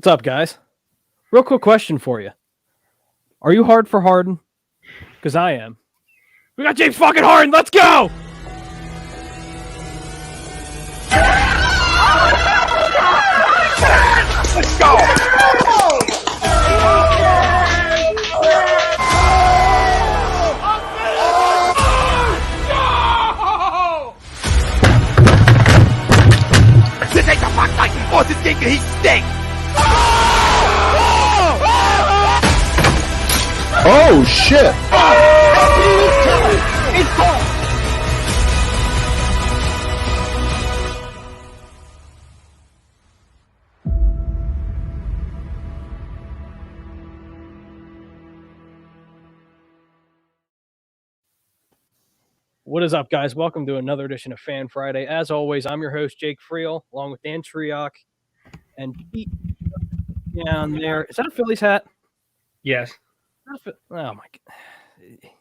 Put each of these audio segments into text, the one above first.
What's up, guys? Real quick question for you. Are you hard for Harden? Because I am. We got James fucking Harden. Let's go! Let's go! This ain't the fuck like Austin thinking he stinks! Oh shit! It's gone! What is up, guys? Welcome to another edition of Fan Friday. As always, I'm your host, Jake Friel, along with Dan Triok and Pete down there. Is that a Phillies hat? Yes. Oh, my God.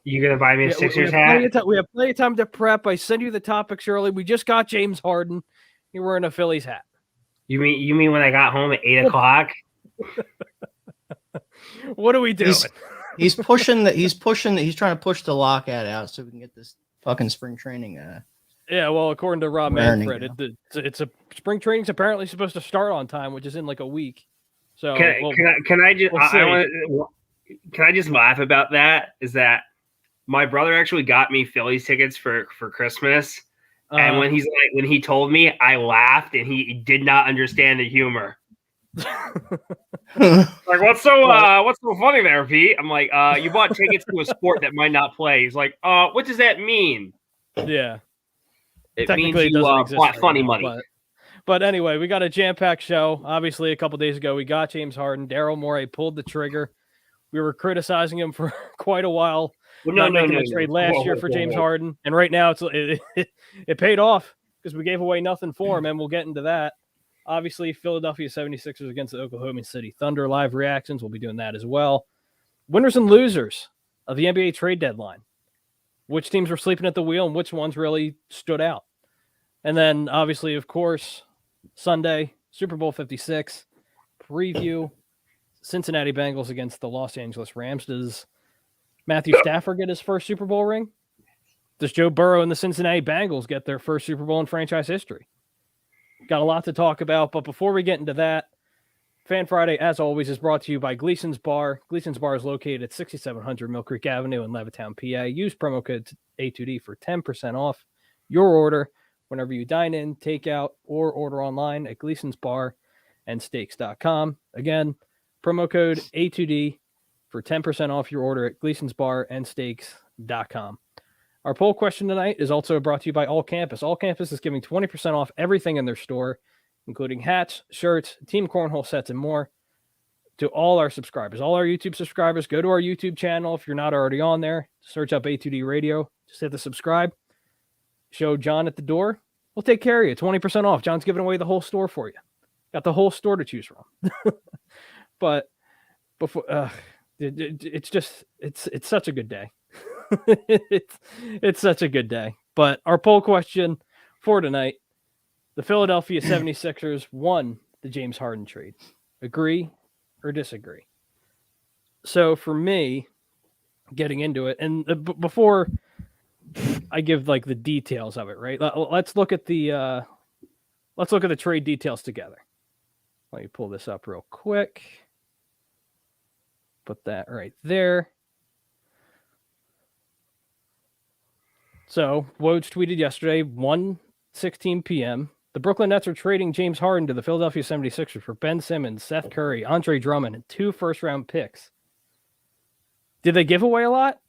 You going to buy me a Sixers hat? We have plenty of time to prep. I sent you the topics early. We just got James Harden. You're wearing a Phillies hat. You mean when I got home at 8 o'clock? What are we doing? He's trying to push the lockout out so we can get this fucking spring training. Yeah, well, according to Rob Manfred, it's a spring training's apparently supposed to start on time, which is in like a week. So can I just laugh about that? Is that my brother actually got me Phillies tickets for Christmas, and when he told me, I laughed, and he did not understand the humor. Like, what's so funny there, Pete? I'm like, you bought tickets to a sport that might not play. He's like, what does that mean? Yeah, it means you bought funny money. But anyway, we got a jam-packed show. Obviously, a couple days ago, we got James Harden. Daryl Morey pulled the trigger. We were criticizing him for quite a while. Well, no. Trade last year for James Harden, and right now it paid off because we gave away nothing for him, and we'll get into that. Obviously, Philadelphia 76ers against the Oklahoma City Thunder. Live reactions. We'll be doing that as well. Winners and losers of the NBA trade deadline. Which teams were sleeping at the wheel and which ones really stood out. And then, obviously, of course, Sunday, Super Bowl 56, preview, Cincinnati Bengals against the Los Angeles Rams. Does Matthew Stafford get his first Super Bowl ring? Does Joe Burrow and the Cincinnati Bengals get their first Super Bowl in franchise history? Got a lot to talk about, but before we get into that, Fan Friday, as always, is brought to you by Gleason's Bar. Gleason's Bar is located at 6700 Mill Creek Avenue in Levittown, PA. Use promo code A2D for 10% off your order whenever you dine in, take out, or order online at Gleason'sBarandSteaks.com. Again, promo code A2D for 10% off your order at Gleason'sBarandSteaks.com. Our poll question tonight is also brought to you by All Campus. All Campus is giving 20% off everything in their store, including hats, shirts, team cornhole sets, and more to all our subscribers. All our YouTube subscribers, go to our YouTube channel. If you're not already on there, search up A2D Radio. Just hit the subscribe. Show John at the door. We'll take care of you. 20% off. John's giving away the whole store for you. Got the whole store to choose from. But before, it's such a good day. it's such a good day. But our poll question for tonight, the Philadelphia 76ers won the James Harden trade. Agree or disagree? So for me, getting into it, and before I give like the details of it, right? Let's look at the trade details together. Let me pull this up real quick. Put that right there. So, Woj tweeted yesterday, 1:16 p.m., the Brooklyn Nets are trading James Harden to the Philadelphia 76ers for Ben Simmons, Seth Curry, Andre Drummond, and 2 first-round picks. Did they give away a lot?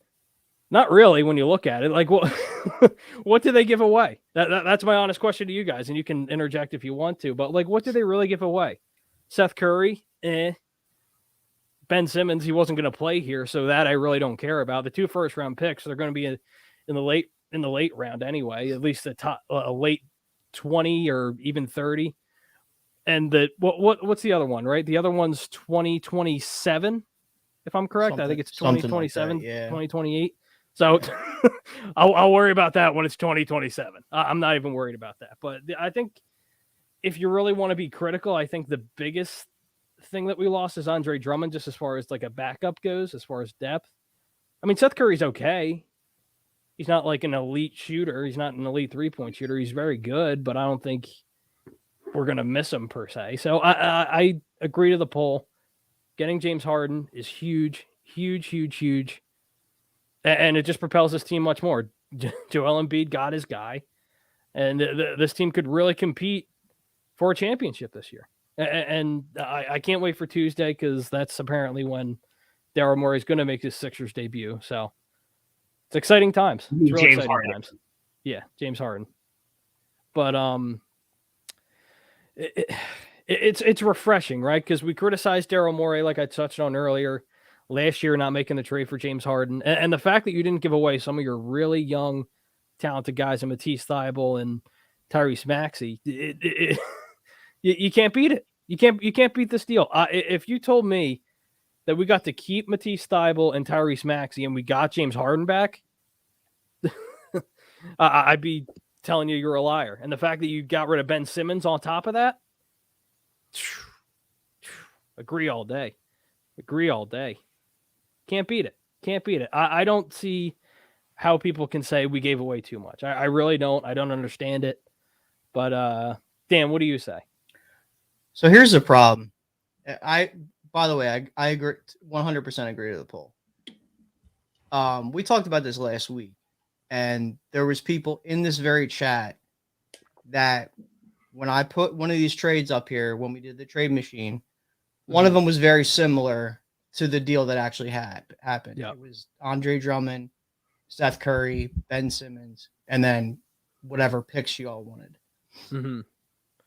Not really when you look at it. Like, what did they give away? That's my honest question to you guys, and you can interject if you want to. But, like, what did they really give away? Seth Curry? Ben Simmons, he wasn't going to play here, so that I really don't care about. The 2 first-round picks, they're going to be in the late round anyway, at least a late 20 or even 30. And what's the other one, right? The other one's 2027, if I'm correct. I think it's 2027, like 2028. So I'll worry about that when it's 2027. I'm not even worried about that. But I think if you really want to be critical, I think the biggest thing that we lost is Andre Drummond, just as far as like a backup goes, as far as depth. I mean, Seth Curry's okay. He's not like an elite shooter. He's not an elite 3-point shooter. He's very good, but I don't think we're going to miss him per se. So I agree to the poll. Getting James Harden is huge, huge, huge, huge. And it just propels this team much more. Joel Embiid got his guy. And this team could really compete for a championship this year. And I can't wait for Tuesday because that's apparently when Daryl Morey is going to make his Sixers debut. So it's exciting times. It's really James exciting Harden. times. Yeah, James Harden. But it's refreshing, right? Because we criticized Daryl Morey, like I touched on earlier, last year not making the trade for James Harden. And the fact that you didn't give away some of your really young, talented guys, and Matisse Thybulle and Tyrese Maxey, you can't beat it. You can't beat this deal. If you told me that we got to keep Matisse Thybulle and Tyrese Maxey and we got James Harden back, I'd be telling you you're a liar. And the fact that you got rid of Ben Simmons on top of that, agree all day. Can't beat it. I don't see how people can say we gave away too much. I really don't. I don't understand it. But Dan, what do you say? So here's the problem. By the way, I agree, 100% agree to the poll. We talked about this last week, and there was people in this very chat that when I put one of these trades up here, when we did the trade machine, one of them was very similar to the deal that actually happened. Yep. It was Andre Drummond, Seth Curry, Ben Simmons, and then whatever picks you all wanted. Mm-hmm.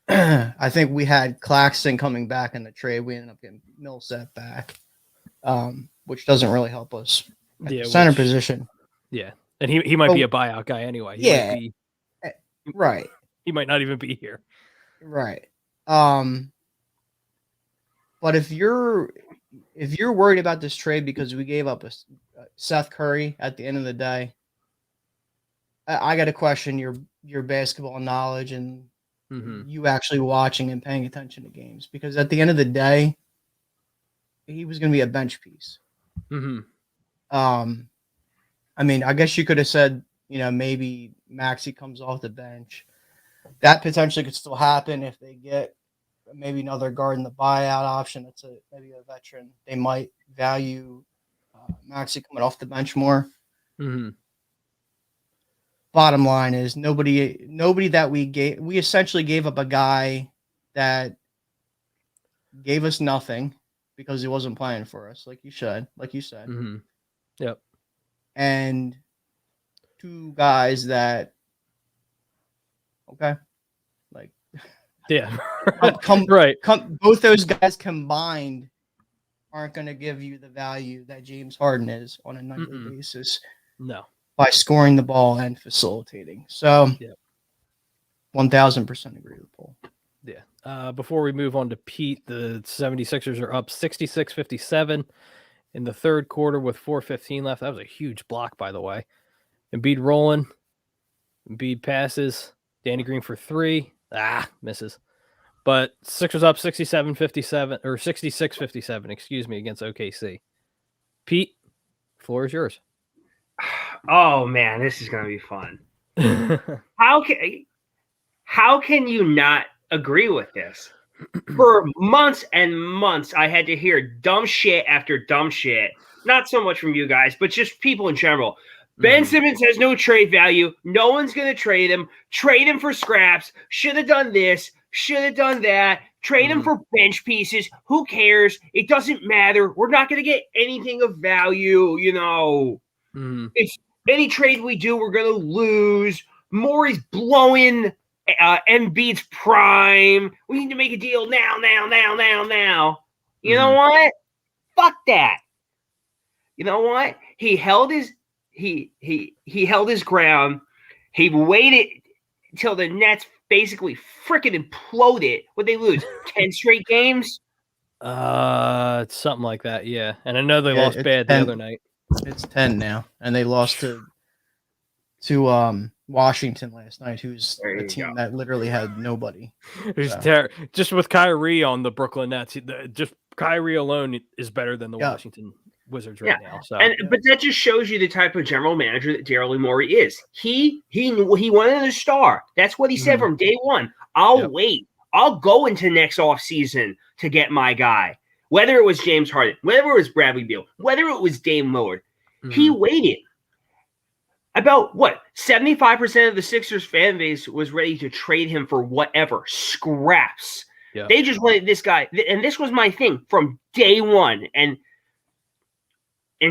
I think we had Claxton coming back in the trade. We ended up getting Millsap back, which doesn't really help us at the center position. Yeah, and he might be a buyout guy anyway. Right. He might not even be here. Right. But if you're worried about this trade because we gave up a Seth Curry at the end of the day, I got to question your basketball knowledge and you actually watching and paying attention to games, because at the end of the day, he was going to be a bench piece. Mm-hmm. I mean, I guess you could have said, maybe Maxey comes off the bench. That potentially could still happen if they get maybe another guard in the buyout option. That's maybe a veteran. They might value Maxey coming off the bench more. Mm-hmm. Bottom line is nobody that we essentially gave up a guy that gave us nothing because he wasn't playing for us, like you said. Mm-hmm. Yep. And two guys that, okay, like, yeah, right. Both those guys combined aren't going to give you the value that James Harden is on a nightly basis. No. By scoring the ball and facilitating. So, 1,000% agree with the poll. Yeah. Before we move on to Pete, the 76ers are up 66-57 in the third quarter with 4:15 left. That was a huge block, by the way. Embiid rolling. Embiid passes. Danny Green for three. Misses. But Sixers up 67-57 or 66-57, excuse me, against OKC. Pete, floor is yours. Oh man, this is gonna be fun. How can you not agree with this? For months and months, I had to hear dumb shit after dumb shit. Not so much from you guys, but just people in general. Ben Simmons has no trade value. No one's gonna trade him. Trade him for scraps. Should have done this. Should have done that. Trade him for bench pieces. Who cares? It doesn't matter. We're not gonna get anything of value. It's any trade we do, we're going to lose. Morey's blowing Embiid's prime. We need to make a deal now. You know what? Fuck that. You know what? He held his held his ground. He waited until the Nets basically freaking imploded. Would they lose 10 straight games? It's something like that, yeah. And I know they lost bad the other night. It's 10 now, and they lost to Washington last night, who's There a you team go. that literally had nobody. There's So. just with Kyrie on the Brooklyn Nets, just Kyrie alone is better than the Yeah. Washington Wizards right now. So, But that just shows you the type of general manager that Daryl Morey is. He wanted a star. That's what he said from day one. I'll wait. I'll go into next offseason to get my guy. Whether it was James Harden, whether it was Bradley Beal, whether it was Dame Lillard, he waited. About 75% of the Sixers fan base was ready to trade him for whatever, scraps. Yeah. They just wanted this guy. And this was my thing from day one. And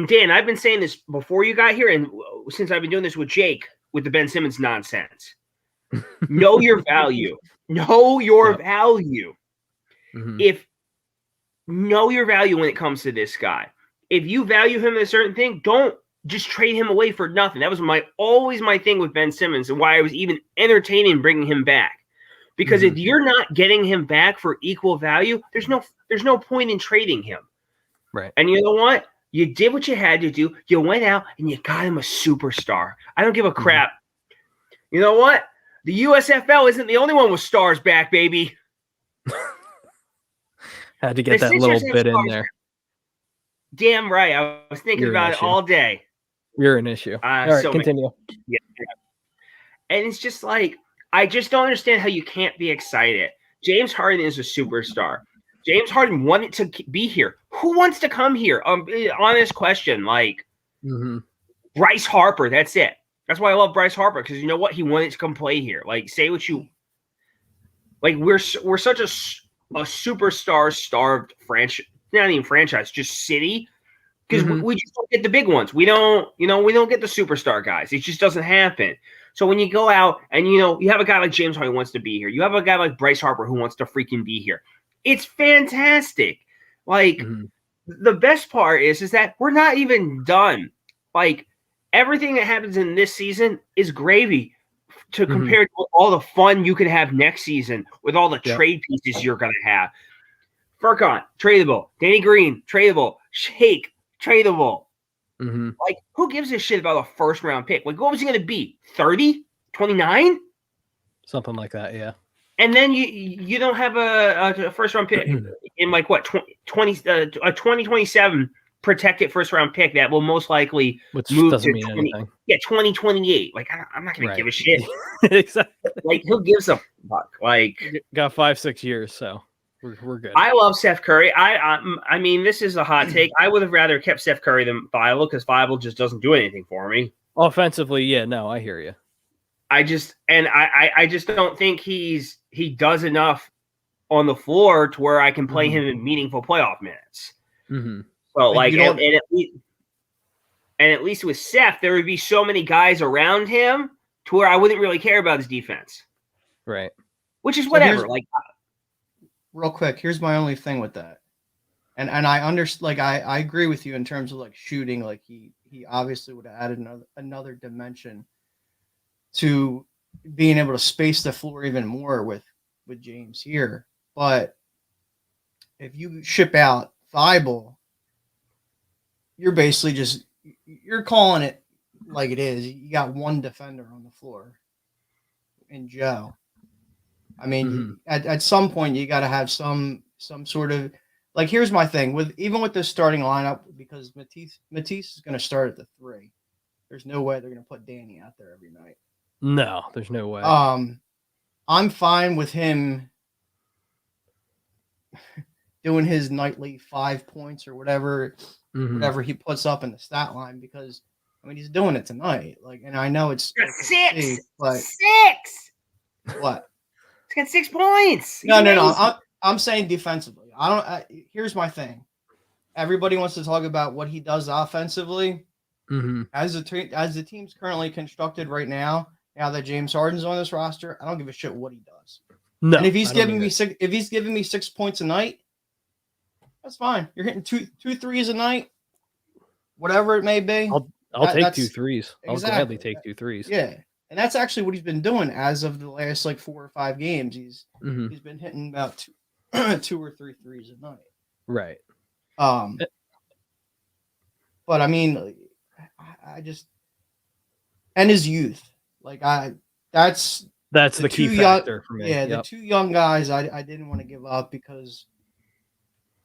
Dan, I've been saying this before you got here, and since I've been doing this with Jake, with the Ben Simmons nonsense. Know your value. Know your value. Know your value when it comes to this guy. If you value him in a certain thing, don't just trade him away for nothing. That was always my thing with Ben Simmons, and why I was even entertaining bringing him back. Because if you're not getting him back for equal value, there's no point in trading him. Right. And you know what? You did what you had to do. You went out and you got him a superstar. I don't give a crap. You know what? The USFL isn't the only one with stars back, baby. Had to get that little bit in there. Damn right. I was thinking about it all day. You're an issue. All right, continue. Yeah. And it's just like, I just don't understand how you can't be excited. James Harden is a superstar. James Harden wanted to be here. Who wants to come here? Honest question. Like, Bryce Harper, that's it. That's why I love Bryce Harper, because you know what? He wanted to come play here. Like, say what you – like, we're such a superstar-starved franchise. Not even franchise, just city. Because we just don't get the big ones. We don't get the superstar guys. It just doesn't happen. So when you go out and, you have a guy like James Harden who wants to be here. You have a guy like Bryce Harper who wants to freaking be here. It's fantastic. Like, the best part is that we're not even done. Like, everything that happens in this season is gravy to compare to all the fun you could have next season with all the trade pieces you're going to have. Furkan, tradable. Danny Green, tradable. Shake, tradable. Like, who gives a shit about a first-round pick? Like, what was he going to be? 30? 29? Something like that, yeah. And then you don't have a first-round pick in, like, what, 2027 protected first-round pick that will most likely move to 2028. Like, I'm not going to give a shit. Exactly. Like, who gives a fuck? Like, got 5-6 years, so we're good. I love Seth Curry. I mean, this is a hot take. I would have rather kept Seth Curry than Viable, because Viable just doesn't do anything for me. Offensively, yeah, no, I hear you. I just don't think he does enough on the floor to where I can play him in meaningful playoff minutes. So, like, and at least with Seth, there would be so many guys around him to where I wouldn't really care about his defense. Right. Which is whatever. Like, real quick, here's my only thing with that. And I understand, like, I agree with you in terms of, like, shooting. Like, he obviously would have added another dimension to being able to space the floor even more with James here. But if you ship out Thibault, you're basically you're calling it like it is. You got one defender on the floor in Joe. I mean, at some point you got to have some sort of, like, here's my thing even with this starting lineup, because Matisse is going to start at the 3. There's no way they're going to put Danny out there every night. No, there's no way. I'm fine with him doing his nightly 5 points or whatever he puts up in the stat line, because I mean, he's doing it tonight. Like, and I know it's 6, but 6. What? He's got 6 points. No. I'm saying defensively. Here's my thing. Everybody wants to talk about what he does offensively. As the team's currently constructed right now that James Harden's on this roster, I don't give a shit what he does. No, and if he's giving me 6 points a night, that's fine. You're hitting two threes a night, whatever it may be. I'll take 2 threes. I'll gladly take 2 threes. Yeah, and that's actually what he's been doing as of the last, like, 4 or 5 games. He's been hitting about 2 or 3 threes a night. Right. But I mean, I just, and his youth. Like that's the key two factor for me. Yeah, the two young guys I didn't want to give up because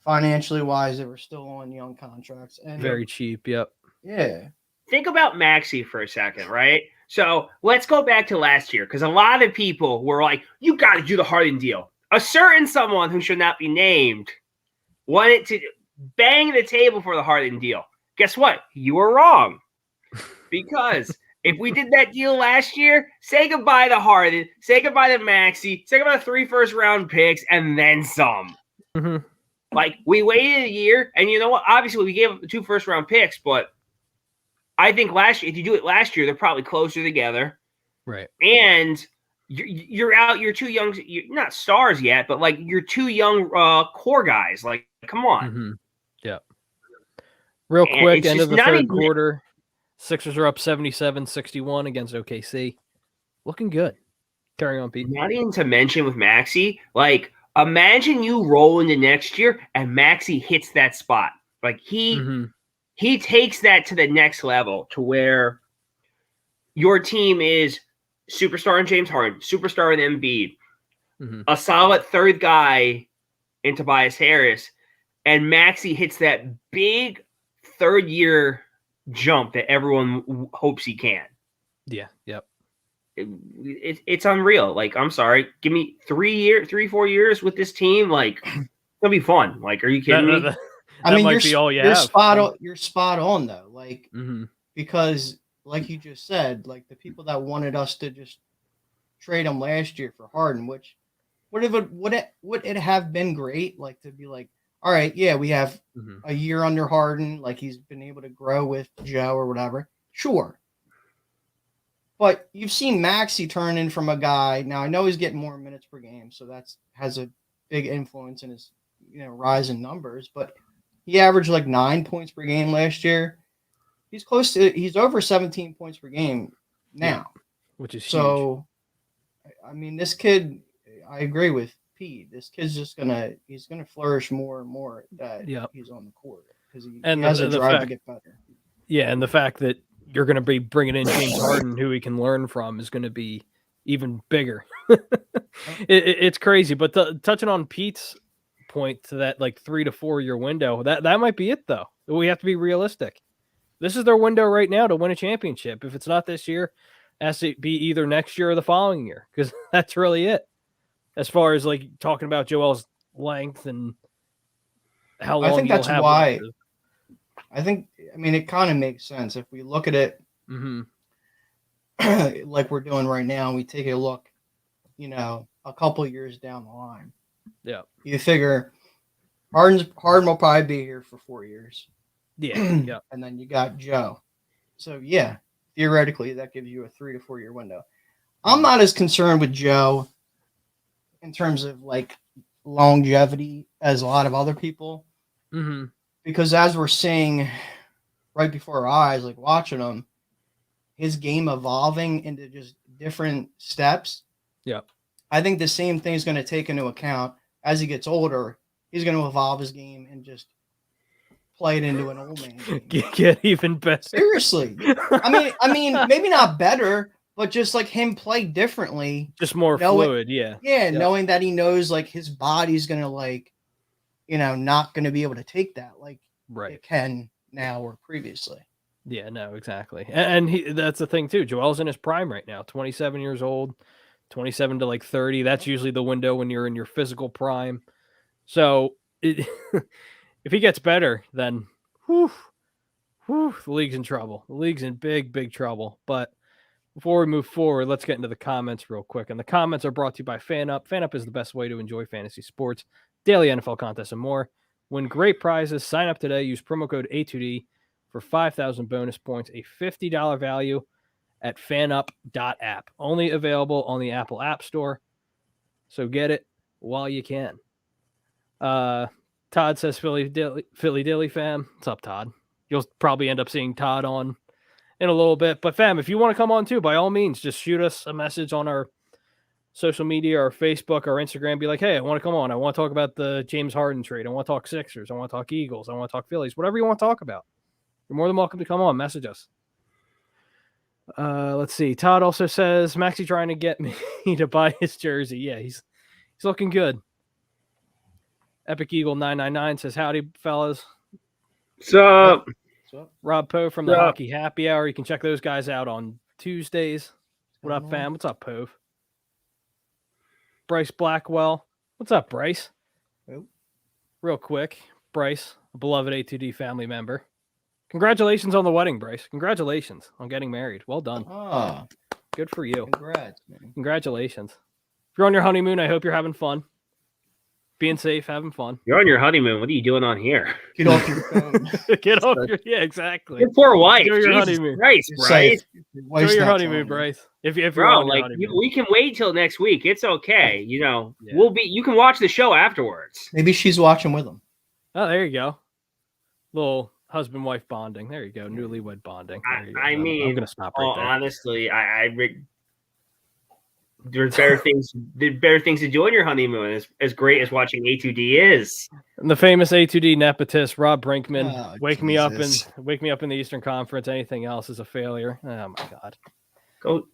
financially wise, they were still on young contracts and Very cheap. Yep. yeah. Think about Maxey for a second, right? So let's go back to last year because a lot of people were like, you got to do the Harden deal. A certain someone who should not be named wanted to bang the table for the Harden deal. Guess what? You were wrong. Because if we did that deal last year, say goodbye to Harden, say goodbye to Maxey, say goodbye to 3 first-round picks, and then some. Mm-hmm. Like, we waited a year, and you know what? Obviously, we gave up the 2 first-round picks, but I think last year, if you do it last year, they're probably closer together. Right. And you're out. You're too young. You're not stars yet, but like you're too young core guys. Like, come on. Mm-hmm. Yeah. Real And quick, it's end of just the not third even- quarter. Sixers are up 77-61 against OKC. Looking good. Carry on, Pete. Not even to mention with Maxey, like imagine you roll into next year and Maxey hits that spot. Like he takes that to the next level to where your team is superstar in James Harden, superstar in Embiid, a solid third guy in Tobias Harris, and Maxey hits that big third year jump that everyone hopes he can. Yeah. Yep. It's unreal. Like, I'm sorry, give me 4 years with this team. Like, it'll be fun. Like, are you kidding me? I mean, might be all you you're have. You're spot on though. Like, because like you just said, like the people that wanted us to just trade him last year for Harden, which would it have been great? Like to be like, all right, yeah, we have a year under Harden, like he's been able to grow with Joe or whatever. Sure. But you've seen Maxey turn in from a guy. Now I know he's getting more minutes per game, so that's has a big influence in his rise in numbers. But he averaged like 9 points per game last year. He's over 17 points per game now, which is so. Huge. I mean, this kid. I agree with Pete. This kid's just he's gonna flourish more and more that he's on the court because he has a drive to get better. Yeah, and the fact that you're going to be bringing in James Harden, who he can learn from, is going to be even bigger. It's crazy. But touching on Pete's point to that like 3 to 4 year window, that might be it though. We have to be realistic. This is their window right now to win a championship. If it's not this year, it has to be either next year or the following year because that's really it. As far as like talking about Joel's length and how long, I think that's have why. left. I mean, it kind of makes sense if we look at it like we're doing right now. We take a look, a couple years down the line. Yeah, you figure Harden will probably be here for 4 years. Yeah, yeah, and then you got Joe. So yeah, theoretically, that gives you a 3 to 4 year window. I'm not as concerned with Joe in terms of like longevity as a lot of other people. Because as we're seeing right before our eyes, like watching him, his game evolving into just different steps. Yeah. I think the same thing is going to take into account as he gets older. He's going to evolve his game and just play it into an old man game. Get even better. Seriously. I mean, maybe not better, but just like him play differently. Just more fluid. Yeah. Yeah. Knowing that he knows like his body's going to like, not going to be able to take that like it can now or previously. Yeah, no, exactly. And that's the thing too. Joel's in his prime right now, 27 years old, 27 to like 30. That's usually the window when you're in your physical prime. So if he gets better, then the league's in trouble. The league's in big, big trouble. But before we move forward, let's get into the comments real quick. And the comments are brought to you by FanUp. FanUp is the best way to enjoy fantasy sports, daily NFL contests, and more. Win great prizes. Sign up today. Use promo code A2D for 5,000 bonus points, a $50 value at fanup.app. Only available on the Apple App Store. So get it while you can. Todd says Philly Dilly fam. What's up, Todd? You'll probably end up seeing Todd on in a little bit. But fam, if you want to come on too, by all means, just shoot us a message on our social media, our Facebook, our Instagram. Be like, hey, I want to come on. I want to talk about the James Harden trade. I want to talk Sixers. I want to talk Eagles. I want to talk Phillies. Whatever you want to talk about. You're more than welcome to come on. Message us. Let's see. Todd also says Maxie trying to get me to buy his jersey. Yeah, he's looking good. Epic Eagle 999 says howdy, fellas. So Rob Poe from the Hockey Happy Hour. You can check those guys out on Tuesdays. What up, fam? What's up, Pove? Bryce Blackwell. What's up, Bryce? Oh. Real quick, Bryce, a beloved A2D family member. Congratulations on the wedding, Bryce. Congratulations on getting married. Well done. Ah, good for you. Congrats, man. Congratulations. If you're on your honeymoon, I hope you're having fun. Being safe, having fun. You're on your honeymoon. What are you doing on here? Get off your phone. Get off your exactly. Your poor wife. Enjoy your Jesus honeymoon. Christ, Bryce. Enjoy your honeymoon, Bryce. If you're Bro, on your like honeymoon. we can wait till next week. It's okay. You know, Yeah. You can watch the show afterwards. Maybe she's watching with him. Oh, there you go. Little husband-wife bonding. There you go. Newlywed bonding. There you go. I mean, I'm gonna stop right there. honestly, there's better things. There's better things to do on your honeymoon. As great as watching A2D is. And the famous A2D nepotist Rob Brinkman. Oh, wake me up in the Eastern Conference. Anything else is a failure. Oh my God. Go.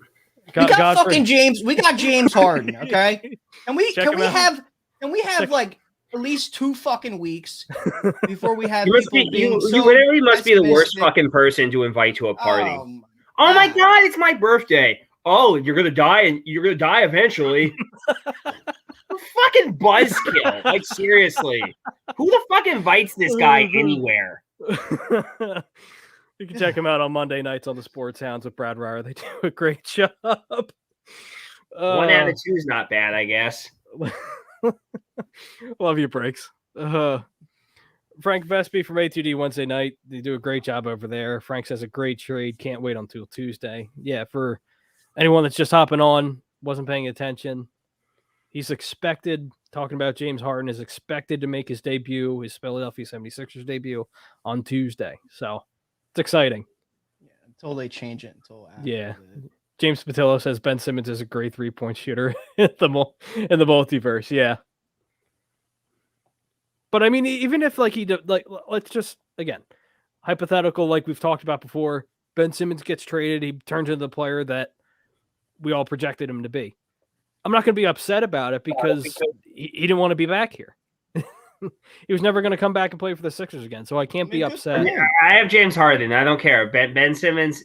We got fucking James. We got James Harden. Okay, and Check him out. Can we have like at least 2 fucking weeks before we have You people you literally must be the worst fucking person to invite to a party. Oh my God, it's my birthday. Oh, you're gonna die, and you're gonna die eventually. Fucking buzzkill. Like seriously, who the fuck invites this guy anywhere? You can check him out on Monday nights on the Sports Hounds with Brad Ryer. They do a great job. 1 out of 2 is not bad, I guess. Love you, breaks. Frank Vespi from A2D Wednesday night. They do a great job over there. Frank says a great trade. Can't wait until Tuesday. Yeah, for anyone that's just hopping on, wasn't paying attention, he's expected, talking about James Harden, is expected to make his debut, his Philadelphia 76ers debut on Tuesday. So it's exciting. Yeah, until they change it. Yeah. James Patillo says Ben Simmons is a great 3-point shooter in the multiverse. Yeah. But I mean, even if like let's just, again, hypothetical, like we've talked about before, Ben Simmons gets traded. He turns into the player that we all projected him to be. I'm not going to be upset about it because he didn't want to be back here. He was never going to come back and play for the Sixers again. So I can't be upset. I have James Harden. I don't care. Ben Simmons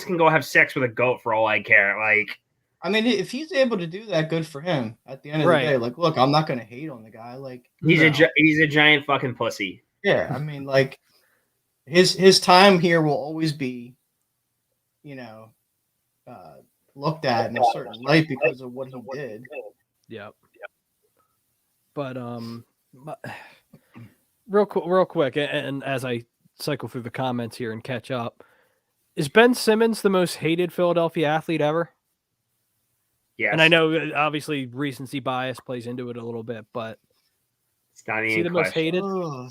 can go have sex with a goat for all I care. Like, I mean, if he's able to do that, good for him. At the end of the day, like, look, I'm not going to hate on the guy. Like, he's a giant fucking pussy. Yeah, I mean, like, his time here will always be, looked at in a certain light because of what he did. Yep. But real quick, and as I cycle through the comments here and catch up, is Ben Simmons the most hated Philadelphia athlete ever? Yes. And I know obviously recency bias plays into it a little bit, but it's not is he the most hated? So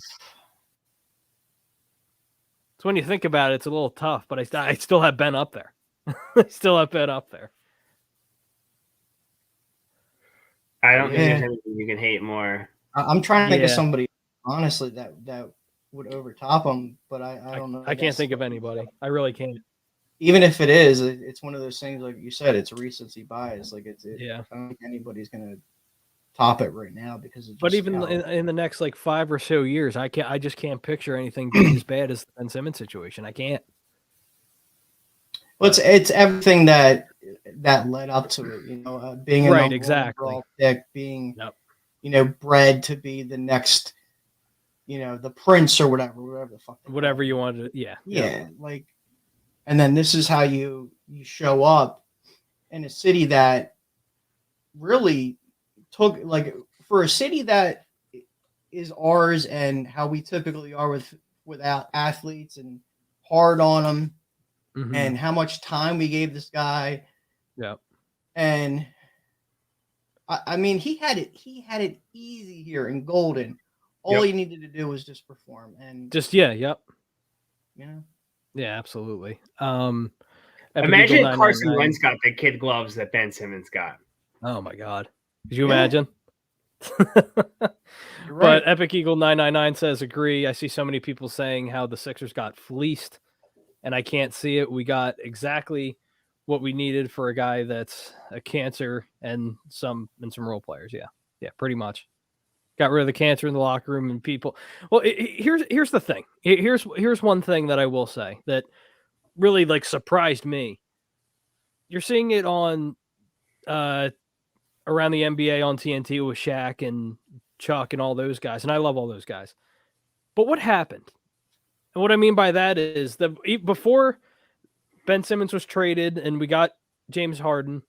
when you think about it, it's a little tough, but I still have Ben up there. I still have Ben up there. I don't think there's anything you can hate more. I'm trying to think of somebody, honestly, that would overtop him, but I don't know. I can't think of anybody. I really can't. Even if it is, it's one of those things, like you said, it's recency bias. Like I don't think anybody's going to top it right now because of. But even in the next like 5 or so years, I just can't picture anything being as bad as the Ben Simmons situation. I can't. Well, it's everything that led up to it. Being a right, exactly. Pick, being bred to be the next, the prince or whatever the fuck. Whatever you wanted. Yeah. Like, and then this is how you show up in a city that really took, like, for a city that is ours and how we typically are without athletes and hard on them. Mm-hmm. And how much time we gave this guy. Yeah. And I mean, he had it easy here in Golden. All he needed to do was just perform and just yep. Yeah, absolutely. Imagine Carson Wentz got the kid gloves that Ben Simmons got. Oh my God. Could you imagine? But Epic Eagle 999 says agree. I see so many people saying how the Sixers got fleeced. And I can't see it. We got exactly what we needed for a guy that's a cancer and some role players. Yeah, pretty much. Got rid of the cancer in the locker room and people. Well, here's the thing. Here's one thing that I will say that really like surprised me. You're seeing it on around the NBA on TNT with Shaq and Chuck and all those guys, and I love all those guys. But what happened? And what I mean by that is that before Ben Simmons was traded and we got James Harden,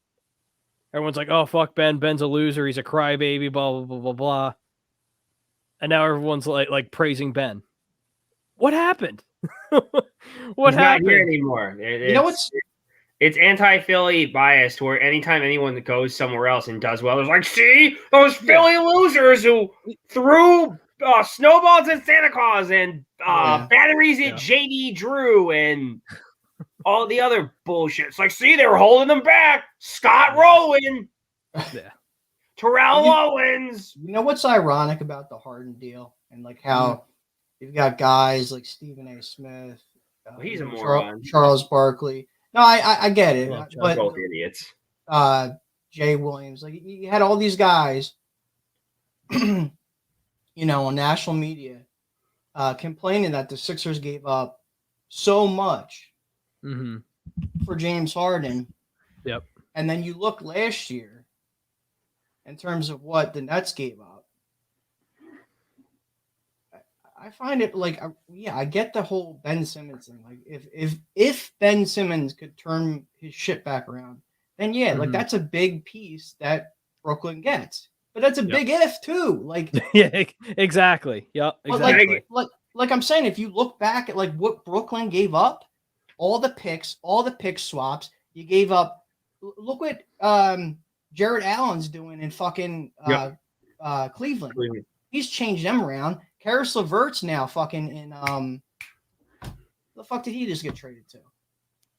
everyone's like, "Oh fuck Ben, Ben's a loser, he's a crybaby, blah blah blah blah blah." And now everyone's like praising Ben. What happened? What He's happened? not here anymore. You know what's It's anti-Philly biased where anytime anyone that goes somewhere else and does well, it's like, see, those Philly losers who threw snowballs at Santa Claus and batteries at JD Drew and all the other bullshit. It's like, see, they were holding them back. Scott Rowland. Yeah. Terrell Owens. You know what's ironic about the Harden deal and like how you've got guys like Stephen A. Smith, He's a moron. Charles Barkley. No, I get it, but both idiots. Jay Williams, like you had all these guys, on national media, complaining that the Sixers gave up so much for James Harden. Yep. And then you look last year in terms of what the Nets gave up. I find it like, I get the whole Ben Simmons thing. Like, if Ben Simmons could turn his shit back around, then like that's a big piece that Brooklyn gets. But that's a big if too. Like, yeah, exactly. Yep, exactly. Like I'm saying, if you look back at like what Brooklyn gave up, all the pick swaps you gave up. Look what Jared Allen's doing in fucking Cleveland. He's changed them around. Karis LeVert's now fucking in the fuck did he just get traded to?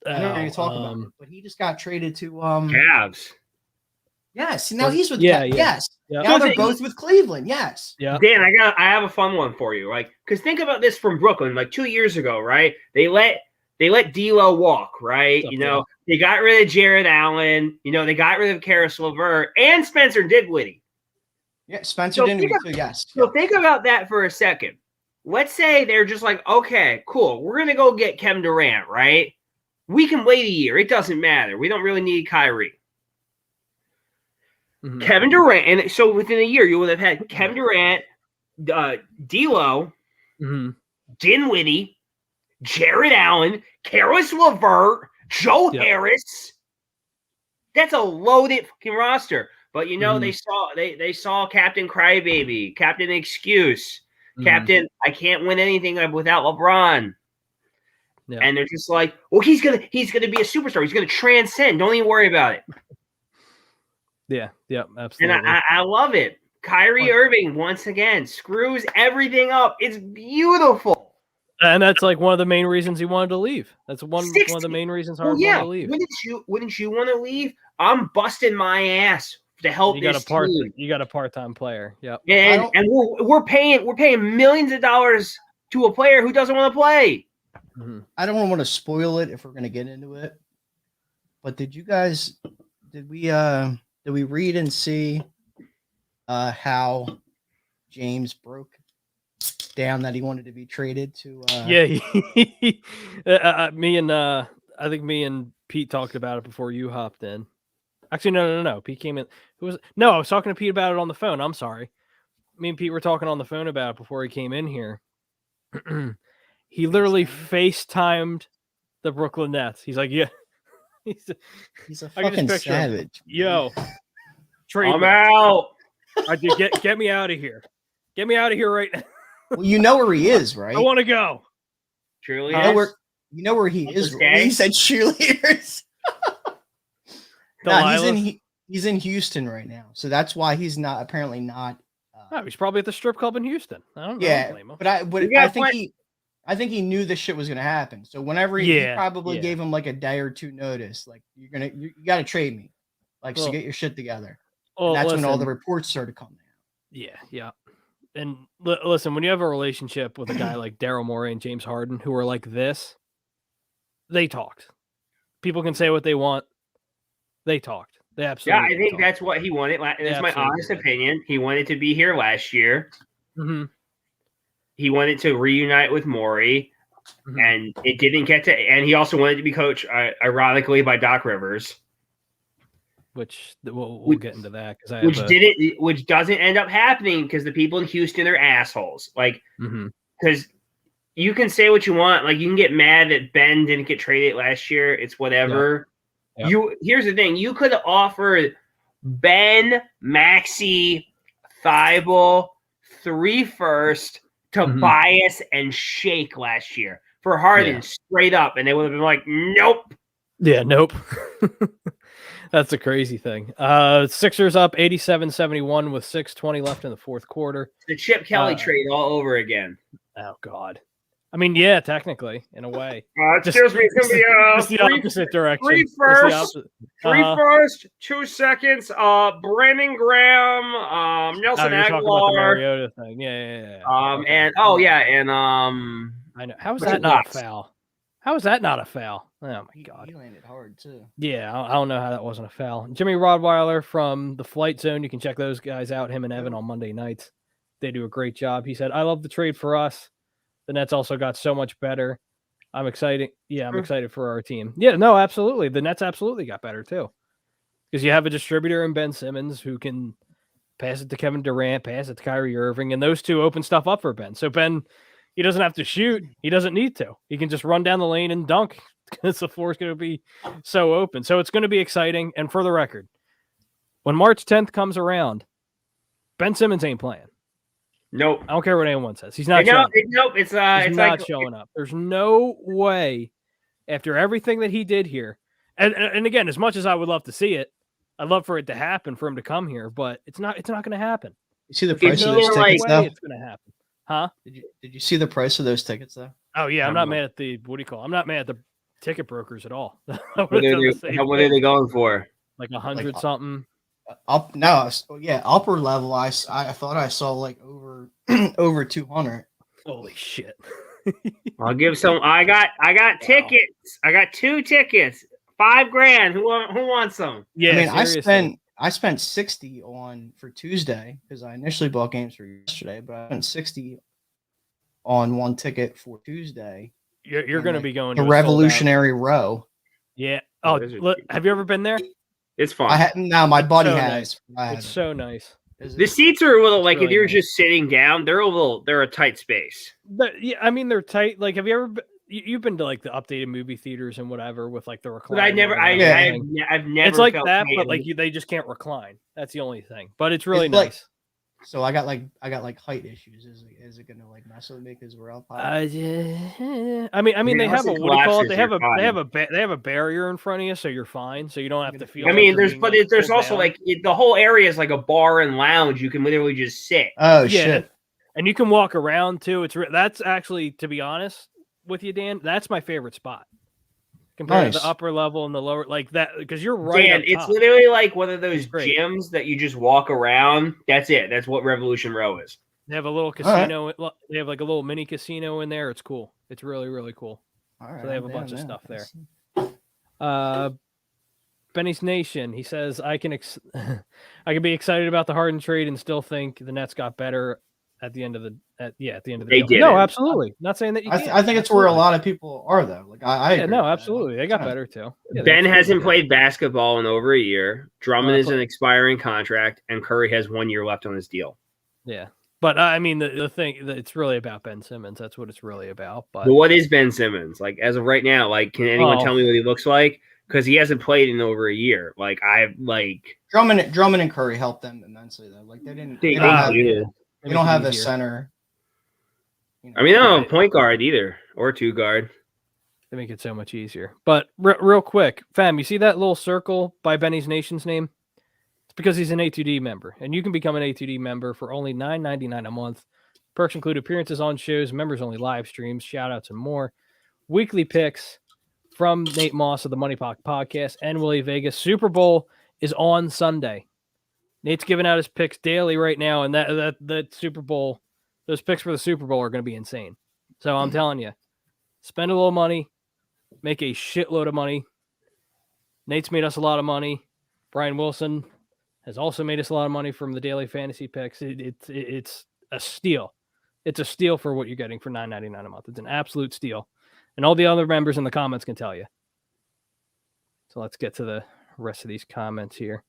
I don't know you talk about it, but he just got traded to Cavs. Yes, now he's with Cavs. Yes. Yeah. Now they're both with Cleveland. Yes. Yeah. Dan, I have a fun one for you. Like, because think about this from Brooklyn, like 2 years ago, right? They let D'Lo walk, right? They got rid of Jared Allen. They got rid of Karis LeVert and Spencer Dinwiddie. Yeah, Spencer Dinwiddie too. Yes. So think about that for a second. Let's say they're just like, okay, cool. We're gonna go get Kevin Durant, right? We can wait a year. It doesn't matter. We don't really need Kyrie. Kevin Durant, and so within a year, you would have had Kevin Durant, D'Lo, Dinwiddie, Jared Allen, Karis LeVert, Joe Harris. That's a loaded fucking roster. But they saw Captain Crybaby, Captain Excuse, Captain I can't win anything without LeBron. Yeah. And they're just like, well, he's gonna be a superstar. He's gonna transcend. Don't even worry about it. Yeah, absolutely. And I love it. Kyrie Irving once again screws everything up. It's beautiful. And that's like one of the main reasons he wanted to leave. That's one of the main reasons Harden wanted to leave. Wouldn't you want to leave? I'm busting my ass to help this team. You got a part-time player. Yep. And we're paying millions of dollars to a player who doesn't want to play. I don't want to spoil it if we're going to get into it. But did we read and see how James broke down that he wanted to be traded to I think me and Pete talked about it before you hopped in. Actually, no. Pete came in. I was talking to Pete about it on the phone. I'm sorry. Me and Pete were talking on the phone about it before he came in here. He literally FaceTimed the Brooklyn Nets. He's like, yeah. He's a fucking savage. Yo. Trade I'm out. Get me out of here. Get me out of here right now. Well, you know where he is, right? I want to go. Cheerleaders. You know where he is. Right? He said cheerleaders. He's in Houston right now, so that's why he's apparently not. He's probably at the strip club in Houston. I don't know. Yeah, but I think he knew this shit was gonna happen. So whenever he probably gave him like a day or two notice, like you got to trade me, so get your shit together. And that's when all the reports started coming out. Yeah. And listen, when you have a relationship with a guy like Daryl Morey and James Harden, who are like this, they talked. People can say what they want. They talked. They Yeah, absolutely I think talked. that's what he wanted. That's my honest opinion. He wanted to be here last year. Mm-hmm. He wanted to reunite with Morey, and it didn't get to. And he also wanted to be coached, ironically, by Doc Rivers, which we'll get into that which doesn't end up happening because the people in Houston are assholes. Like, because you can say what you want, like you can get mad that Ben didn't get traded last year. It's whatever. Yep. Here's the thing: you could have offered Ben, Maxey, Thibault, 3 first to Bias and Shake last year for Harden straight up, and they would have been like, nope. Yeah, nope. That's a crazy thing. Sixers up 87-71 with 6:20 left in the fourth quarter. The Chip Kelly trade all over again. Oh, God. I mean, yeah, technically, in a way. Excuse me, it's going to be the opposite direction. 3 first, 3 first, 2 seconds. Brandon Graham, Nelson Aguilar. Talking about the Mariota thing. Yeah. I know. How is that not a foul? How is that not a foul? Oh my God. He landed hard too. Yeah, I don't know how that wasn't a foul. Jimmy Rodweiler from the Flight Zone. You can check those guys out, him and Evan, on Monday nights. They do a great job. He said, I love the trade for us. The Nets also got so much better. I'm excited. Yeah, I'm excited for our team. Yeah, no, absolutely. The Nets absolutely got better too. Because you have a distributor in Ben Simmons who can pass it to Kevin Durant, pass it to Kyrie Irving, and those two open stuff up for Ben. So Ben, he doesn't have to shoot. He doesn't need to. He can just run down the lane and dunk because the floor is going to be so open. So it's going to be exciting. And for the record, when March 10th comes around, Ben Simmons ain't playing. Nope. I don't care what anyone says. He's not showing up. Nope. It's not like, showing up. There's no way after everything that he did here. And again, as much as I would love to see it, I'd love for it to happen, for him to come here, but it's not going to happen. You see the price of those tickets though? It's going to happen. Huh? Did you see the price of those tickets though? Oh yeah, I'm not mad at the I'm not mad at the ticket brokers at all. What are they going for? Like 100 something. Upper level. I thought I saw like over 200. Holy shit! I'll give some. I got tickets. I got 2 tickets. $5,000. Who wants some? Yeah, I mean, seriously. I spent 60 for Tuesday because I initially bought games for yesterday, but I spent 60 on one ticket for Tuesday. You're going to be going to Revolutionary Row. Yeah. Oh, look, have you ever been there? It's fun. My buddy has. Nice. It's so nice. The seats are a little like, really, if you're just sitting down, they're a tight space. Yeah, I mean they're tight. Like, have you ever you've been to like the updated movie theaters and whatever with like the recliner? But I've never. It's like that, but like they just can't recline. That's the only thing. But it's really nice. So I got height issues. Is it gonna like mess with me because we're up high? Yeah. I mean they have a, what do you call it? They have a barrier in front of you, so you're fine. So you don't have to feel. I mean, there's also like the whole area is like a bar and lounge. You can literally just sit. Oh shit! And you can walk around too. That's actually, to be honest with you, Dan, that's my favorite spot compared to the upper level and the lower, like that, because you're right. Dan, it's literally like one of those gyms that you just walk around. That's it. That's what Revolution Row is. They have a little casino. Right. They have like a little mini casino in there. It's cool. It's really, really cool. All right, so they have a bunch of stuff there. Benny's Nation. He says, I can be excited about the Harden trade and still think the Nets got better at the end of the They did. No, absolutely. Not saying that you can't. I think it's where a lot of people are though. Like I agree no, absolutely. They got better too. Yeah, Ben hasn't played basketball in over a year. Drummond is an expiring contract, and Curry has 1 year left on his deal. Yeah. But I mean, the thing, it's really about Ben Simmons. That's what it's really about. But what is Ben Simmons? Like, as of right now, like, can anyone tell me what he looks like? Because he hasn't played in over a year. Like, Drummond and Curry helped them immensely though. Like they don't have a center. I mean, they don't have a point guard either, or 2 guard. They make it so much easier. But real quick, fam, you see that little circle by Benny's Nation's name? It's because he's an A2D member, and you can become an A2D member for only $9.99 a month. Perks include appearances on shows, members-only live streams, shout-outs, and more. Weekly picks from Nate Moss of the Money Pocket Podcast and Willie Vegas. Super Bowl is on Sunday. Nate's giving out his picks daily right now, and that Super Bowl, those picks for the Super Bowl are going to be insane. So I'm telling you, spend a little money, make a shitload of money. Nate's made us a lot of money. Brian Wilson has also made us a lot of money from the daily fantasy picks. It's a steal. It's a steal for what you're getting for $9.99 a month. It's an absolute steal. And all the other members in the comments can tell you. So let's get to the rest of these comments here.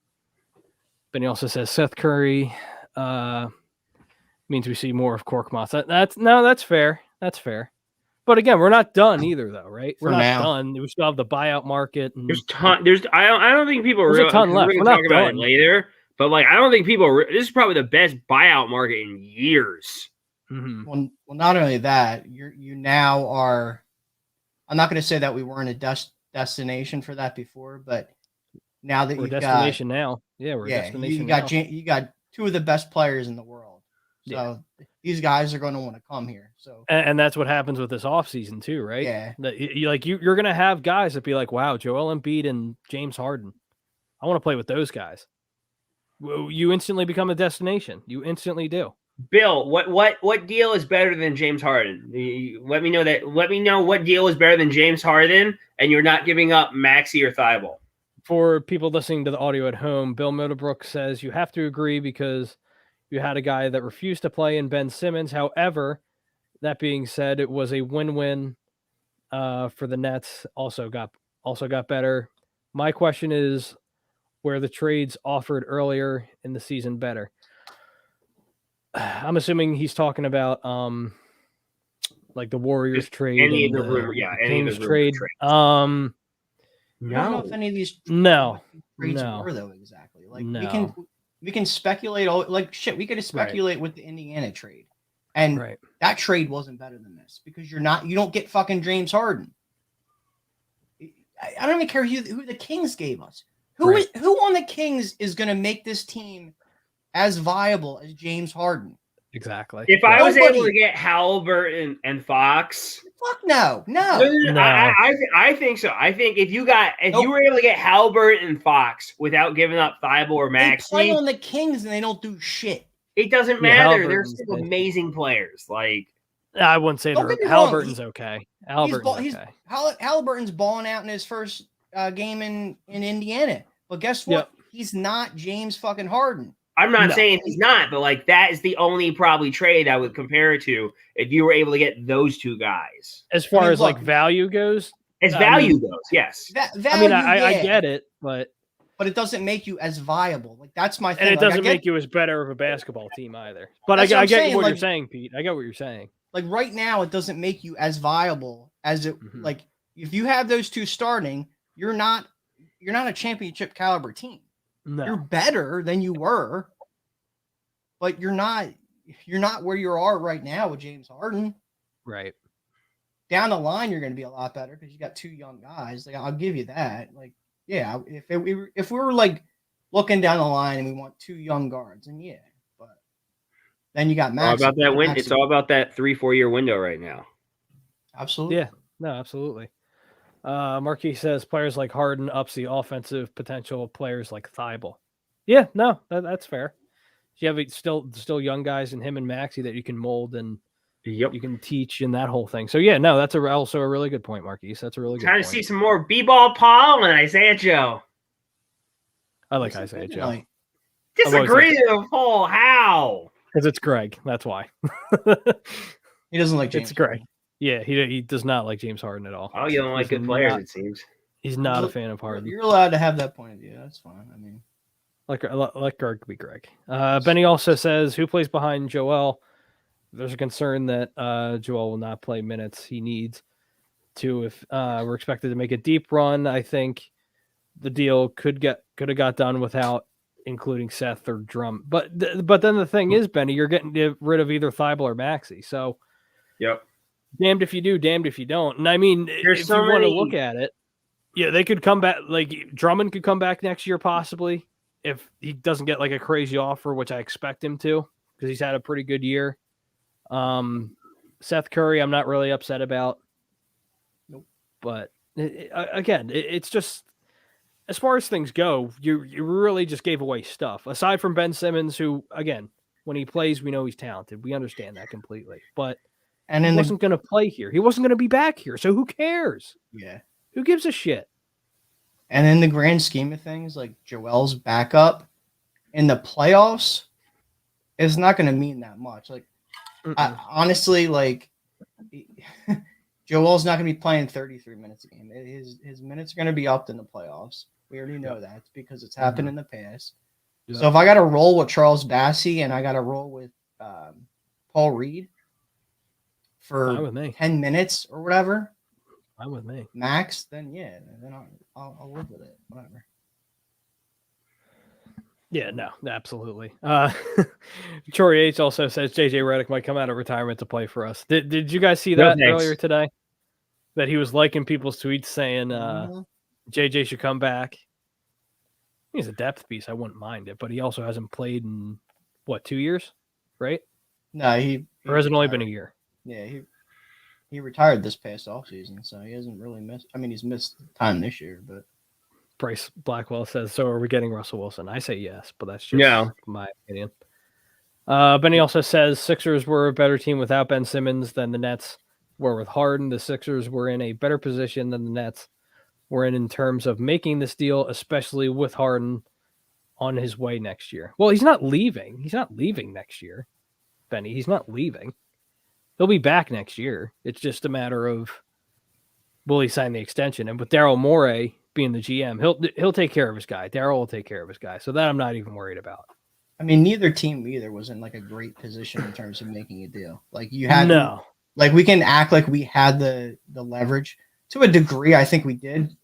Benny also says Seth Curry means we see more of Korkmaz. That's fair. That's fair. But again, we're not done either, though, right? We're not done. We still have the buyout market. And I don't think people there's a ton left. We're going to talk about it later. But like, I don't think this is probably the best buyout market in years. Mm-hmm. Well, not only that, you now are. I'm not going to say that we weren't a destination for that before, but now that we're you've a destination now, we're a destination. You got two of the best players in the world, so these guys are going to want to come here. So and that's what happens with this offseason too, right? Yeah, that you're going to have guys that be like, wow, Joel Embiid and James Harden, I want to play with those guys. You instantly become a destination. You instantly do. Bill, what deal is better than James Harden? Let me know that. Let me know what deal is better than James Harden, and you're not giving up Maxey or Thibault. For people listening to the audio at home, Bill Motorbrook says you have to agree because you had a guy that refused to play in Ben Simmons. However, that being said, it was a win-win for the Nets. Also got better. My question is, were the trades offered earlier in the season better? I'm assuming he's talking about like the Warriors trade, any and of the James trade. I don't know if any of these trades were though exactly. Like we can speculate. Like shit, we could speculate with the Indiana trade, and that trade wasn't better than this because you don't get fucking James Harden. I don't even care who the Kings gave us. Who on the Kings is going to make this team as viable as James Harden? Exactly. If I was able to get Halliburton and Fox, fuck no. I think so. I think if you were able to get Halliburton and Fox without giving up Thibault or Maxey, they play on the Kings and they don't do shit. It doesn't matter. They're still amazing players. Like I wouldn't say Halliburton's okay. Halliburton's balling out in his first game in Indiana. But guess what? He's not James fucking Harden. I'm not saying he's not, but like that is the only probably trade I would compare it to if you were able to get those two guys. As far as like value goes, yes. I get it, but it doesn't make you as viable. Like that's my thing. And it doesn't make you as better of a basketball team either. But I get what you're saying, Pete. I get what you're saying. Like right now, it doesn't make you as viable as it like if you have those two starting, you're not a championship caliber team. No. You're better than you were, but you're not where you are right now with James Harden. Right. Down the line, you're going to be a lot better because you got two young guys. Like I'll give you that. Like, yeah, if we were like looking down the line and we want two young guards, and but then you got Max. It's all about that 3-4 year window right now. Absolutely. Yeah. No, absolutely. Marquis says players like Harden ups the offensive potential of players like Thibault. Yeah, no, that's fair. You have still young guys in him and Maxey that you can mold and you can teach and that whole thing. So yeah, no, that's also a really good point, Marquis. That's a really good point. Trying to see some more B-ball Paul and Isaiah Joe. I like Isaiah Joe. Disagree with Paul. How? Because it's Greg. That's why. He doesn't like James. It's Greg. Yeah, he does not like James Harden at all. Oh, you don't like good players, it seems. He's not a fan of Harden. You're allowed to have that point of view. That's fine. I mean, let Greg be Greg. Benny also says, who plays behind Joel? There's a concern that Joel will not play minutes he needs to if we're expected to make a deep run. I think the deal could have got done without including Seth or Drummond. But then the thing is, Benny, you're getting rid of either Thibault or Maxey. So damned if you do, damned if you don't. And I mean, if you want to look at it, they could come back. Like Drummond could come back next year, possibly, if he doesn't get like a crazy offer, which I expect him to, because he's had a pretty good year. Seth Curry, I'm not really upset about. Nope. But it's just, as far as things go, you really just gave away stuff. Aside from Ben Simmons, who, again, when he plays, we know he's talented. We understand that completely. But he wasn't going to play here. He wasn't going to be back here. So who cares? Yeah. Who gives a shit? And in the grand scheme of things, like Joel's backup in the playoffs is not going to mean that much. Like, honestly, like Joel's not going to be playing 33 minutes a game. His minutes are going to be upped in the playoffs. We already know that because it's happened in the past. Yeah. So if I got to roll with Charles Bassey and I got to roll with Paul Reed for 10 minutes or whatever, I'm with me. Max, then yeah, then I'll live with it. Whatever. Yeah, no, absolutely. Troy H also says JJ Redick might come out of retirement to play for us. Did you guys see that earlier today? That he was liking people's tweets saying JJ should come back. He's a depth piece. I wouldn't mind it, but he also hasn't played in 2 years, right? No, he hasn't only been a year. Yeah, he retired this past offseason, so he hasn't really missed. I mean, he's missed time this year, but Bryce Blackwell says, so are we getting Russell Wilson? I say yes, but that's just my opinion. Benny also says Sixers were a better team without Ben Simmons than the Nets were with Harden. The Sixers were in a better position than the Nets were in terms of making this deal, especially with Harden on his way next year. Well, he's not leaving. He's not leaving next year, Benny. He's not leaving. He'll be back next year. It's just a matter of will he sign the extension? And with Daryl Morey being the GM, he'll take care of his guy. Daryl will take care of his guy. So that I'm not even worried about. I mean, neither team was in like a great position in terms of making a deal. Like you had like we can act like we had the leverage to a degree. I think we did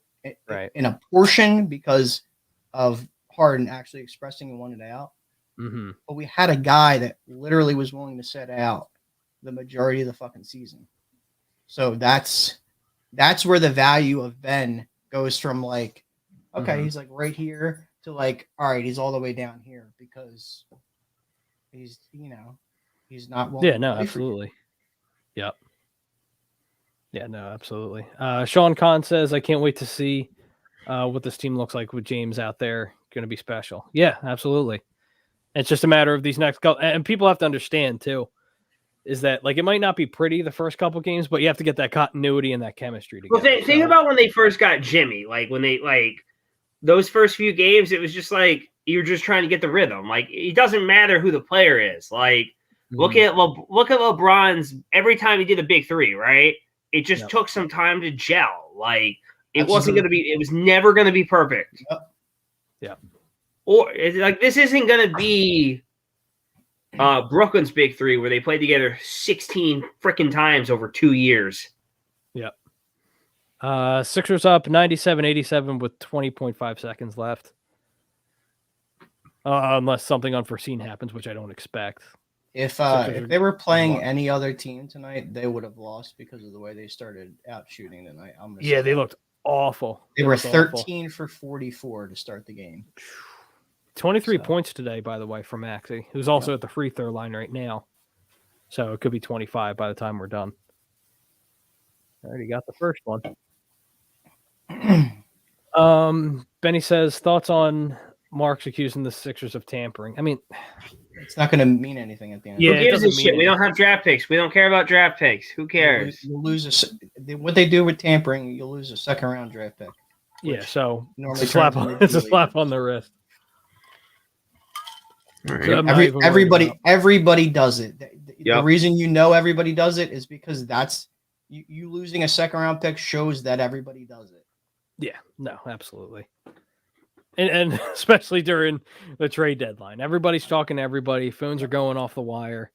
in a portion because of Harden actually expressing he wanted out. Mm-hmm. But we had a guy that literally was willing to sit out the majority of the fucking season. So that's where the value of Ben goes from like, okay, he's like right here to like, all right, he's all the way down here because he's not willing. Yeah, no, absolutely. Yep. Yeah, no, absolutely. Sean Kahn says, I can't wait to see what this team looks like with James out there. Going to be special. Yeah, absolutely. It's just a matter of these next couple, and people have to understand too, is that like it might not be pretty the first couple games, but you have to get that continuity and that chemistry together. Well, think about when they first got Jimmy. Like when they those first few games, it was just like you're just trying to get the rhythm. Like it doesn't matter who the player is. Like look at LeBron's every time he did a big three, right? It just took some time to gel. Like it wasn't going to be. It was never going to be perfect. Yeah. Or like this isn't going to be Brooklyn's big three where they played together 16 freaking times over 2 years. Yep. Sixers up 97-87 with 20.5 seconds left. Unless something unforeseen happens, which I don't expect. If they were playing any other team tonight, they would have lost because of the way they started out shooting tonight. They looked awful. They were 13 for 44 to start the game. 23 points today, by the way, for Maxey, who's also at the free throw line right now. So it could be 25 by the time we're done. I already got the first one. Benny says, thoughts on Marks accusing the Sixers of tampering? I mean, it's not going to mean anything at the end. Who gives a shit? We don't have draft picks. We don't care about draft picks. Who cares? You'll lose what they do with tampering, you'll lose a second-round draft pick. Yeah, so it's a slap on the wrist. Right. Everybody does it. The reason everybody does it is because that's you losing a second-round pick shows that everybody does it. Yeah, no, absolutely. And especially during the trade deadline. Everybody's talking to everybody. Phones are going off the wire.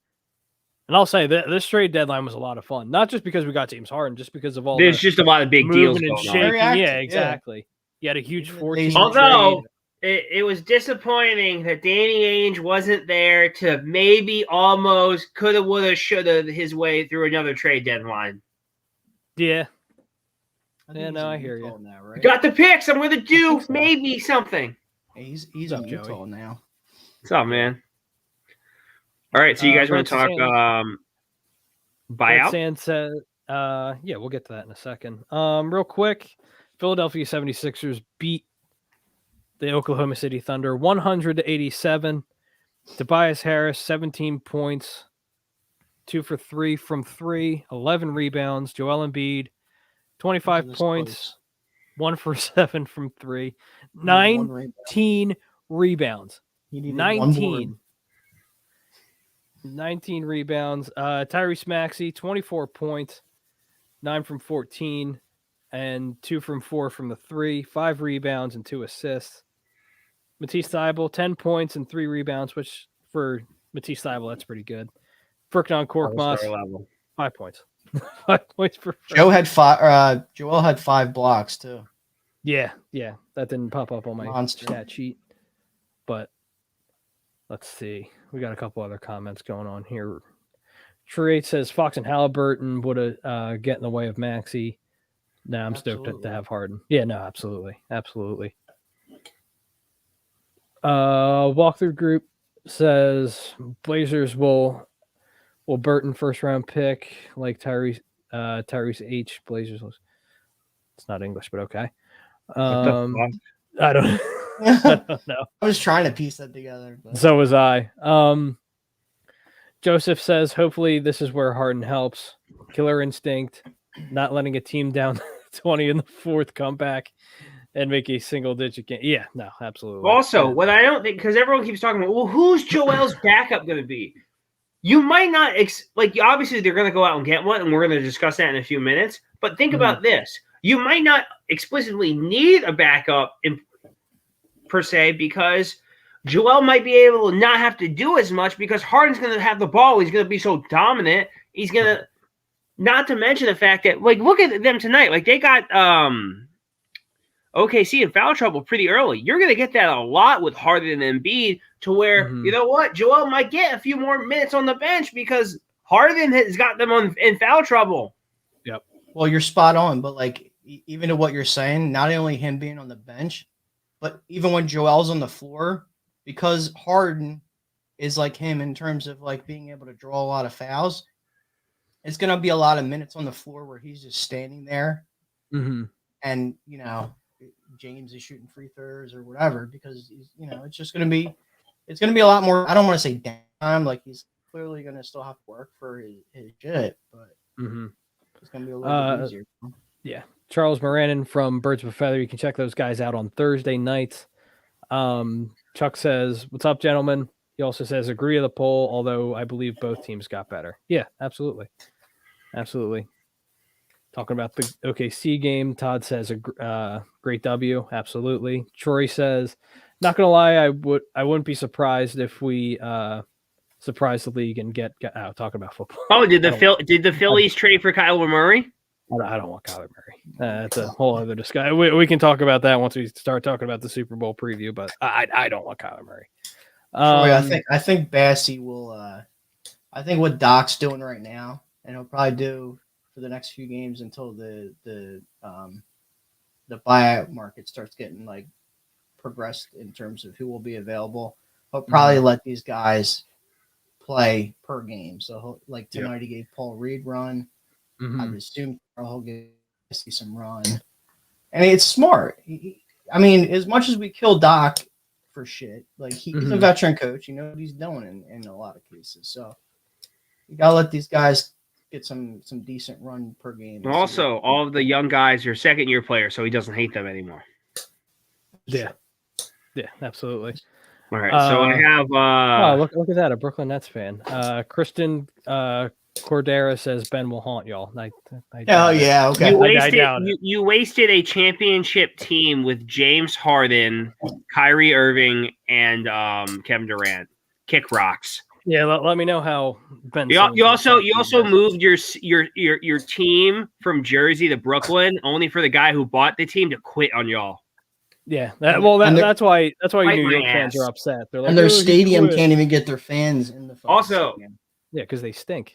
And I'll say that this trade deadline was a lot of fun. Not just because we got James Harden, just because of all there's just a lot of big deals going on. Yeah, exactly. You had a huge 14. Although it was disappointing that Danny Ainge wasn't there to maybe almost coulda, woulda, shoulda his way through another trade deadline. Yeah. Yeah, no, I hear you. Now, right? Got the picks. I'm going to do maybe something. He's in Utah now. What's up, man? All right, so you guys want to talk buyout? Sand said, yeah, we'll get to that in a second. Real quick, Philadelphia 76ers beat the Oklahoma City Thunder 100-87. Tobias Harris, 17 points, 2 for 3 from 3, 11 rebounds. Joel Embiid, 25 points, 1 for 7 from 3. He needed one rebound. 19 rebounds. He needed one board. 19 rebounds. Tyrese Maxey, 24 points, 9 from 14, and 2 from 4 from the 3, 5 rebounds and 2 assists. Matisse Thybulle, 10 points and 3 rebounds, which for Matisse Thybulle, that's pretty good. Furkan Korkmaz, 5 points. 5 points for Joel had 5 blocks too. Yeah, that didn't pop up on my Monster. stat sheet. But let's see. We got a couple other comments going on here. Trey says Fox and Halliburton would get in the way of Maxey. No, I'm stoked to have Harden. Yeah, no, absolutely. Walkthrough group says Blazers will Burton first round pick like Tyrese H. Blazers. It's not English, but okay. I don't I don't know. I was trying to piece that together. But... So was I. Joseph says, hopefully this is where Harden helps. Killer instinct, not letting a team down 20 in the fourth comeback and make a single-digit game. Yeah, no, absolutely. Also, what I don't think, because everyone keeps talking about, well, who's Joel's backup going to be? You might not, obviously they're going to go out and get one, and we're going to discuss that in a few minutes. But think about this. You might not explicitly need a backup per se, because Joel might be able to not have to do as much because Harden's going to have the ball. He's going to be so dominant. He's going to, not to mention the fact that, look at them tonight. They got OKC in foul trouble pretty early. You're going to get that a lot with Harden and Embiid to where, you know what, Joel might get a few more minutes on the bench because Harden has got them in foul trouble. Yep. Well, you're spot on, but even to what you're saying, not only him being on the bench, but even when Joel's on the floor, because Harden is like him in terms of being able to draw a lot of fouls, it's going to be a lot of minutes on the floor where he's just standing there. And, James is shooting free throws or whatever, because it's just going to be, a lot more. I don't want to say downtime. He's clearly going to still have to work for his shit, but it's going to be a little bit easier. Yeah. Charles Moranin from Birds of a Feather. You can check those guys out on Thursday nights. Chuck says, what's up, gentlemen? He also says, agree with the poll, although I believe both teams got better. Yeah, absolutely. Talking about the OKC game, Todd says great W. Absolutely. Troy says, not gonna lie, I wouldn't be surprised if we surprise the league and get out. Talking about football. Oh, did the Phillies trade for Kyler Murray? I don't want Kyler Murray. That's a whole other discussion. We can talk about that once we start talking about the Super Bowl preview. But I don't want Kyler Murray. I think Bassey will. I think what Doc's doing right now, and he'll probably do for the next few games until the buyout market starts getting progressed in terms of who will be available. He'll probably let these guys play per game. So tonight he gave Paul Reed run. I would assume he'll give some run. And it's smart. As much as we kill Doc for shit, he's a veteran coach. You know what he's doing in a lot of cases. So you gotta let these guys get some decent run per game. Also, all of the young guys are second-year players, so he doesn't hate them anymore. Yeah, absolutely. All right, so I have. Look at that, a Brooklyn Nets fan. Kristen Cordera says Ben will haunt y'all. Yeah, okay. You wasted a championship team with James Harden, Kyrie Irving, and Kevin Durant. Kick rocks. Yeah, let me know how Ben. You also moved your team from Jersey to Brooklyn only for the guy who bought the team to quit on y'all. Yeah, that's why New York fans are upset. They're and their stadium can't even get their fans in the. Also, stadium. Yeah, because they stink.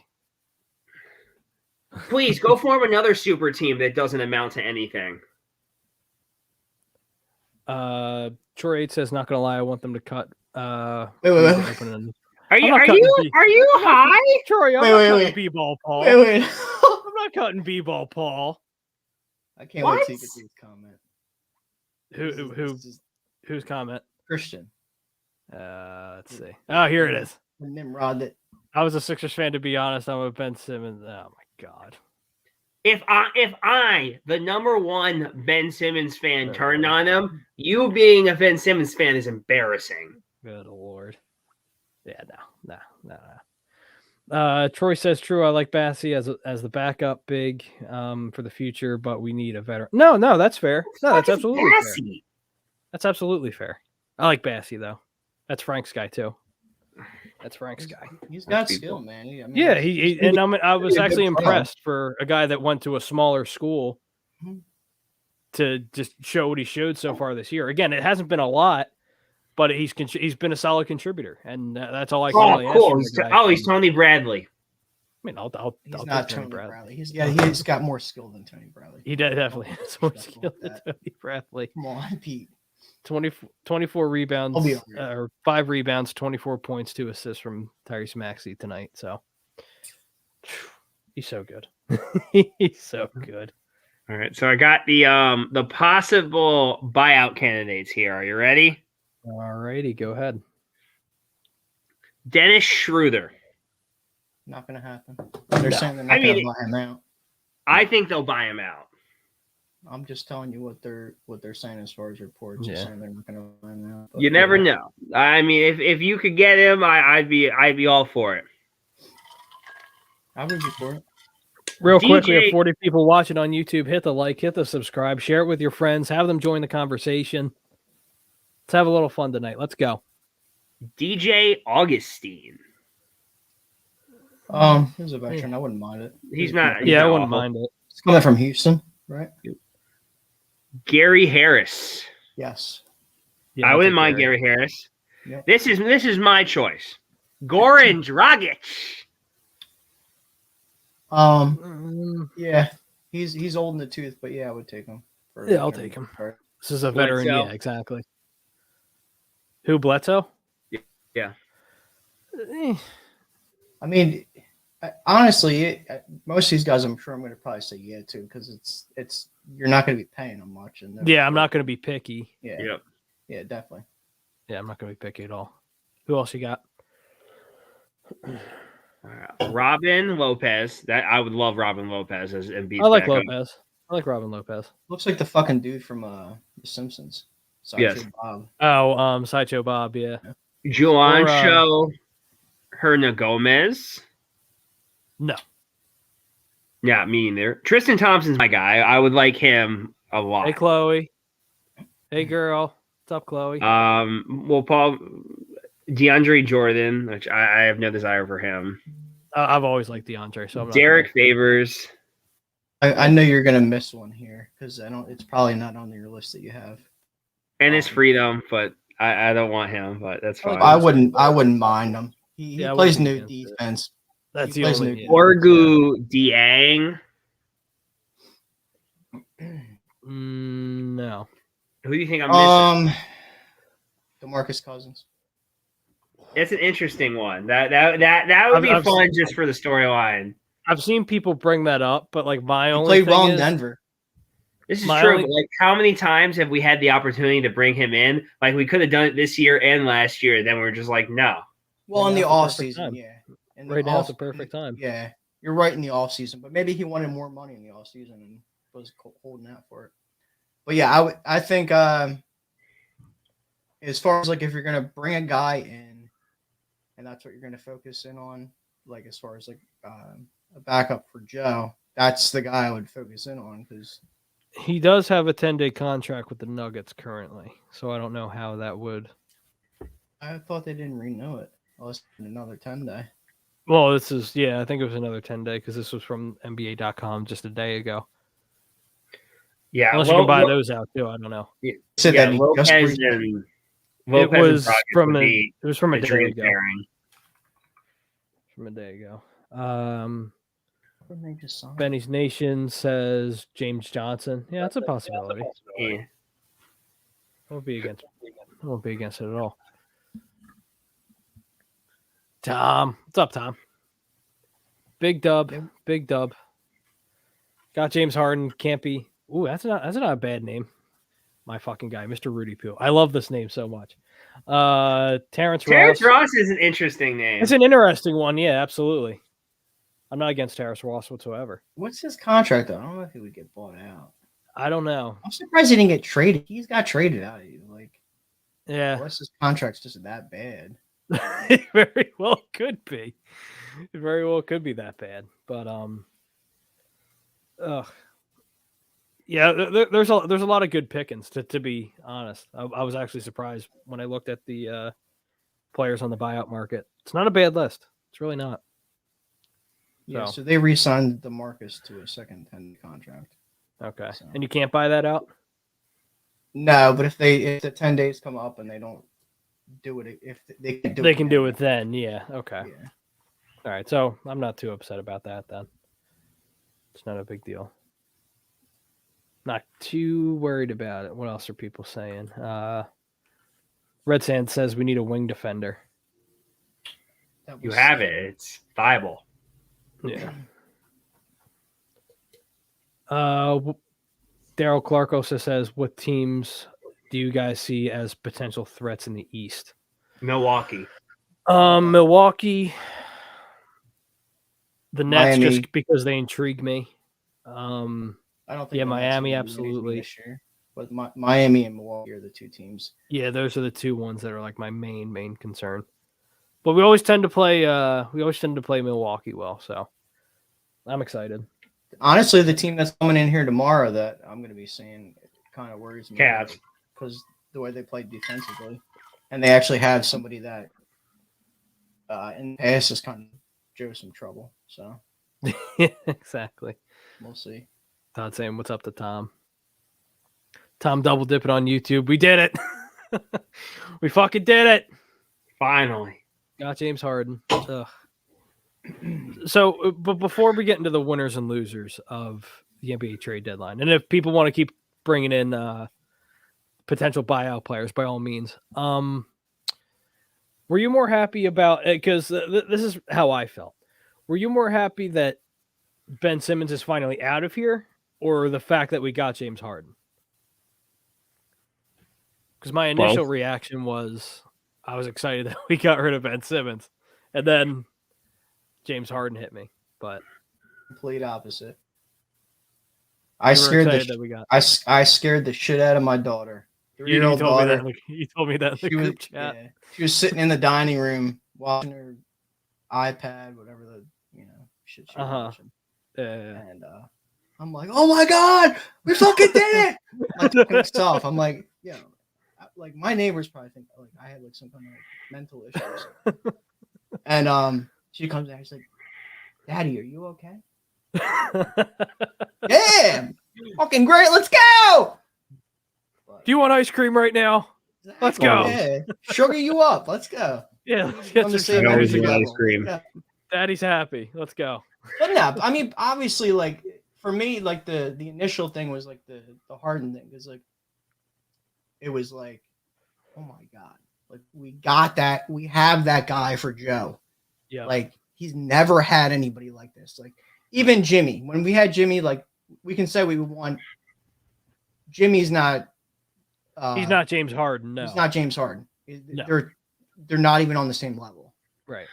Please go form another super team that doesn't amount to anything. Troy 8 says, not gonna lie, I want them to cut. Wait. Are you high? Troy, I'm not cutting B-ball, Paul. Wait. I'm not cutting B-ball, Paul. I can't wait to get to his comment. Whose comment? Christian. Let's see. Oh, here it is. Nimrod. I was a Sixers fan, to be honest. I'm a Ben Simmons. Oh my God. If I, the number one Ben Simmons fan, turned on him, you being a Ben Simmons fan is embarrassing. Good Lord. Yeah, no. Troy says true. I like Bassey as the backup big for the future, but we need a veteran. No, that's fair. No, that's absolutely fair. That's absolutely fair. I like Bassey though. That's Frank's guy too. That's Frank's guy. He's got skill, man. I was actually impressed for a guy that went to a smaller school to just show what he showed so far this year. Again, it hasn't been a lot, but he's been a solid contributor, and that's all I can really ask for. He's Tony Bradley. I mean, he's not Tony Bradley. He's got more skill than Tony Bradley. He definitely has more skill than Tony Bradley. Come on, Pete. 24 rebounds, or 5 rebounds, 24 points, 2 assists from Tyrese Maxey tonight. So he's so good. He's so good. All right, so I got the possible buyout candidates here. Are you ready? All righty, go ahead. Dennis Schroeder. Not going to happen. They're saying they're not going to buy him out. I think they'll buy him out. I'm just telling you what they're saying as far as reports. They're saying they're not going to buy him out. You never know. I mean, if you could get him, I'd be all for it. I would be for it. Real quick, we have 40 people watching on YouTube. Hit the like, hit the subscribe, share it with your friends, have them join the conversation. Let's have a little fun tonight. Let's go. DJ Augustine. He's a veteran. I wouldn't mind it. He's not. Yeah, I wouldn't mind it. It's coming from Houston, right? Gary Harris. Yes. Yeah, I wouldn't mind Gary Harris. Yep. This is my choice. Goran Dragic. Yeah, he's old in the tooth, but yeah, I would take him. I'll take him. This is a veteran. Bledsoe. Yeah, exactly. Who, Bledsoe? Yeah. I mean, honestly, most of these guys, I'm sure I'm going to probably say yeah to, because it's you're not going to be paying them much. And yeah, I'm not going to be picky. Yeah. Yep. Yeah, definitely. Yeah, I'm not going to be picky at all. Who else you got? Robin Lopez. That I would love Robin Lopez as Embiid's I like backup. Lopez. I like Robin Lopez. Looks like the fucking dude from The Simpsons. Yes. Bob. Oh, Sideshow Bob. Yeah. Juancho Hernangomez. No. Yeah, me either. Tristan Thompson's my guy. I would like him a lot. Hey, Chloe. Hey, girl. What's up, Chloe? Paul DeAndre Jordan, which I have no desire for him. I've always liked DeAndre. So I'm Derek Favors. I know you're gonna miss one here because it's probably not on your list that you have. And his freedom, but I don't want him. But that's fine. I wouldn't mind him. He plays new defense. That's the only. Orgu Dieng. No. Who do you think I'm missing? DeMarcus Cousins. It's an interesting one. That would be fun just for the storyline. I've seen people bring that up, but like my only played thing well in is, Denver. This is true. But like, how many times have we had the opportunity to bring him in? Like, we could have done it this year and last year. Then we're just like, no. Well, in the off season, yeah. Right now, it's the perfect time. Yeah, you're right in the off season, but maybe he wanted more money in the off season and was holding out for it. But yeah, I think as far as like if you're gonna bring a guy in, and that's what you're gonna focus in on, like as far as like a backup for Joe, that's the guy I would focus in on because he does have a 10-day contract with the Nuggets currently, so I don't know how that would. I thought they didn't renew it. Unless another 10-day. Well, I think it was another 10-day because this was from NBA.com just a day ago. Yeah, unless you can buy those out too. I don't know. Yeah, Lopez and Lopez it was from a day ago. Pairing. From a day ago. Benny's Nation says James Johnson. Yeah, that's a possibility. Yeah. I won't be against it at all. Tom. What's up, Tom? Big dub. Big dub. Got James Harden. Can't be. Ooh, that's not a bad name. My fucking guy, Mr. Rudy Poo. I love this name so much. Terrence Ross is an interesting name. It's an interesting one. Yeah, absolutely. I'm not against Terrace Ross whatsoever. What's his contract though? I don't know if he would get bought out. I don't know. I'm surprised he didn't get traded. He's got traded out of you. Like, Yeah, unless his contract's just that bad. it very well could be. It very well could be that bad. But yeah, there's a lot of good pickings. To be honest, I was actually surprised when I looked at the players on the buyout market. It's not a bad list. It's really not. Yeah, so they re-signed DeMarcus to a second 10 contract. Okay, So. and you can't buy that out? No, but if the 10 days come up and they don't do it, if they can do They it, can do it then. Yeah. Okay. Yeah. All right. So I'm not too upset about that then. It's not a big deal. Not too worried about it. What else are people saying? Red Sand says we need a wing defender. You have it. It's viable. Yeah. Daryl Clark also says, what teams do you guys see as potential threats in the East? Milwaukee. Milwaukee. The Nets, Miami. just because they intrigue me. I don't think. Yeah, the Nets Miami, will do anything absolutely. this year, but Miami and Milwaukee are the two teams. Yeah, those are the two ones that are like my main concern. But we always tend to play Milwaukee well, so I'm excited. Honestly, the team that's coming in here tomorrow that I'm going to be seeing kind of worries me Cavs. because the way they play defensively, and they actually have somebody that in the past has kind of drove some trouble. So Yeah, exactly. we'll see. Todd saying, what's up to Tom? Tom double dipping on YouTube. We did it. We fucking did it. Finally. Got James Harden. Ugh. So, but before we get into the winners and losers of the NBA trade deadline, and if people want to keep bringing in potential buyout players, by all means, were you more happy about it? Because this is how I felt. Were you more happy that Ben Simmons is finally out of here, or the fact that we got James Harden? Because my initial reaction was I was excited that we got rid of Ben Simmons, and then James Harden hit me. But Complete opposite. I scared the shit out of my daughter. 3-year-old daughter. You told me that in the group chat. Yeah, she was sitting in the dining room watching her iPad, whatever the shit she was watching. Yeah. And I'm like, oh my god, we fucking did it! Like pissed off. I'm like, like my neighbors probably think like I had like some kind of like mental issues. And she comes in, she's like, Daddy, are you okay? Yeah, fucking great, let's go. Do you want ice cream right now? Exactly. Let's go. Yeah. Sugar you up. Let's go. Yeah, let's get some sugar. always want ice cream. Yeah. Daddy's happy. Let's go. But no, I mean, obviously, like for me, like the initial thing was like the Harden thing, because like it was like, oh my god, like we got that, we have that guy for Joe. Yeah, like he's never had anybody like this. Like even Jimmy, when we had Jimmy, like we can say we won. Jimmy's not. He's not James Harden. No, he's not James Harden. No. They're not even on the same level. Right.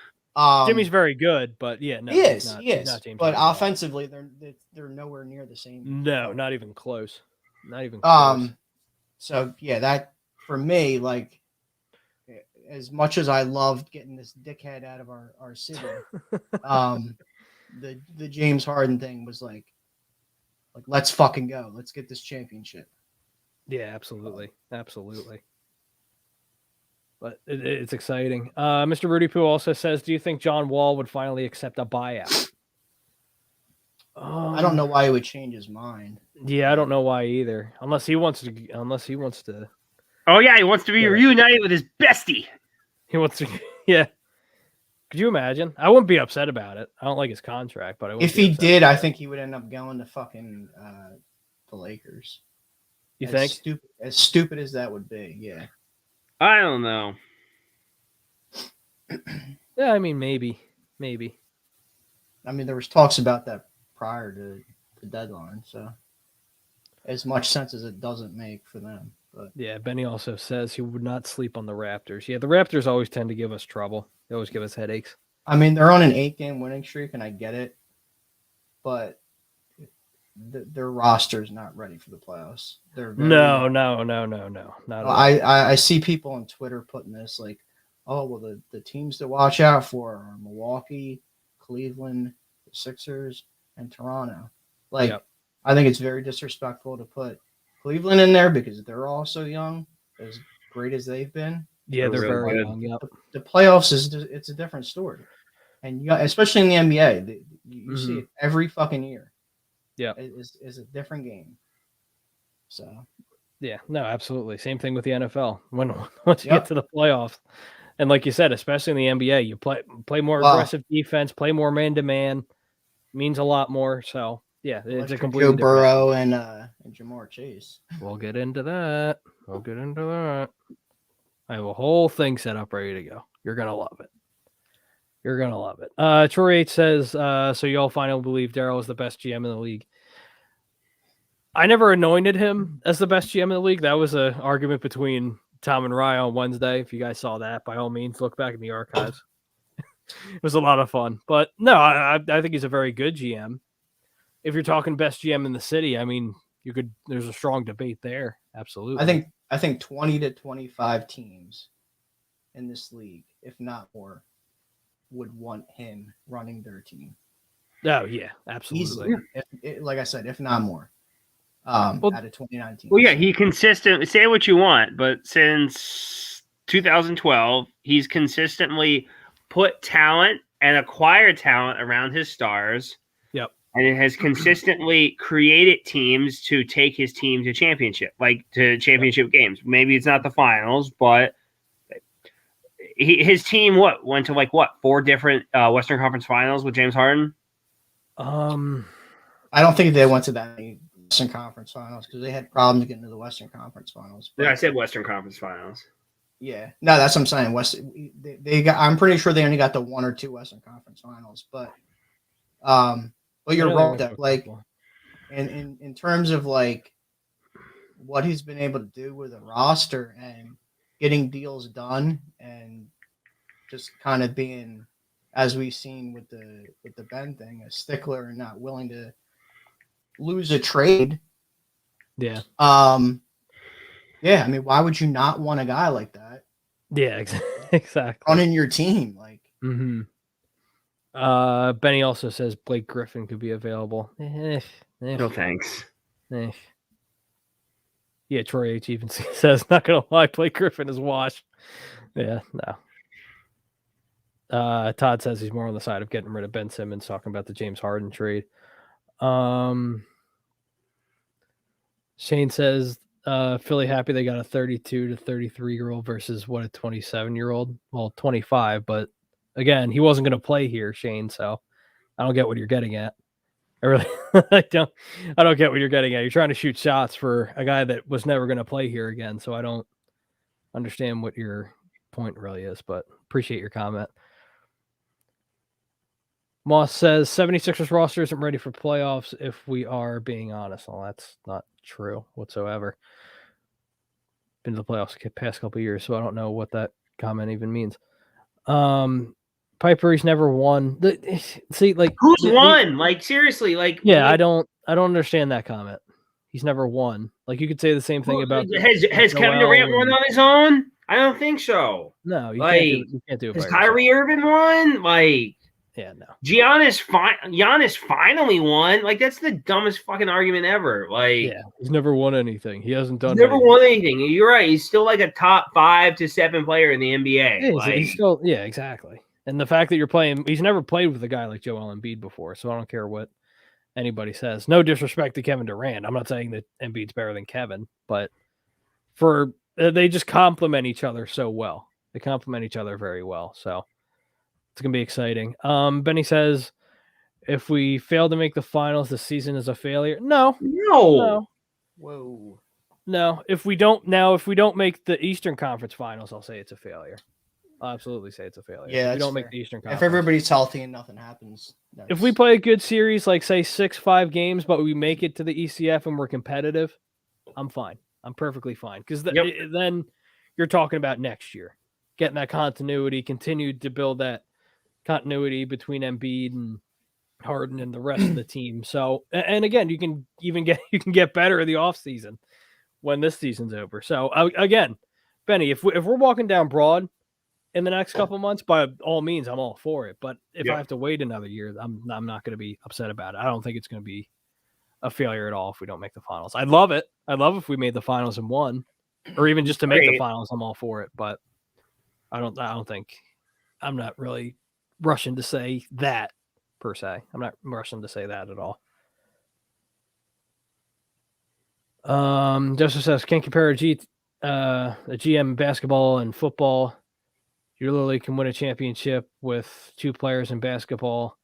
Jimmy's very good, but yeah, no, he is. He's not James but Harden offensively, they're nowhere near the same. No, not even close. Not even close. So yeah, that for me, like, as much as I loved getting this dickhead out of our city, the James Harden thing was like let's fucking go, let's get this championship. Yeah, absolutely. But it's exciting. Mr. Rudy Poo also says, do you think John Wall would finally accept a buyout? I don't know why he would change his mind. Yeah, I don't know why either. Unless he wants to. Oh yeah, he wants to be reunited with his bestie. He wants to. Yeah. Could you imagine? I wouldn't be upset about it. I don't like his contract, but if he did, I think he would end up going to fucking the Lakers. You think? As stupid as that would be, yeah. I don't know. Yeah, I mean, maybe. I mean, there was talks about that prior to the deadline, so as much sense as it doesn't make for them. But yeah, Benny also says he would not sleep on the Raptors. Yeah, the Raptors always tend to give us trouble. They always give us headaches. I mean, they're on an 8-game winning streak, and I get it. but their roster is not ready for the playoffs. They're very No, not at all. I see people on Twitter putting this like, oh well, the teams to watch out for are Milwaukee, Cleveland, the Sixers, and Toronto. Like, Yep. I think it's very disrespectful to put Cleveland in there because they're also young, as great as they've been. Yeah, they're Really very good. young. Yep. The playoffs it's a different story, and especially in the NBA, you see it every fucking year. Yeah, is a different game. So yeah, no, absolutely. Same thing with the NFL. Once you get to the playoffs, and like you said, especially in the NBA, you play more aggressive defense, play more man to man, means a lot more. So yeah, it's a completely Joe different. Burrow and Jamar Chase. We'll get into that. I have a whole thing set up ready to go. You're gonna love it. Troy H says, so y'all finally believe Daryl is the best GM in the league. I never anointed him as the best GM in the league. That was an argument between Tom and Rye on Wednesday. If you guys saw that, by all means, look back in the archives. It was a lot of fun. But no, I think he's a very good GM. If you're talking best GM in the city, I mean, there's a strong debate there. Absolutely. I think 20 to 25 teams in this league, if not more, would want him running their team. Oh yeah, absolutely. Easily. Like I said, if not more. Out of 2019. Well, yeah, he consistent. Say what you want, but since 2012, he's consistently put talent and acquired talent around his stars. Yep. And it has consistently created teams to take his team to championship games. Maybe it's not the finals, but his team went to 4 different Western Conference Finals with James Harden. I don't think they went to that many Western Conference Finals because they had problems getting to the Western Conference Finals. Yeah, I said Western Conference Finals. Yeah, no, that's what I'm saying. They got. I'm pretty sure they only got the 1 or 2 Western Conference Finals, but you're wrong. That like, in terms of like what he's been able to do with a roster and getting deals done and just kind of being, as we've seen with the Ben thing, a stickler and not willing to lose a trade. Yeah. Yeah, I mean, why would you not want a guy like that? Yeah, exactly. Running your team, like. Mm-hmm. Benny also says Blake Griffin could be available. No thanks. Yeah, Troy H even says, not gonna lie, Blake Griffin is washed. Yeah, no. Todd says he's more on the side of getting rid of Ben Simmons, talking about the James Harden trade. Shane says Philly happy they got a 32 to 33-year-old versus a 27-year-old. Well, 25, but again, he wasn't going to play here, Shane. So I don't get what you're getting at. I really I don't get what you're getting at. You're trying to shoot shots for a guy that was never going to play here again. So I don't understand what your point really is, but appreciate your comment. Moss says 76ers roster isn't ready for playoffs if we are being honest. Well, that's not true whatsoever. Been to the playoffs the past couple of years, so I don't know what that comment even means. Piper, he's never won. See, like who's won? Like seriously, like yeah, I don't understand that comment. He's never won. Like you could say the same thing about has Kevin Durant won on his own? I don't think so. No, you can't do it. Has Kyrie Irving won? Like yeah, no. Giannis finally won. Like that's the dumbest fucking argument ever. Like yeah, he's never won anything. He hasn't done. Never won anything. You're right. He's still like a top 5 to 7 player in the NBA. He's still exactly. And the fact that you're playing, he's never played with a guy like Joel Embiid before, so I don't care what anybody says. No disrespect to Kevin Durant. I'm not saying that Embiid's better than Kevin, but they just complement each other so well. They complement each other very well. So it's going to be exciting. Benny says, if we fail to make the finals, the season is a failure. No. Whoa. No. If we don't make the Eastern Conference Finals, I'll say it's a failure. I'll absolutely say it's a failure. Yeah, if we don't fair. make the Eastern Conference. If everybody's healthy and nothing happens. If we play a good series, like say 6-5 games, but we make it to the ECF and we're competitive, I'm fine. I'm perfectly fine. Because then you're talking about next year. Getting that continuity, continued to build that continuity between Embiid and Harden and the rest of the team. So, and again, you can get better in the offseason when this season's over. So again, Benny, if we're walking down broad in the next couple months, by all means, I'm all for it. But if I have to wait another year, I'm not going to be upset about it. I don't think it's going to be a failure at all if we don't make the finals. I'd love it. I'd love if we made the finals and won, or even just to make the finals. I'm all for it. But I don't think I'm not really rushing to say that per se. I'm not rushing to say that at all. Joseph says, can't compare a GM basketball and football. You literally can win a championship with 2 players in basketball,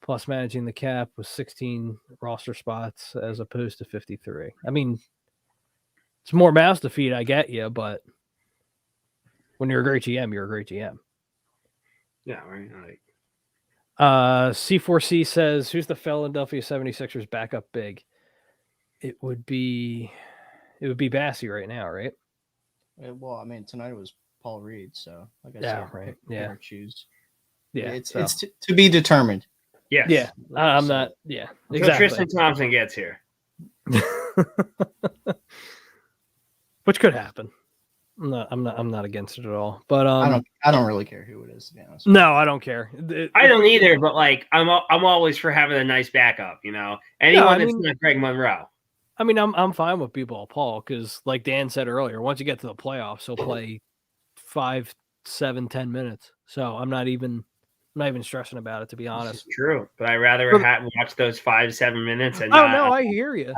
plus managing the cap with 16 roster spots as opposed to 53. I mean, it's more mouths to feed, I get you, but when you're a great GM, you're a great GM. Yeah, right. C4C says, who's the Philadelphia 76ers backup big? It would be Bassey right now, right? Well, I mean, tonight it was Paul Reed, so like I Yeah, said, right. pick or choose. Yeah, it's to be determined. Yes. Yeah, I'm not. Yeah, exactly. Tristan Thompson gets here, which could happen. I'm not against it at all. But I don't really care who it is, to be honest. No, I don't care. I don't either. But like, I'm always for having a nice backup. Anyone that's not Greg Monroe. I mean, I'm fine with B-ball Paul because, like Dan said earlier, once you get to the playoffs, he'll play 5, 7, 10 minutes. So I'm not even stressing about it, to be honest. It's true, but I'd rather watch those 5, 7 minutes and I hear you.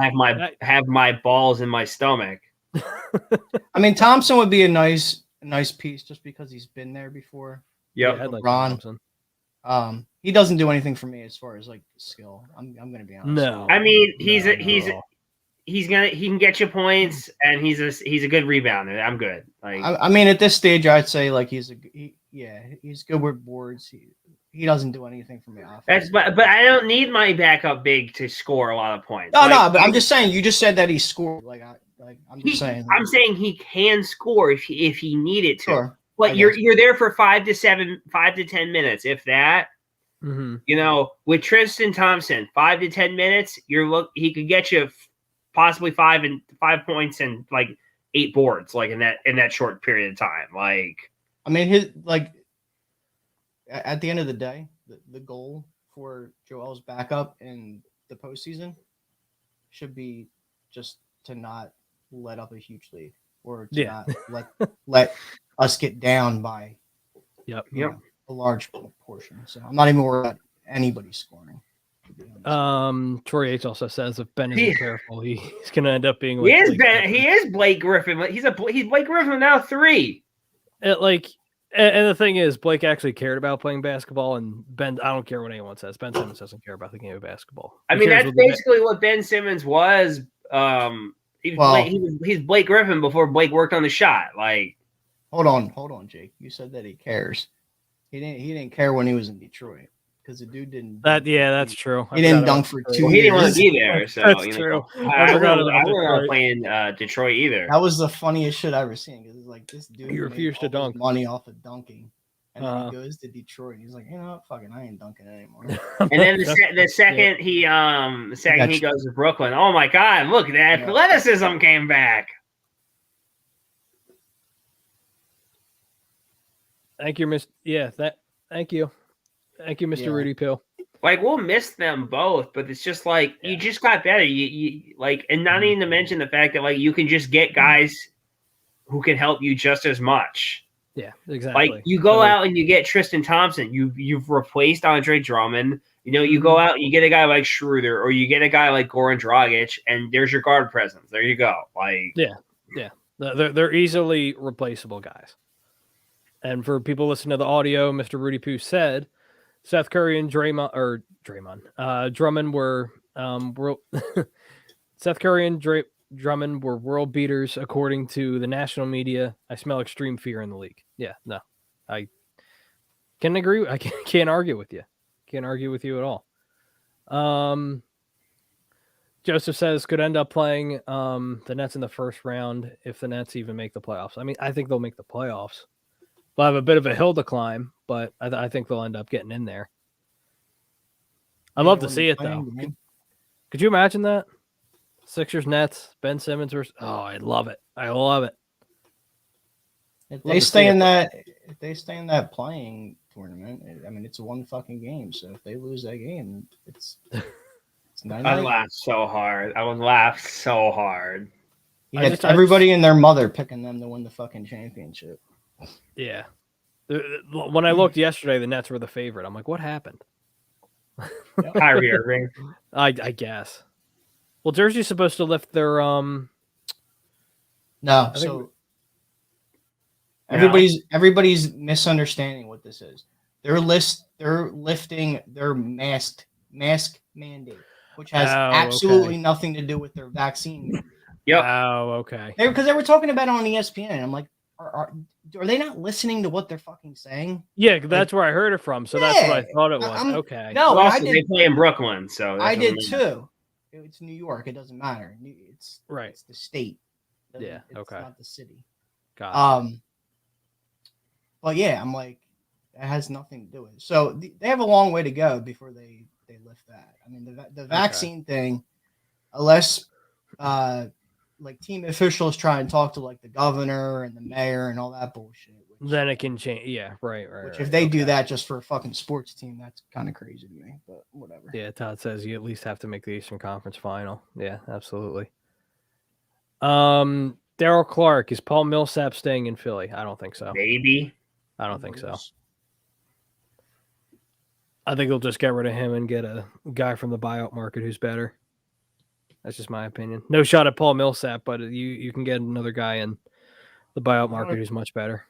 Have my balls in my stomach. I mean, Thompson would be a nice piece just because he's been there before. Yep. Yeah, LeBron. He doesn't do anything for me as far as like skill. I'm gonna be honest. No, I mean he can get you points and he's a good rebounder. I'm good. Like I mean, at this stage, I'd say like he's good with boards. He doesn't do anything for me offense. But I don't need my backup big to score a lot of points. No, but I'm just saying. You just said that he scored. I'm just saying. I'm saying he can score if he needed to. Sure. But you're there for 5 to 10 minutes, if that. Mm-hmm. With Tristan Thompson, 5 to 10 minutes, he could get you possibly 5 points and like 8 boards, like in that short period of time. Like, I mean, at the end of the day, the goal for Joel's backup in the postseason should be just to not let up a huge lead or to not let us get down by a large portion. So I'm not even worried about anybody scoring. Troy H also says if Ben isn't careful, he's going to end up being. He is Blake Griffin. He's Blake Griffin now 3. And the thing is, Blake actually cared about playing basketball, and Ben. I don't care what anyone says. Ben Simmons doesn't care about the game of basketball. I mean, that's basically what Ben Simmons was. He's Blake Griffin before Blake worked on the shot. Like, hold on, Jake. You said that he cares. He didn't care when he was in Detroit. Because the dude didn't. That's true. He didn't dunk for 2 years. He didn't want to be there. So that's true. I wasn't playing Detroit either. That was the funniest shit I ever seen. Because it's like this dude. He refused to dunk. Money off of dunking, and then he goes to Detroit. And he's like, fucking, I ain't dunking anymore. And then the second he goes to Brooklyn. Oh my God! Look, the athleticism came back. Thank you, Miss. Thank you. Thank you, Mr. Rudy Pill. Like, we'll miss them both, but it's just like you just got better. You like, and not even to mention the fact that like you can just get guys who can help you just as much. Yeah, exactly. Like you go out and you get Tristan Thompson. You've replaced Andre Drummond. You go out and you get a guy like Schroeder, or you get a guy like Goran Dragic, and there's your guard presence. There you go. Like they're easily replaceable guys. And for people listening to the audio, Mr. Rudy Poo said Seth Curry and Drummond were Seth Curry and Drummond were world beaters according to the national media. I smell extreme fear in the league. Yeah, no, I can agree. I can't argue with you. Can't argue with you at all. Joseph says could end up playing the Nets in the first round if the Nets even make the playoffs. I mean, I think they'll make the playoffs. They'll have a bit of a hill to climb, but I think they'll end up getting in there. I'd love to see it though. Could you imagine that? Sixers Nets, Ben Simmons versus. Oh, I love it. I love it. If they stay in that playing tournament, I mean, it's one fucking game. So if they lose that game, it's I laughed so hard. I would laugh so hard. You had everybody and their mother picking them to win the fucking championship. Yeah. When I looked yesterday, the Nets were the favorite. I'm like, what happened? Kyrie Irving. I guess. Well, Jersey's supposed to lift their No, so everybody's misunderstanding what this is. They're lifting their mask mandate, which has absolutely nothing to do with their vaccine. Yep. Oh, okay. Because they were talking about it on ESPN. And I'm like, are they not listening to what they're fucking saying? Yeah, that's where I heard it from. So that's what I thought it was. Okay. No, also, they play in Brooklyn, so I did too. It's New York. It doesn't matter. It's right. It's the state. Yeah. It's not the city. Got it. But yeah, I'm like, that has nothing to do with it. So they have a long way to go before they lift that. I mean, the vaccine thing, unless like team officials try and talk to like the governor and the mayor and all that bullshit. Then it can change. Yeah, right. Which if they do that just for a fucking sports team, that's kind of crazy to me. But whatever. Yeah, Todd says you at least have to make the Eastern Conference final. Yeah, absolutely. Daryl Clark, is Paul Millsap staying in Philly? I don't think so. Maybe. I don't think so. I think they'll just get rid of him and get a guy from the buyout market who's better. That's just my opinion. No shot at Paul Millsap, but you can get another guy in the buyout market who's much better.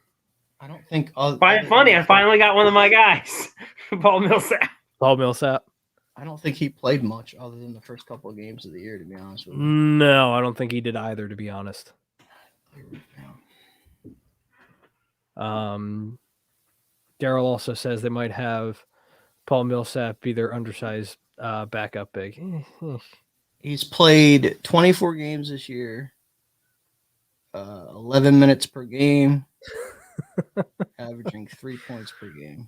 I don't think. Funny, I finally got one of my guys, Paul Millsap. Paul Millsap. I don't think he played much other than the first couple of games of the year, to be honest with you. No, I don't think he did either, to be honest. Daryl also says they might have Paul Millsap be their undersized backup big. He's played 24 games this year, 11 minutes per game, averaging 3 points per game.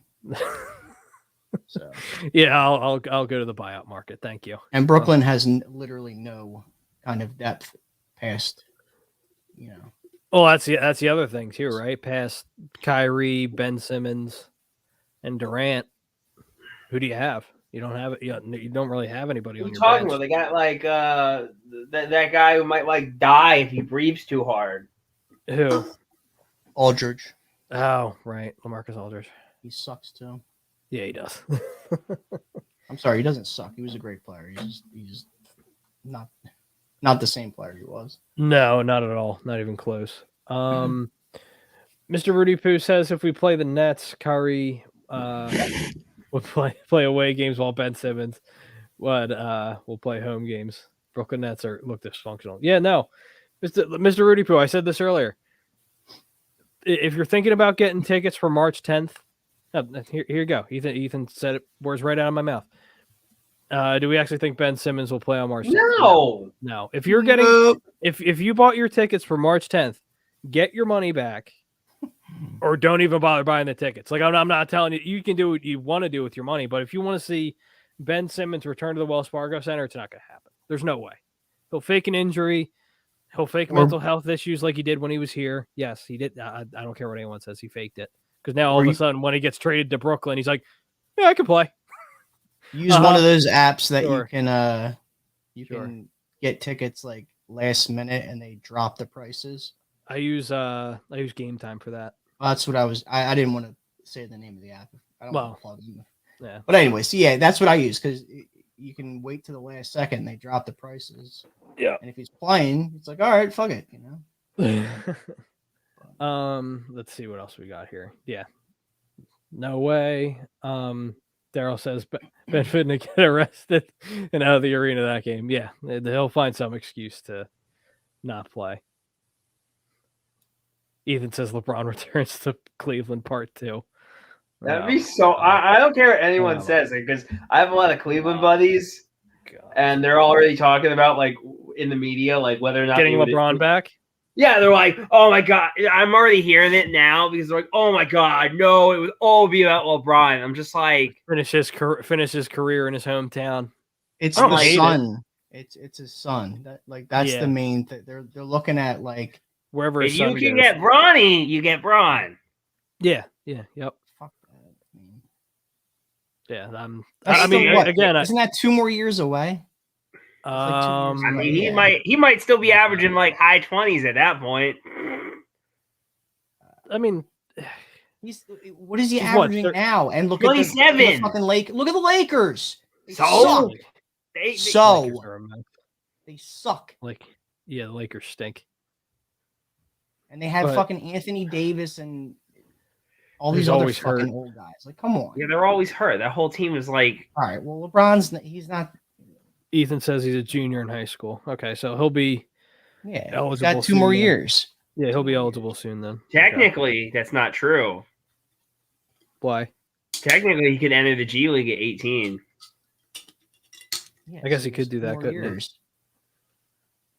So yeah, I'll go to the buyout market. Thank you. And Brooklyn has literally no kind of depth past, Oh, that's the other thing too, right? Past Kyrie, Ben Simmons, and Durant. Who do you have? You don't have it. You don't really have anybody on your talking bench. about? They got like that guy who might like die if he breathes too hard. Who? Aldridge. Oh, right, LaMarcus Aldridge. He sucks too. Yeah, he does. I'm sorry, he doesn't suck. He was a great player. He's just not the same player he was. No, not at all. Not even close. Mr. Rudy Poo says if we play the Nets, Curry would play away games while Ben Simmons will play home games. Brooklyn Nets look dysfunctional. Yeah, no. Mr. Rudy Poo, I said this earlier. If you're thinking about getting tickets for March 10th, here you go. Ethan said it, words right out of my mouth. Do we actually think Ben Simmons will play on March 10th? No. If you're getting if you bought your tickets for March 10th, get your money back, or don't even bother buying the tickets. Like I'm not telling you, you can do what you want to do with your money, but if you want to see Ben Simmons return to the Wells Fargo Center, it's not going to happen. There's no way. He'll fake an injury. He'll fake mental health issues like he did when he was here. Yes, he did. I don't care what anyone says. He faked it. Because now all of a sudden, when he gets traded to Brooklyn, he's like, yeah, I can play. Use one of those apps that you can get tickets like last minute and they drop the prices. I use Game Time for that. Well, that's what I didn't want to say the name of the app. I don't want to plug them. Yeah. But anyways, yeah, that's what I use because you can wait to the last second and they drop the prices. Yeah. And if he's playing, it's like, all right, fuck it, Let's see what else we got here. Yeah. No way. Daryl says Ben Fitton get arrested and out of the arena that game. Yeah, he'll find some excuse to not play. Ethan says LeBron returns to Cleveland Part 2. That'd be so. I don't care what anyone says because I have a lot of Cleveland buddies, and they're already talking about like in the media, like whether or not getting LeBron back. Yeah, they're like, oh my god, I'm already hearing it now because they're like, oh my god, no, it would all be about LeBron. I'm just like, finish his career in his hometown. It's I don't the hate it. son. It's his son. That's Yeah. the main thing. They're looking at like Wherever if his you son can goes. get Bronny, you get Bron. Yep. fuck that. Man. Yeah. That's I still mean, what? again, Isn't that 2 more years away? like 2 years I away. mean, Yeah. he might still be averaging like high 20s at that point. I mean, What is he He's what, averaging thir- now? And look 27. at the fucking look at the Lakers. They So? suck. They- So Lakers are a mess. they suck. The Lakers stink. And they have But- fucking Anthony Davis and all He's these other always fucking hurt. old guys. Like, come on. yeah, they're always hurt. That whole team is like, All right. Well, he's not. Ethan says he's a junior in high school. Okay, so he'll be Yeah. He's eligible got 2 more soon, then. years. he'll be eligible soon then. Okay. technically, that's not true. Why? Technically, he could enter the G League at 18. Yeah, I guess so he could there's do 2 that, more couldn't he? years.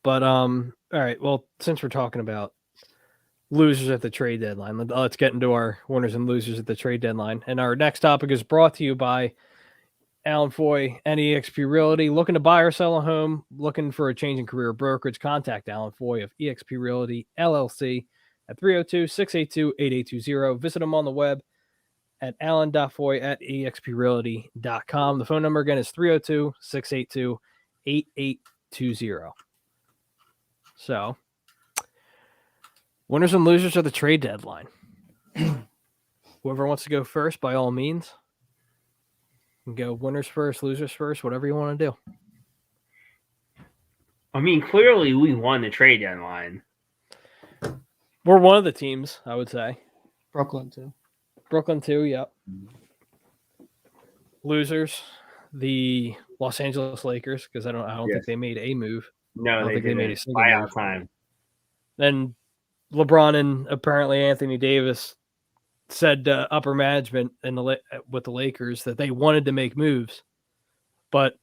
But all right. Well, since we're talking about losers at the trade deadline, let's get into our winners and losers at the trade deadline. And our next topic is brought to you by Alan Foy and eXp Realty. Looking to buy or sell a home, looking for a change in career brokerage, contact Alan Foy of eXp Realty LLC at 302-682-8820. Visit him on the web at alan.foy@exprealty.com. The phone number again is 302-682-8820. So, winners and losers of the trade deadline. Whoever wants to go first, by all means. You can go winners first, losers first, whatever you want to do. I mean, clearly we won the trade deadline. We're one of the teams, I would say. Brooklyn too. Brooklyn too, yep. Losers, the Los Angeles Lakers, because I don't Yes. think they made a move. I No, don't they think they made a didn't. single Buyout move. time. Then LeBron and apparently Anthony Davis said to upper management with the Lakers that they wanted to make moves, but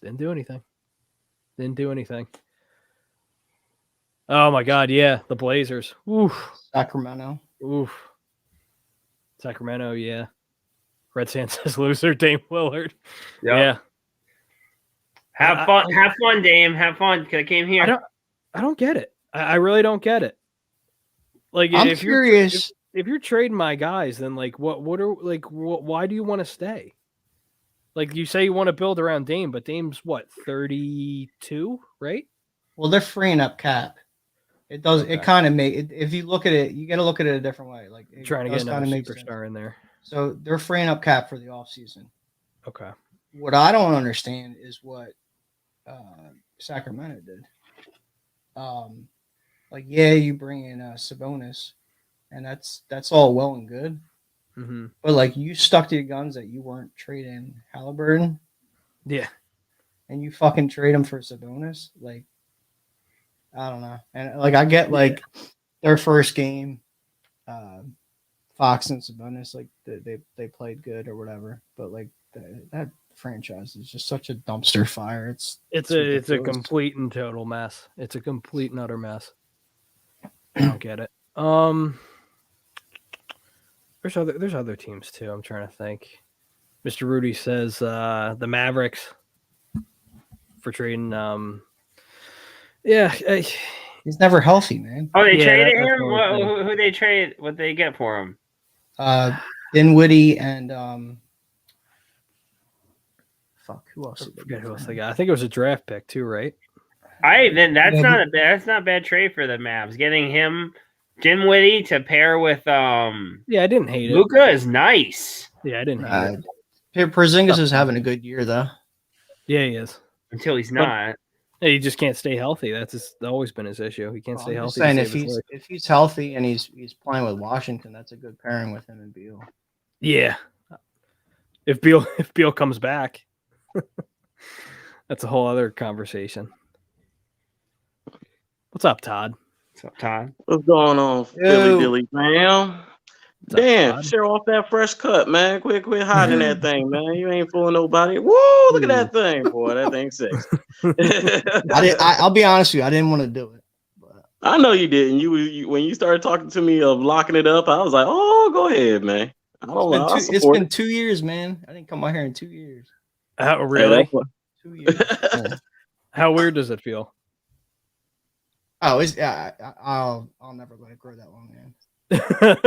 didn't do anything. Oh my God, yeah, the Blazers. Oof. Sacramento. Sacramento, yeah. Red Sand says loser, Dame Lillard. Yep. Yeah. Have fun, Dame. Have fun. I came here. I don't get it. I really don't get it. Like, I'm if curious. if you're trading my guys, then like why do you want to stay? Like, you say you want to build around Dame, but Dame's what, 32, right? Well, they're freeing up cap. It does. Okay. It kind of make it. If you look at it, you got to look at it a different way. Like Trying to does get another kinda make sense. superstar in there. So they're freeing up cap for the offseason. Okay. What I don't understand is what Sacramento did. Like, yeah, you bring in Sabonis, and that's all well and good. Mm-hmm. But like, you stuck to your guns that you weren't trading Halliburton, Yeah. and you fucking trade him for Sabonis. Like, I don't know. And like, I get like their first game, Fox and Sabonis, like they played good or whatever. But like that franchise is just such a dumpster fire. It's a ridiculous. complete and total mess. It's a complete and utter mess. I don't get it. There's other teams too. I'm trying to think. Mr. Rudy says the Mavericks for trading. He's never healthy, man. Oh, they Yeah, traded that's him? the only thing. Who they traded? What they get for him? Dinwiddie and fuck, who else? I did they forget get who for else him? they got. I think it was a draft pick too, right? That's Yeah, not a bad trade for the Mavs. Getting him, Dinwiddie, to pair with Yeah, I didn't hate it. Luka is nice Yeah, I didn't hate it. Porzingis is having a good year though. Yeah, he is. until he's not. Yeah, he just can't stay healthy. That's always been his issue. He can't stay I'm just healthy. saying, to save his life. if he's healthy and he's playing with Washington, that's a good pairing with him and Beal. Yeah. If Beal comes back, that's a whole other conversation. What's up, Todd? What's up, Todd? What's going on, Philly Dilly, man? What's up, Damn, Todd? share off that fresh cut, man. Quit hiding that thing, man. You ain't fooling nobody. Woo, look at that thing, boy. That thing's sexy. I'll be honest with you, I didn't want to do it, but I know you didn't. You when you started talking to me of locking it up, I was like, oh, go ahead, man. I don't know. It's been 2 years, man. I didn't come out here in 2 years. How really? 2 years. Yeah. How weird does it feel? Oh, it's I'll never let it grow that long, man. That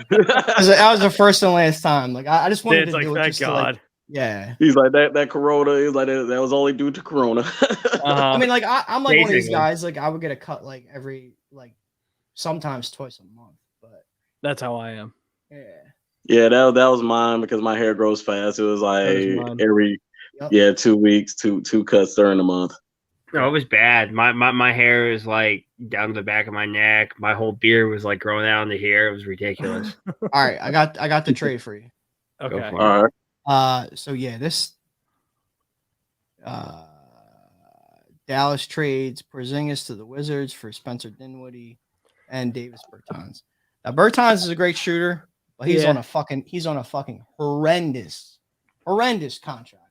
That was the first and last time. Like I just wanted to do it thank just to, God. like, yeah. He's like that Corona. He's like that was only due to Corona. I mean, like I'm like one of these Basically. guys. Like I would get a cut like every sometimes twice a month, but That's how I am. yeah. Yeah, that was mine because my hair grows fast. It was like mine. every Yep. 2 weeks, two cuts during the month. No, it was bad. My hair is like down to the back of my neck. My whole beard was like growing out into here. It was ridiculous. All right, I got the trade for you. Okay. for it. All right. So yeah, this Dallas trades Porzingis to the Wizards for Spencer Dinwiddie and Davis Bertans. Now Bertans is a great shooter, but he's Yeah. on a fucking horrendous contract.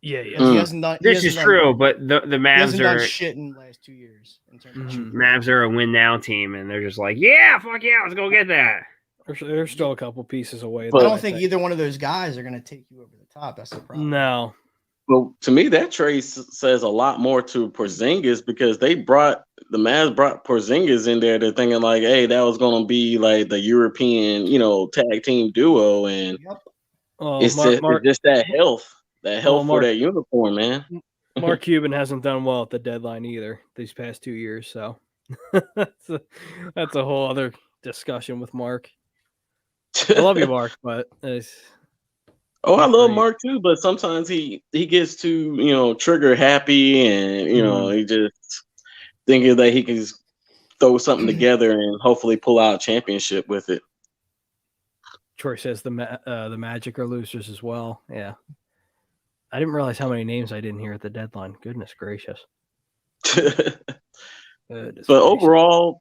Yeah, yeah. He hasn't done. he This hasn't is done- true, but the He Mavs hasn't done are shit in the last 2 years in terms of Mhm. shooting. Mavs are a win now team, and they're just like, yeah, fuck yeah, let's go get that. There's still a couple pieces away. I But- don't think either one of those guys are going to take you over the top. That's the problem. No. Well, to me, that trade says a lot more to Porzingis because the Mavs brought Porzingis in there. They're thinking like, hey, that was going to be like the European, tag team duo, and Yep. Oh, it's just that health for Mark- that uniform, man. Mark Cuban hasn't done well at the deadline either these past 2 years, so that's a whole other discussion with Mark. I love you, Mark, but Oh, I Not love great. Mark too, but sometimes he gets too trigger happy, and he just thinking that he can just throw something together and hopefully pull out a championship with it. Troy says the Magic are losers as well. Yeah, I didn't realize how many names I didn't hear at the deadline. Goodness gracious. Goodness But gracious. overall,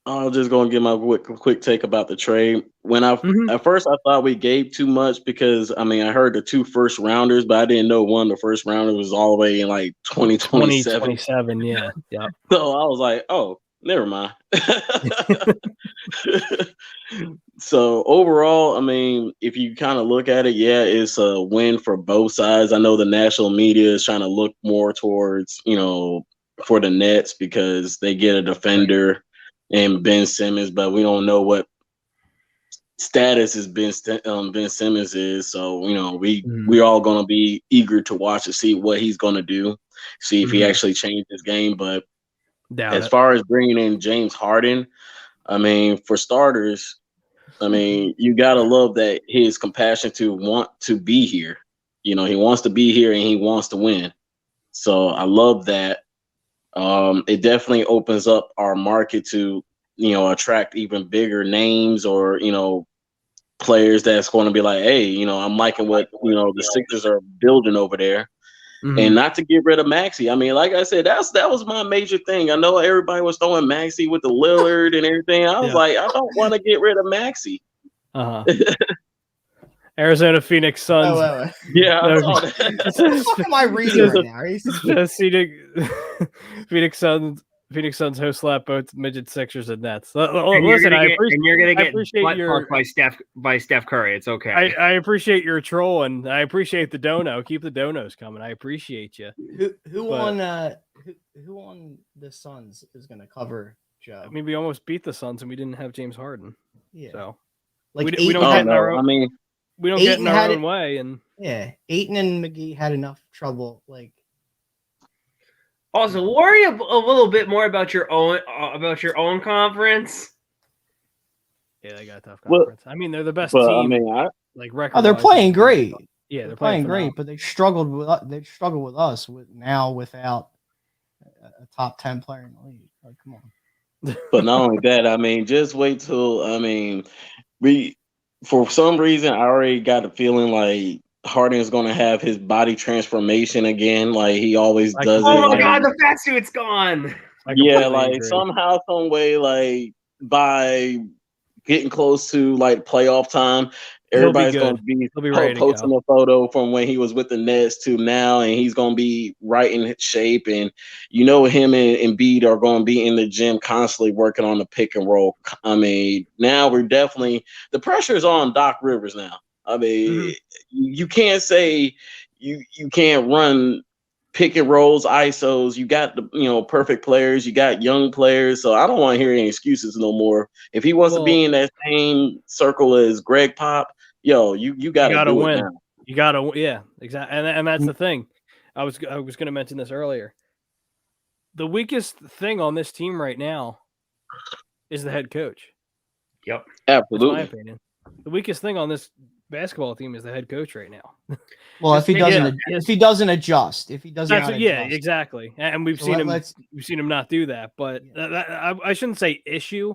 I'm just gonna give my quick take about the trade. When at first I thought we gave too much because I heard the 2 first rounders, but I didn't know one of the first rounders was all the way in like 2027. 2027, yeah, yeah. So I was like, oh, never mind. So overall, if you kind of look at it, yeah, it's a win for both sides. I know the national media is trying to look more towards, for the Nets because they get a defender and Ben Simmons, but we don't know what status is Ben Simmons is. So, we're all going to be eager to watch to see what he's going to do, see if he actually changed his game. But as far as bringing in James Harden, for starters, you got to love that his compassion to want to be here. He wants to be here and he wants to win. So I love that. It definitely opens up our market to, attract even bigger names or, players that's going to be like, hey, I'm liking what, the Sixers are building over there. And not to get rid of Maxey. Like I said, that was my major thing. I know everybody was throwing Maxey with the Lillard and everything. I was like, I don't want to get rid of Maxey. Arizona Phoenix Suns. Wait. Yeah, I No, saw that. What the fuck am I reading right now? Are you- Phoenix Suns host slap both midget Sixers and Nets. And Listen, you're gonna get appreciate butt your fucked by Steph Curry. It's okay. I appreciate your troll and I appreciate the dono. Keep the donos coming. I appreciate you. who But- on the Suns is going to cover Joe? I mean, we almost beat the Suns and we didn't have James Harden. Yeah, So like we Ayton don't Oh, get had, in our no. own, we don't get in Ayton our had own it- way. And Ayton and McGee had enough trouble. Like, Also, worry a little bit more about your own conference. yeah, they got a tough Well, conference. They're the best But team. I Like record. oh, they're playing great. Yeah, They're playing great, but they struggled with us now without a top 10 player in the league. Like, come on. but not only that, just wait till we for some reason I already got a feeling like Harden is going to have his body transformation again, like he always does it. Oh my like, god, the fat suit's gone. yeah, like somehow, some way, like by getting close to like playoff time, Everybody's good. going to be He'll be ready to posting go. a photo from when he was with the Nets to now, and he's going to be right in shape. And you know, him and Embiid are going to be in the gym constantly working on the pick and roll. I mean, now we're definitely the pressure is on Doc Rivers now. I mean, you can't say you can't run pick and rolls, ISOs. You got the perfect players. You got young players. So I don't want to hear any excuses no more. If he wants to be in that same circle as Greg Pop, you got to do win. it now. You got to, yeah, exactly. And that's the thing. I was going to mention this earlier. The weakest thing on this team right now is the head coach. Yep, absolutely. That's my opinion. The weakest thing on this basketball team is the head coach right now. Well, if he doesn't adjust, exactly. And we've seen him not do that. But I shouldn't say issue.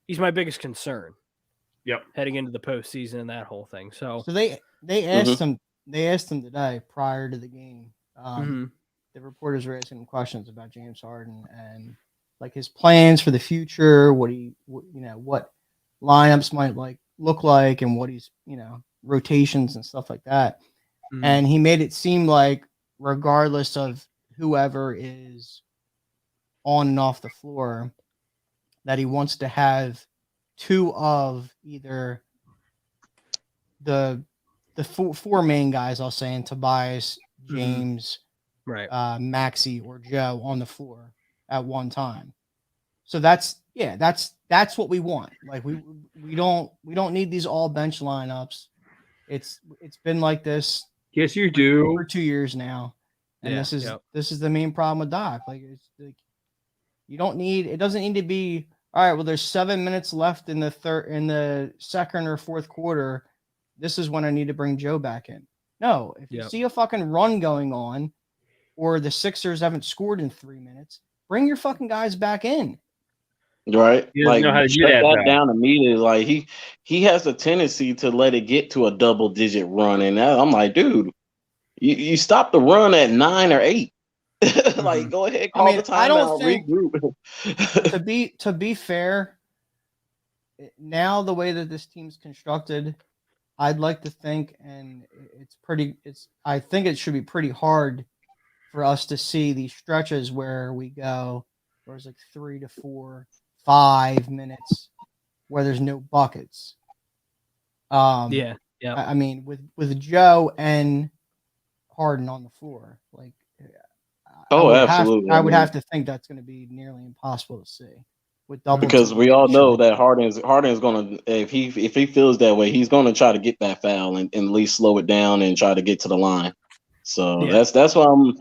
He's my biggest concern. Yep. Heading into the postseason and that whole thing. So they asked him. They asked him today prior to the game. The reporters were asking him questions about James Harden and like his plans for the future, what lineups might look like, and what he's rotations and stuff like that. And he made it seem like regardless of whoever is on and off the floor, that he wants to have two of either the four main guys, I'll say, and Tobias, James, right, Maxey, or Joe on the floor at one time. So that's what we want. Like we don't need these all bench lineups. It's been like this. Yes, you do for 2 years now, and this is the main problem with Doc. Like it's like it doesn't need to be all right. Well, there's 7 minutes left in the second or fourth quarter. This is when I need to bring Joe back in. No, if you see a fucking run going on, or the Sixers haven't scored in 3 minutes, bring your fucking guys back in. Right, like know how to shut that down immediately. Like he has a tendency to let it get to a double-digit run, and I'm like, dude, you stop the run at 9 or 8. Like, go ahead, call the timeout, regroup. To be fair, now the way that this team's constructed, I'd like to think, and I think it should be pretty hard for us to see these stretches where we go, where it's like 3 to 4, 5 minutes where there's no buckets. I mean, with Joe and Harden on the floor, like, absolutely. I would have to think that's going to be nearly impossible to see with double, because we all know that Harden's going to, if he feels that way, he's going to try to get that foul and at least slow it down and try to get to the line. So that's why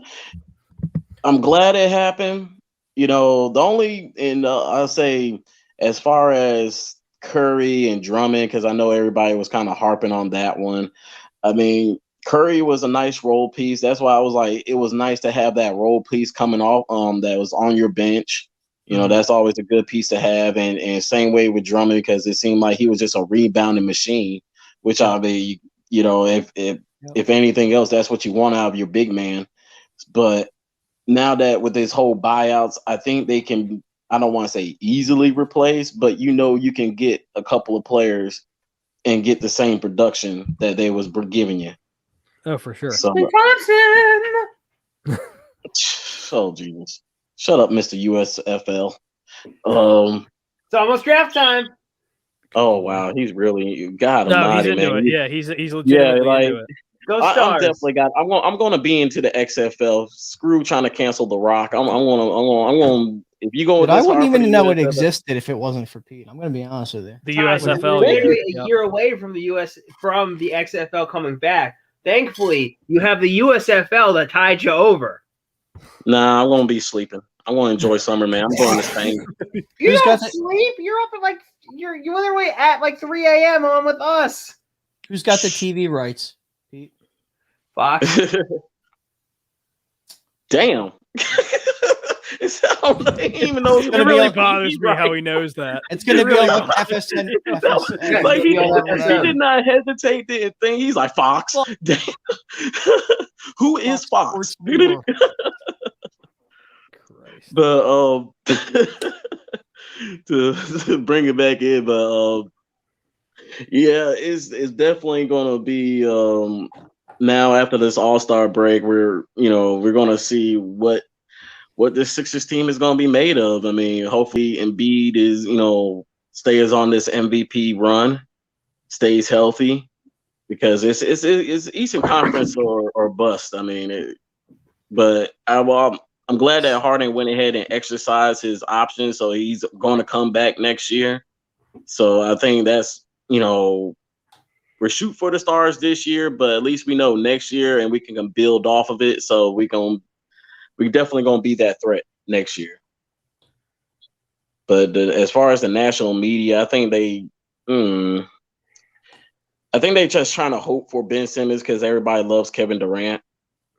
I'm glad it happened. The only, and I'll say, as far as Curry and Drummond, because I know everybody was kind of harping on that one. I mean, Curry was a nice role piece. That's why I was like, it was nice to have that role piece coming off that was on your bench. That's always a good piece to have. And same way with Drummond, because it seemed like he was just a rebounding machine, which I mean, if anything else, that's what you want out of your big man. But now that with this whole buyouts, I think they can, I don't want to say easily replace, but you can get a couple of players and get the same production that they was giving you. Oh, for sure. So, oh, Jesus. Shut up, Mr. USFL. It's almost draft time. Oh, wow. He's really got him. No, he's into it. Yeah, he's legitimately into it. Go Stars. I'm definitely I'm going to be into the XFL. Screw trying to cancel The Rock. I'm going to. If you go with I wouldn't even know it existed if it wasn't for Pete. I'm going to be honest with you. The USFL. A year away from the XFL coming back. Thankfully, you have the USFL that tied you over. Nah, I'm going to be sleeping. I want to enjoy summer, man. I'm going to Spain. You don't sleep. You're up at you're literally at 3 a.m. on with us. Who's got the TV rights, Pete? Fox. Damn. I don't even know. It really bothers me how he knows that. It's going to be on FSN. Like he did not hesitate to think. He's like, Fox. Damn. Who is Fox? But to bring it back in, but Yeah, it's definitely gonna be now after this All-Star break, we're gonna see what this Sixers team is gonna be made of. I mean, hopefully Embiid is, stays on this MVP run, stays healthy, because it's Eastern Conference or bust. I mean, but I'm glad that Harden went ahead and exercised his options, so he's going to come back next year. So I think that's, we're shooting for the stars this year, but at least we know next year, and we can build off of it. So we definitely gonna be that threat next year. But as far as the national media, I think they just trying to hope for Ben Simmons because everybody loves Kevin Durant,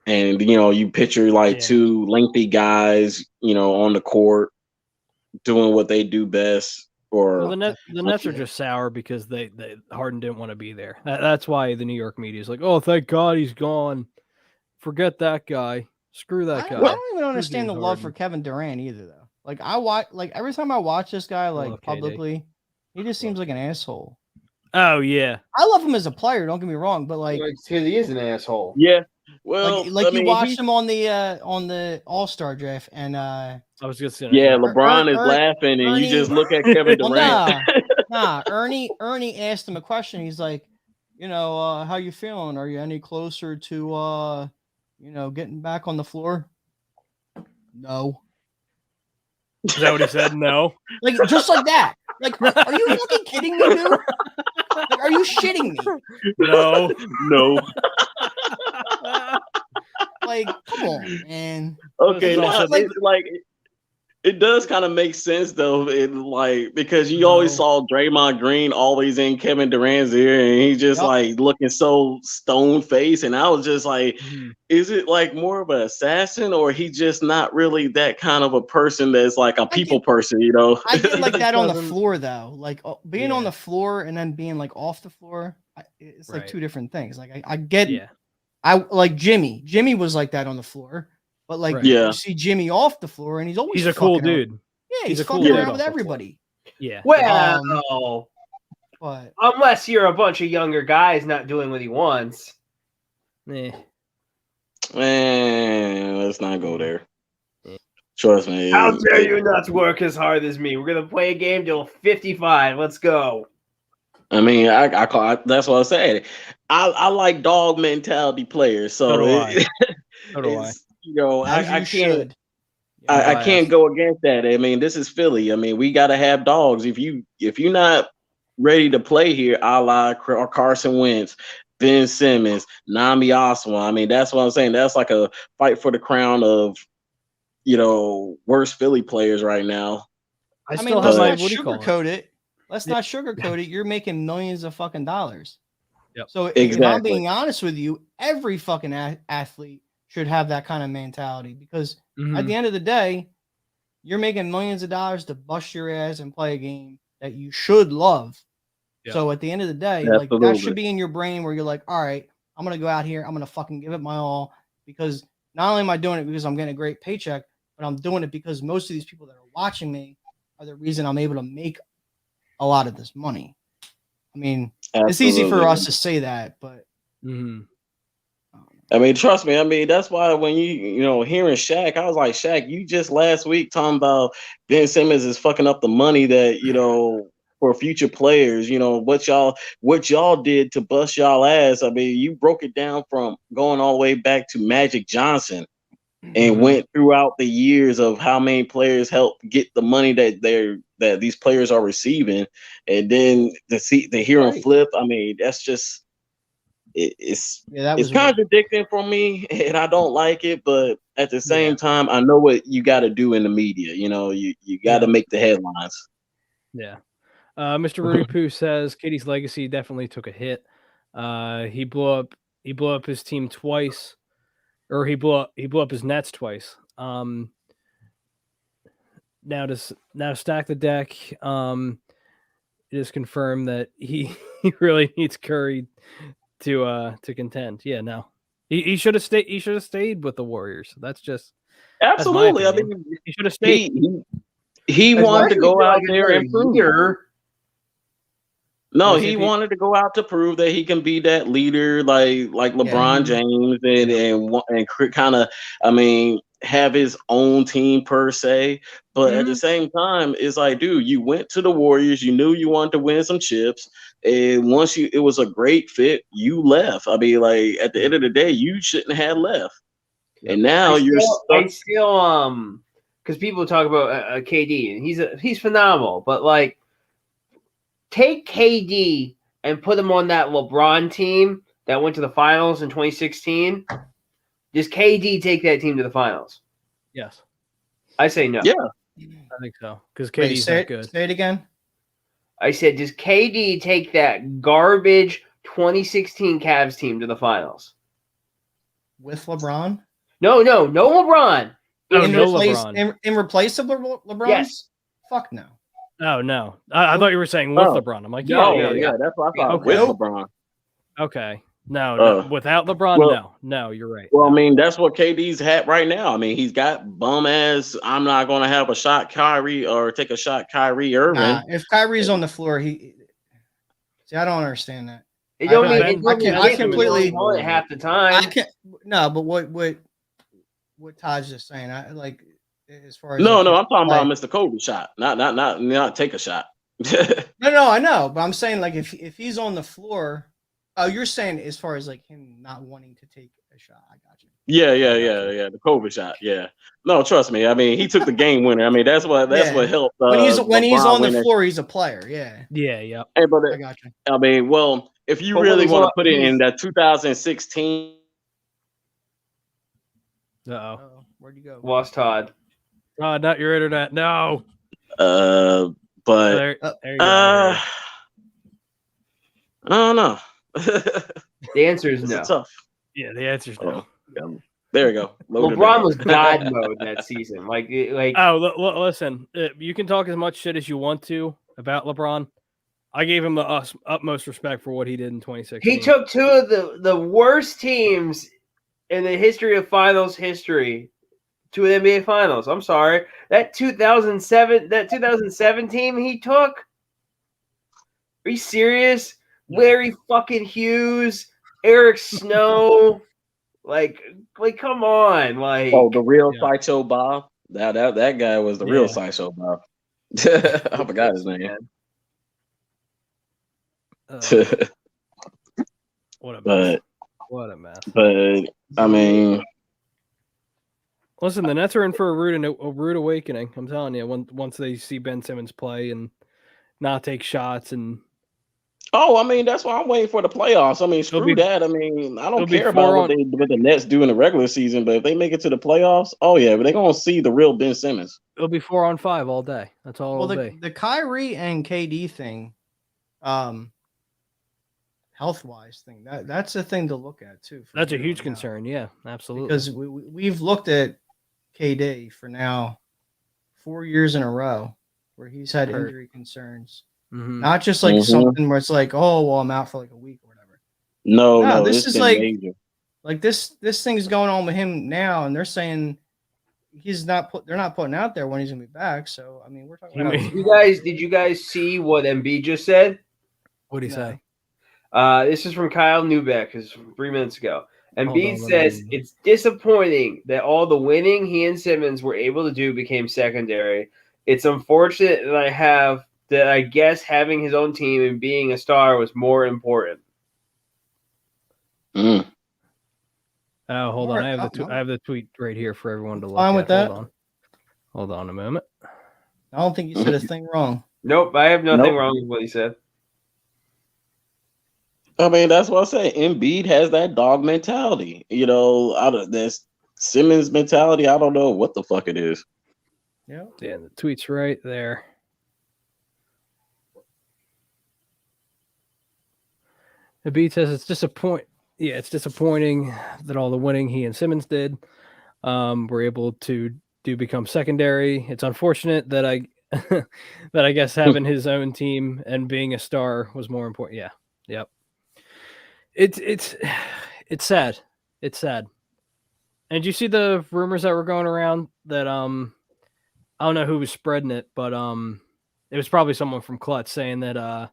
and you picture like two lengthy guys, on the court doing what they do best. Or the Nets are just sour because they Harden didn't want to be there. That's why the New York media is like, oh, thank God he's gone. Forget that guy. Screw that guy. I don't even understand the love for Kevin Durant either, though. Like every time I watch this guy publicly, he just seems like an asshole. Oh yeah, I love him as a player. Don't get me wrong, but because he is an asshole. Yeah. Well, you watched him on the All-Star draft, and I was just saying, LeBron is laughing, and you just look at Kevin Durant. Nah, Ernie asked him a question. He's like, how you feeling? Are you any closer to getting back on the floor? No. Is that what he said? No. Like just like that. Like, are you fucking kidding me, dude? Like, are you shitting me? No. Like, come on, man. Okay, it does kind of make sense though. Because you always saw Draymond Green always in Kevin Durant's ear, and he's just looking so stone faced. And I was just like, is it like more of an assassin, or he just not really that kind of a person that's like a people person? I get like that on the floor though. Like being on the floor and then being like off the floor, it's like two different things. Like I get. Yeah. I like Jimmy. Jimmy was like that on the floor, but you see Jimmy off the floor, and he's a cool dude. Yeah, he's fucking around with everybody. Yeah. Well, but unless you're a bunch of younger guys not doing what he wants. Man, let's not go there. Trust me. How dare you not work as hard as me? We're gonna play a game till 55. Let's go. I mean, I call that's what I said. I like dog mentality players, so so do I. I can't. I can't go against that. I mean, this is Philly. I mean, we got to have dogs. If you're not ready to play here, a la Carson Wentz, Ben Simmons, Nami Oswald. I mean, that's what I'm saying. That's like a fight for the crown of worst Philly players right now. Let's not sugarcoat it. Let's not sugarcoat it. You're making millions of fucking dollars. Yep. So if I'm being honest with you, every fucking athlete should have that kind of mentality, because at the end of the day, you're making millions of dollars to bust your ass and play a game that you should love. Yep. So at the end of the day, that should be in your brain where you're like, all right, I'm going to go out here. I'm going to fucking give it my all, because not only am I doing it because I'm getting a great paycheck, but I'm doing it because most of these people that are watching me are the reason I'm able to make a lot of this money. I mean, It's easy for us to say that, but I mean, trust me. I mean, that's why when hearing Shaq, I was like, Shaq, you just last week talking about Ben Simmons is fucking up the money that for future players. What y'all did to bust y'all ass. I mean, you broke it down from going all the way back to Magic Johnson, and went throughout the years of how many players helped get the money that these players are receiving, and then to hear him flip. I mean, that's just it's contradicting for me, and I don't like it. But at the same time, I know what you got to do in the media. You got to make the headlines. Yeah. Mr. Rudy Poo says KD's legacy definitely took a hit. He blew up his team twice. Or he blew up his Nets twice. Now to stack the deck, it is confirmed that he really needs Curry to contend. Yeah, no, he should have stayed. He should have stayed with the Warriors. That's just absolutely. I mean, he should have stayed. He wanted to go out there and prove. No, Let's see he if he- wanted to go out to prove that he can be that leader, like LeBron James, and kind of, I mean, have his own team per se. But at the same time, it's like, dude, you went to the Warriors, you knew you wanted to win some chips, and once it was a great fit, you left. I mean, like at the end of the day, you shouldn't have left, and now you're stuck. I still because people talk about KD and he's phenomenal, but like take KD and put him on that LeBron team that went to the finals in 2016. Does KD take that team to the finals? Yes, I say no. Yeah. I think so because Wait, KD's say not it, good. say it again. I said, does KD take that garbage 2016 Cavs team to the finals? With LeBron? No LeBron. No, in, no replace, LeBron. in replace of LeBron? Yes. Fuck no. Oh no, I thought you were saying with Oh. LeBron. I'm like, Oh, yeah. yeah, that's what I thought. Okay. With LeBron. Okay, no, without LeBron, well, no, you're right. Well, no. I mean, that's what KD's had right now. I mean, he's got bum ass. I'm not going to have a shot, Kyrie, or take a shot, Kyrie Irving. Nah, if Kyrie's on the floor, I don't understand that. It don't I- mean I completely- on it half the time. I can't. No, but what Todd's just saying, I like as far as No, like, I'm talking like, about Mr. Kobe shot, not take a shot. No, I know, but I'm saying like if he's on the floor, oh, you're saying as far as like him not wanting to take a shot. I got you. Yeah, the Kobe shot. Yeah, no, trust me. I mean, he took the game winner. I mean, that's what helped. When he's LeBron on the win floor, he's a player. Yeah, Yeah. Hey, but I got you. I mean, well, if you But really when he's want to on- put it in that 2016. Uh-oh. Oh, where'd you go? Lost Todd. Oh, not your internet. No. But There you go. I don't know. The answer is It's no. tough. Yeah, the answer's no. There you go. Loaded LeBron up. was God mode that season. Like Oh, listen, you can talk as much shit as you want to about LeBron. I gave him the utmost respect for what he did in 2016. he took two of the worst teams in the history of finals history to an NBA Finals. I'm sorry. That 2007 team he took. Are you serious? Larry fucking Hughes, Eric Snow, like come on, like the real Sideshow Bob. That guy was the real Sideshow Bob. I forgot his name. What a mess. What a mess. But I mean, listen, the Nets are in for a rude awakening. I'm telling you, once they see Ben Simmons play and not take shots and. I mean, that's why I'm waiting for the playoffs. I mean, screw that. I mean, I don't care about what the Nets do in the regular season, but if they make it to the playoffs, but they're gonna see the real Ben Simmons. It'll be 4-on-5 all day. That's all it'll be. The Kyrie and KD thing, health-wise thing, that's a thing to look at too. That's a huge concern. Yeah, absolutely. Because we've looked at KD for now 4 years in a row where he's had injury concerns. Mm-hmm. Not just like something where it's like, oh, well, I'm out for like a week or whatever. No, this is like major. Like this thing's going on with him now, and they're saying they're not putting out there when he's gonna be back. So I mean, we're talking about did you guys see what Embiid just said? What did he say? This is from Kyle Newbeck, is 3 minutes ago. Embiid says it's disappointing that all the winning he and Simmons were able to do became secondary. It's unfortunate that I guess having his own team and being a star was more important. Mm. Oh, hold on. I have the tweet right here for everyone to look fine at. with that. Hold on a moment. I don't think you said a thing wrong. Nope, I have nothing wrong with what he said. I mean, that's what I say. Embiid has that dog mentality. Out of this Simmons mentality, I don't know what the fuck it is. Yeah, the tweet's right there. Embiid says it's disappointing. Yeah, it's disappointing that all the winning he and Simmons did were able to become secondary. It's unfortunate that I guess having his own team and being a star was more important. Yeah. Yep. It's sad. It's sad. And did you see the rumors that were going around that I don't know who was spreading it, but it was probably someone from Klutz saying that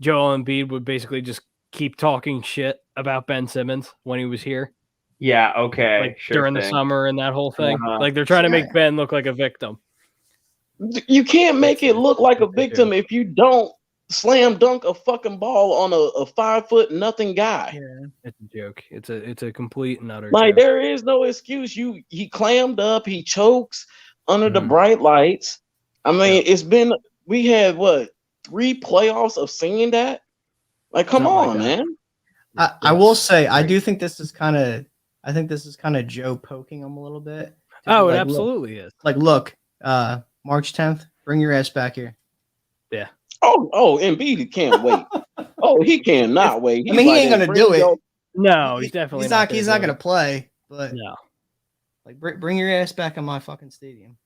Joel Embiid would basically just keep talking shit about Ben Simmons when he was here, Yeah, okay. like sure during the thing. summer and that whole thing. Uh-huh. Like they're trying to Yeah. make Ben look like a victim. You can't make it look like a what they victim do. if you don't slam dunk a fucking ball on a 5 foot nothing guy. It's a joke. It's a complete and utter Like joke. there is no excuse. He clammed up, he chokes under the Mhm. bright lights. I mean, Yeah. we had what 3 playoffs of seeing that? Like, come Something like on, that. man. I will say I do think this is kind of Joe poking him a little bit. Oh, it Like, absolutely is. Look, March 10th, bring your ass back here. Oh, Embiid can't wait. He cannot wait. I mean, he ain't gonna do it. No, he's definitely He's not gonna gonna do it. play. But No. like, bring your ass back in my fucking stadium.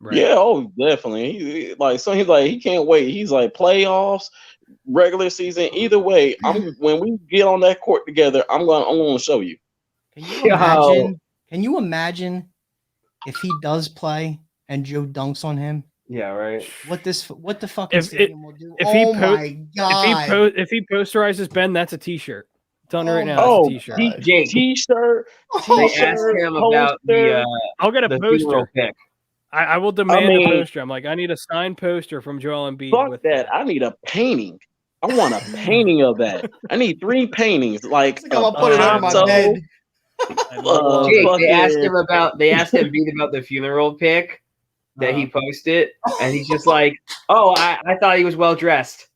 Right. Yeah, definitely. He's like he can't wait. He's like playoffs, regular season. Either way, when we get on that court together, I'm gonna show you. Can you imagine? Can you imagine if he does play and Joe dunks on him? Yeah, right. What the fucking stadium will do? if he My god! If he posterizes Ben, that's a T-shirt. I'm telling you right now, Oh, it's a T-shirt. Jake, T-shirt. they asked him about the I'll get a funeral poster. pick. I will demand mean, a poster. I'm like, I need a signed poster from Joel Embiid. Fuck with that. I need a painting. I want a painting of that. I need 3 paintings. Like It's like I'm gonna put it over my bed. Jake, they asked Embiid about the funeral pic that he posted, and he's just like, "Oh, I thought he was well dressed.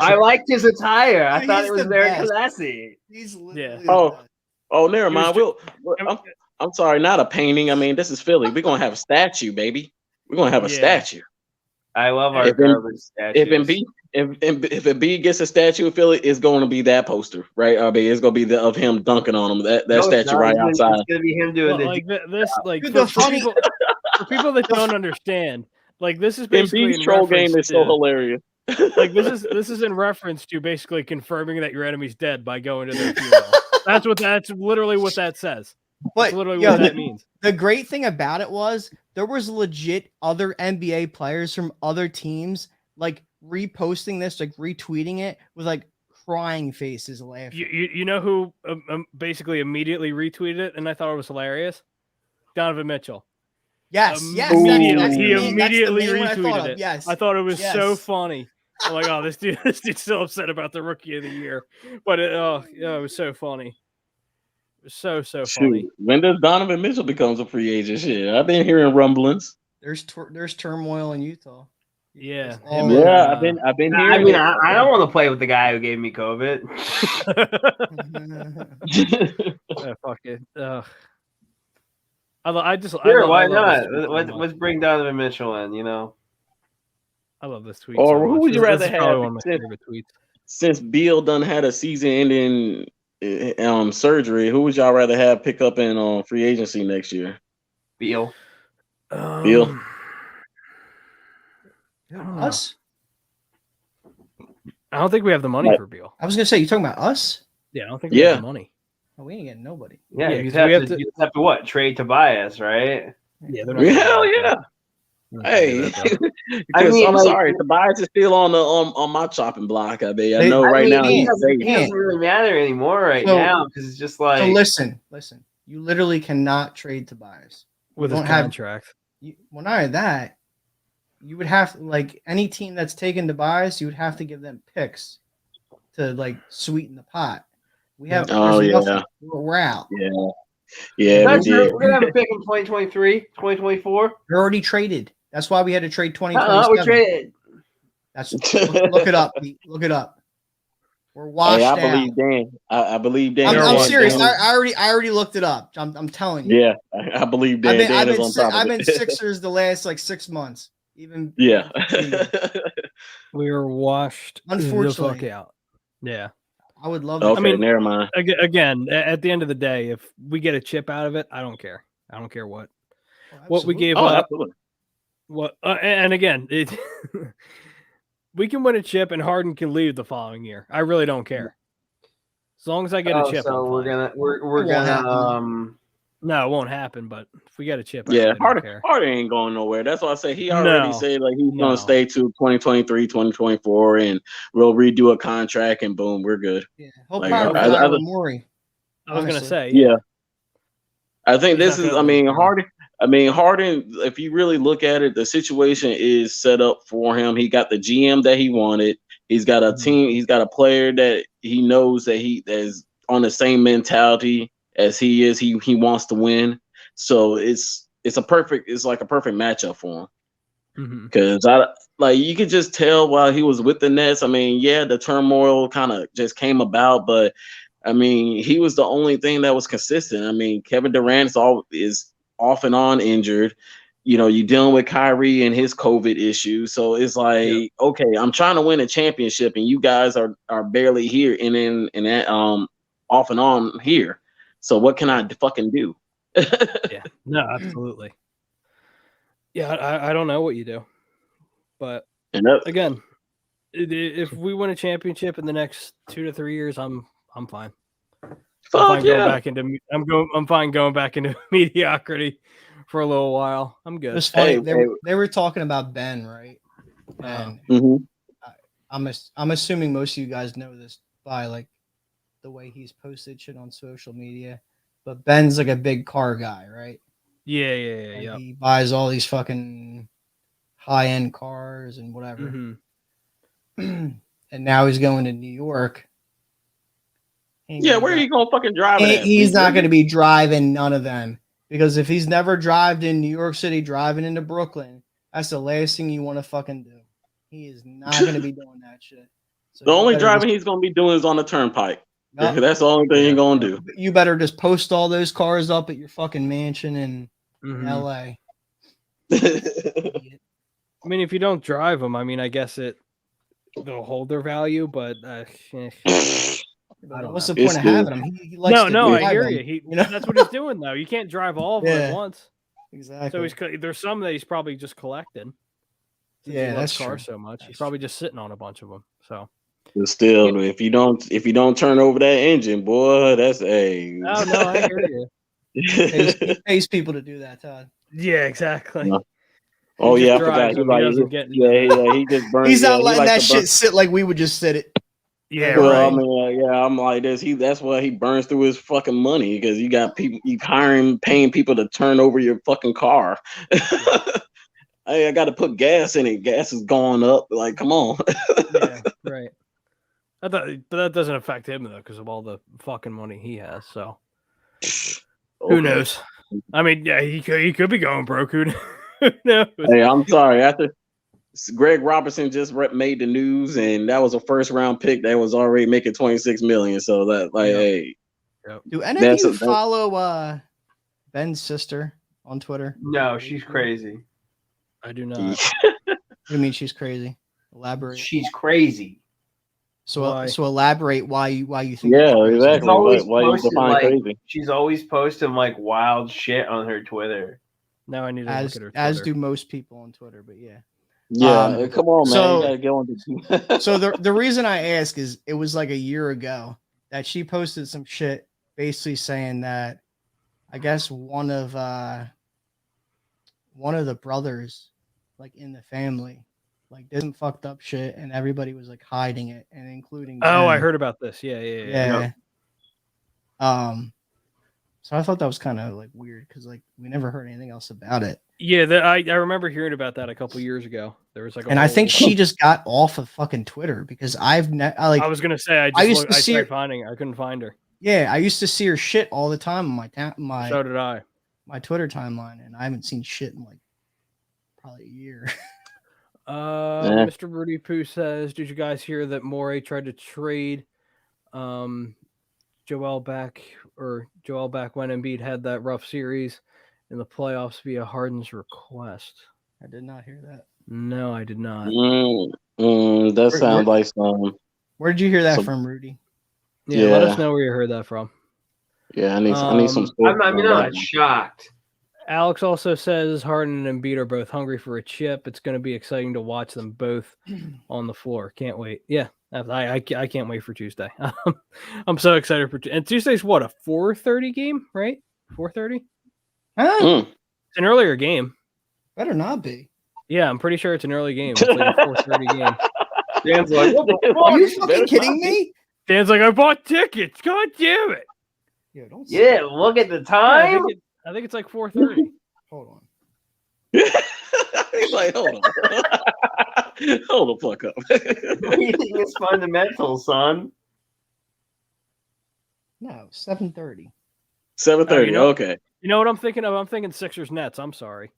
I liked his attire. I thought it was very classy." He's never mind. I'm sorry, not a painting. I mean, this is Philly. We're gonna have a statue, baby. We're gonna have a statue. I love our garbage statues. If Embiid gets a statue of Philly, it's going to be that poster, right? I mean, it's going to be of him dunking on him. That statue right outside. It's going to be him doing for people that don't understand, like this is basically Embiid's troll game is so hilarious. Like this is in reference to basically confirming that your enemy's dead by going to their funeral. That's literally what that says. That's literally what that means. The great thing about it was there was legit other NBA players from other teams like reposting this, like retweeting it with like crying faces, laughing. You know who basically immediately retweeted it, and I thought it was hilarious? Donovan Mitchell. Yes, He immediately retweeted it. Yes, I thought it was so funny. I'm like, oh, this dude's still upset about the Rookie of the Year, but it was so funny. It was so funny. When does Donovan Mitchell becomes a free agent? Shit, I've been hearing rumblings. There's turmoil in Utah. Yeah, I've been hearing. I mean, I don't want to play with the guy who gave me COVID. Fuck it. I just sure. I Why love not? Let's bring Donovan Mitchell in. You know, I love this tweet. Or so who much. would you This rather is probably have? one of my favorite tweets. Since Beal done had a season-ending surgery, who would y'all rather have pick up in free agency next year? Beal. Beal. Us? I don't think we have the money for Beal. I was gonna say, you talking about us? Yeah, I don't think we have the money. Oh, we ain't getting nobody. Yeah, you have to what? Trade Tobias, right? Yeah, hell yeah. Hey, I'm sorry, Tobias is still on my chopping block. I mean, I know right now it doesn't really matter anymore now because it's just like. So listen. You literally cannot trade Tobias with his contract. Well, not only that, you would have like any team that's taken Tobias, you would have to give them picks to like sweeten the pot. We have. We're out. Yeah. We're gonna have a pick in 2023, 2024. They're already traded. That's why we had to trade 2027. We're traded. Look it up. Look it up. We're washed out. I believe Dan. I'm serious. I already looked it up. I'm telling you. Yeah, I believe Dan. I've been Sixers the last like 6 months. Even we were washed unfortunately the fuck out. Yeah. I would love that. Okay, never mind. Again, at the end of the day, if we get a chip out of it, I don't care. I don't care what we gave up. Absolutely. What and again, we can win a chip and Harden can leave the following year. I really don't care. As long as I get a chip. So we're gonna No, it won't happen. But if we get a chip, I Yeah, really don't care. Harden ain't going nowhere. That's why I say he already No. said like he's No. going to stay to 2023, 2024, and we'll redo a contract, and boom, we're good. Yeah, he'll Like, probably I- retire I- with Morey. I was gonna honestly. say, Yeah. I think He's this not is. gonna I mean, leave, Harden. If you really look at it, the situation is set up for him. He got the GM that he wanted. He's got a team. He's got a player that he knows that he is on the same mentality as he is. He wants to win. So it's like a perfect matchup for him. Because you could just tell while he was with the Nets. I mean, yeah, the turmoil kind of just came about, but I mean, he was the only thing that was consistent. I mean, Kevin Durant is off and on injured. You're dealing with Kyrie and his COVID issues. So it's like, okay, I'm trying to win a championship, and you guys are barely here and off and on here. So what can I fucking do? Yeah, no, absolutely. Yeah, I don't know what you do, but again, if we win a championship in the next 2 to 3 years, I'm fine. I'm fine going back into mediocrity for a little while. I'm good. It's funny. They were talking about Ben, right? And I'm assuming most of you guys know this by like the way he's posted shit on social media. But Ben's like a big car guy, right? Yeah. He buys all these fucking high-end cars and whatever. And now he's going to New York. Yeah, where are you going to fucking drive at? He's not going to be driving none of them. Because if he's never driven in New York City, driving into Brooklyn, that's the last thing you want to fucking do. He is not going to be doing that shit. So the only driving he's going to be doing is on the turnpike. That's the only thing he's going to do. You better just post all those cars up at your fucking mansion in LA. I mean, if you don't drive them, I mean, I guess they'll hold their value, but what's the point of having him? He likes I hear you. That's what he's doing though. You can't drive all of them at once. Exactly. So there's some that he's probably just collecting. Yeah, that's cars so much. He's probably just sitting on a bunch of them. So. But still, if you don't turn over that engine, boy, that's a. Oh no, I hear you. He pays people to do that, Todd. Yeah, exactly. No. Oh yeah, I forgot. He just burns. He's not letting that shit sit like we would just sit it. Yeah, well, right. I mean, I'm like this. That's why he burns through his fucking money because you got people, you paying people to turn over your fucking car. I got to put gas in it. Gas is going up. Like, come on. Yeah, right. But that doesn't affect him though, because of all the fucking money he has. So who knows? I mean, yeah, he could be going broke. Who knows? Hey, I'm sorry. After Greg Robertson just made the news, and that was a first round pick that was already making $26 million. So that, hey, do any of you follow Ben's sister on Twitter? No, she's crazy. I do not. What do you mean she's crazy? Elaborate. She's crazy. So elaborate why you think. Yeah, exactly. Why you define crazy? She's always posting like wild shit on her Twitter. Now I need to look at her Twitter. As do most people on Twitter, but yeah. Yeah, come on, man. You gotta go on so the reason I ask is it was like a year ago that she posted some shit basically saying that I guess one of the brothers like in the family like did some fucked up shit and everybody was like hiding it and including Ben. I heard about this. Yeah. So I thought that was kind of like weird because like we never heard anything else about it. Yeah, I remember hearing about that a couple years ago. There was like, I think she just got off of fucking Twitter because I was gonna say I tried finding her. I couldn't find her. Yeah, I used to see her shit all the time on my. So did I. My Twitter timeline, and I haven't seen shit in like probably a year. Mr. Rudy Poo says, "Did you guys hear that Morey tried to trade Joel back when Embiid had that rough series in the playoffs via Harden's request?" I did not hear that. No, I did not. That sounds like some. Where did you hear that from, Rudy? Yeah, let us know where you heard that from. Yeah, I need some. I'm not shocked. Alex also says Harden and Embiid are both hungry for a chip. It's going to be exciting to watch them both on the floor. Can't wait. Yeah, I can't wait for Tuesday. I'm so excited for. And Tuesday's what, a 4:30 game, right? 4:30? Huh? It's an earlier game. Better not be. Yeah, I'm pretty sure it's an early game. It's like a 4:30 game. Dan's like, what the Are you fuck? fucking kidding me? Dan's like, I bought tickets. God damn it. Yo, don't Yeah, look at the Yeah, time. I think it's like 4:30. Hold on. He's like, hold on. Hold the fuck up. Reading is fundamental, son. No, 7:30. 7:30. you know- Okay. You know what I'm thinking of? I'm thinking Sixers Nets. I'm sorry.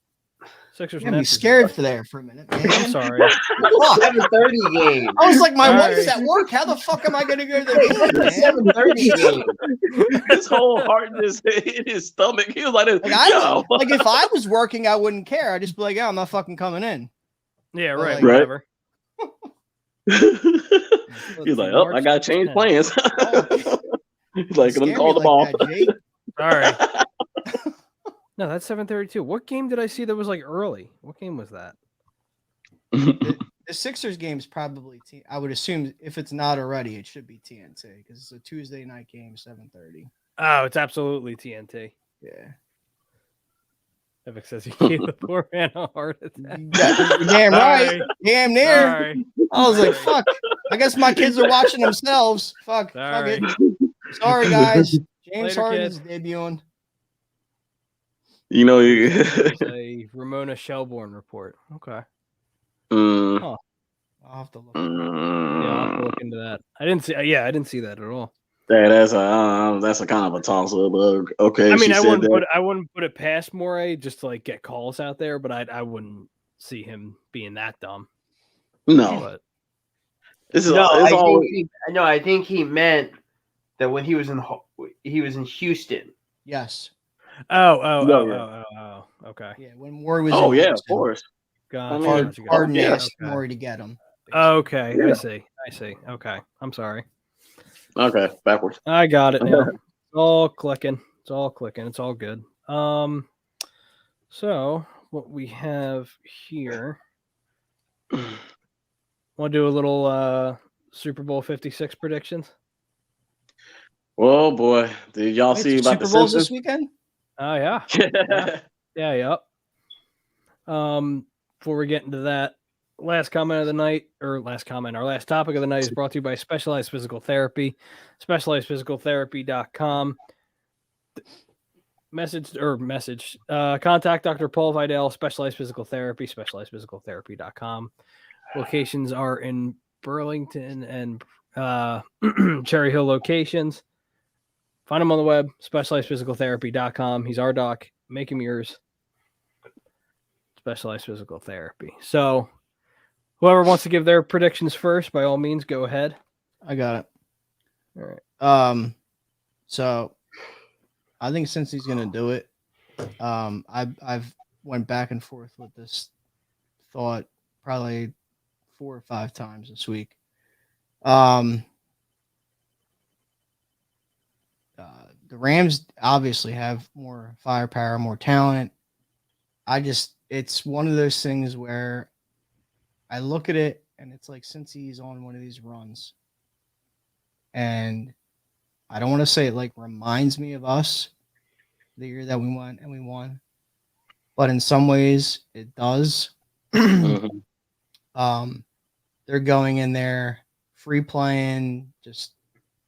Sixers You got me Nets. scared for there for a minute, man. I'm sorry. Fuck. 7:30 game. I was like, my All wife's right. at work. How the fuck am I going to go to the game, man? 7:30 game. His whole heart just hit his stomach. He was like, yo. Like if I was working, I wouldn't care. I'd just be like, yeah, I'm not fucking coming in. Yeah, right. Right. Whatever. He's like, oh, I got to change plans. He's like, let me call the ball. All right. No, that's 7:32. What game did I see that was like early? What game was that? The Sixers game's probably I would assume if it's not already, it should be TNT because it's a Tuesday night game, 7:30. Oh, it's absolutely TNT. Yeah. Epic says he gave the poor man a heart attack. You're damn right. Sorry. Damn near. Sorry. I was like, fuck. I guess my kids are watching themselves. Fuck. Sorry. Fuck it. Sorry, guys. James Later, Harden is debuting. You know, It's a Ramona Shelbourne report. Okay. mm, I'll have to look. Yeah, I'll have to look into that. I didn't see that at all. yeah, that's a kind of a toss up. Okay, I mean, she I said wouldn't that. put it past Morey just to like get calls out there, but I wouldn't see him being that dumb. No, But this is No, it's always I think he meant that when he was in Houston. Yes. oh, okay. Yeah. When Morey was oh in yeah, of Houston, course. Gotcha, I mean, gotcha, gotcha. Harden yeah, asked okay. Morey to get him. Okay, Yeah. I see. Okay, I'm sorry. Okay, backwards. I got it now. It's all clicking. It's all good. So what we have here. Want to do a little Super Bowl 56 predictions? Oh boy, did y'all Wait, see the about Super the Bowl's Simpsons? this weekend? Oh yeah. Yep. Before we get into that, our last topic of the night is brought to you by Specialized Physical Therapy, specializedphysicaltherapy.com. Contact Dr. Paul Vidal, Specialized Physical Therapy, specializedphysicaltherapy.com. Locations are in Burlington and Cherry Hill locations. Find him on the web, specializedphysicaltherapy.com. He's our doc. Make him yours. Specialized Physical Therapy. So whoever wants to give their predictions first, by all means, go ahead. I got it. All right. So I think since he's gonna do it, I've went back and forth with this thought probably 4 or 5 times this week. The Rams obviously have more firepower, more talent. It's one of those things where I look at it and it's like since he's on one of these runs, and I don't want to say it like reminds me of us the year that we went and we won, but in some ways it does. Mhm. They're going in there free playing, just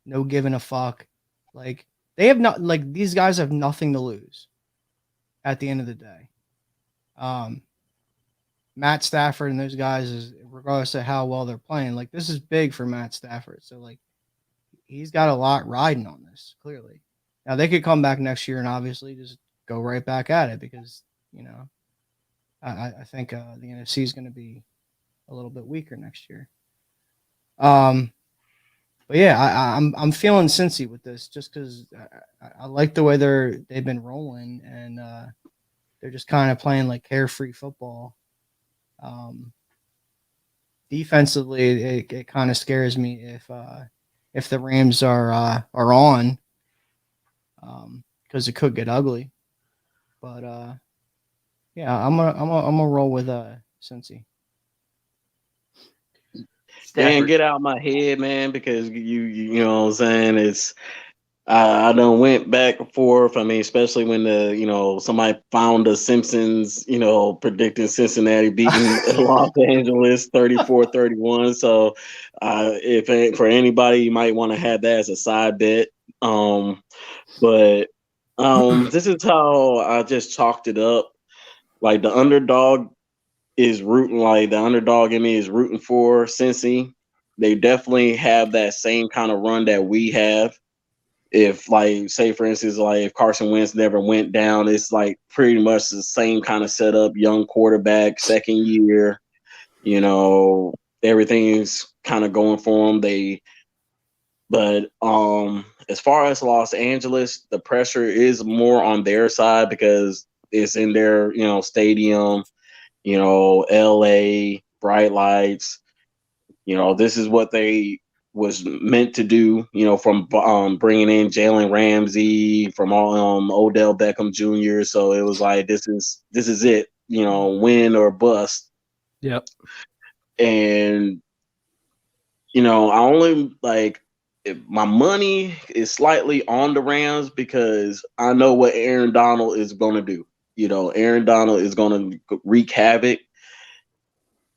no giving a fuck. Like they have not like these guys have nothing to lose at the end of the day. Matt Stafford and those guys is regardless of how well they're playing, like this is big for Matt Stafford. So like he's got a lot riding on this, clearly. Now they could come back next year and obviously just go right back at it because, you know, I think the NFC is going to be a little bit weaker next year. But yeah, I'm feeling Cincy with this just because I like the way they've been rolling and they're just kind of playing like carefree football. Defensively, it kind of scares me if the Rams are on, because it could get ugly. But yeah, I'm gonna roll with Cincy. Dan, get out of my head, man, because you know what I'm saying. I done went back and forth. I mean, especially when somebody found the Simpsons, predicting Cincinnati beating Los Angeles 34-31. So if for anybody, you might want to have that as a side bet. But this is how I just chalked it up. Like the underdog the underdog in me is rooting for Cincy. They definitely have that same kind of run that we have. If like say for instance, like if Carson Wentz never went down, it's like pretty much the same kind of setup, young quarterback, second year, everything's kind of going for them. But as far as Los Angeles, the pressure is more on their side because it's in their, stadium, LA, bright lights, this is what they was meant to do, from bringing in Jalen Ramsey, from Odell Beckham Jr. So it was like this is it, win or bust. Yep. And I only my money is slightly on the Rams because I know what Aaron Donald is going to do. Aaron Donald is going to wreak havoc,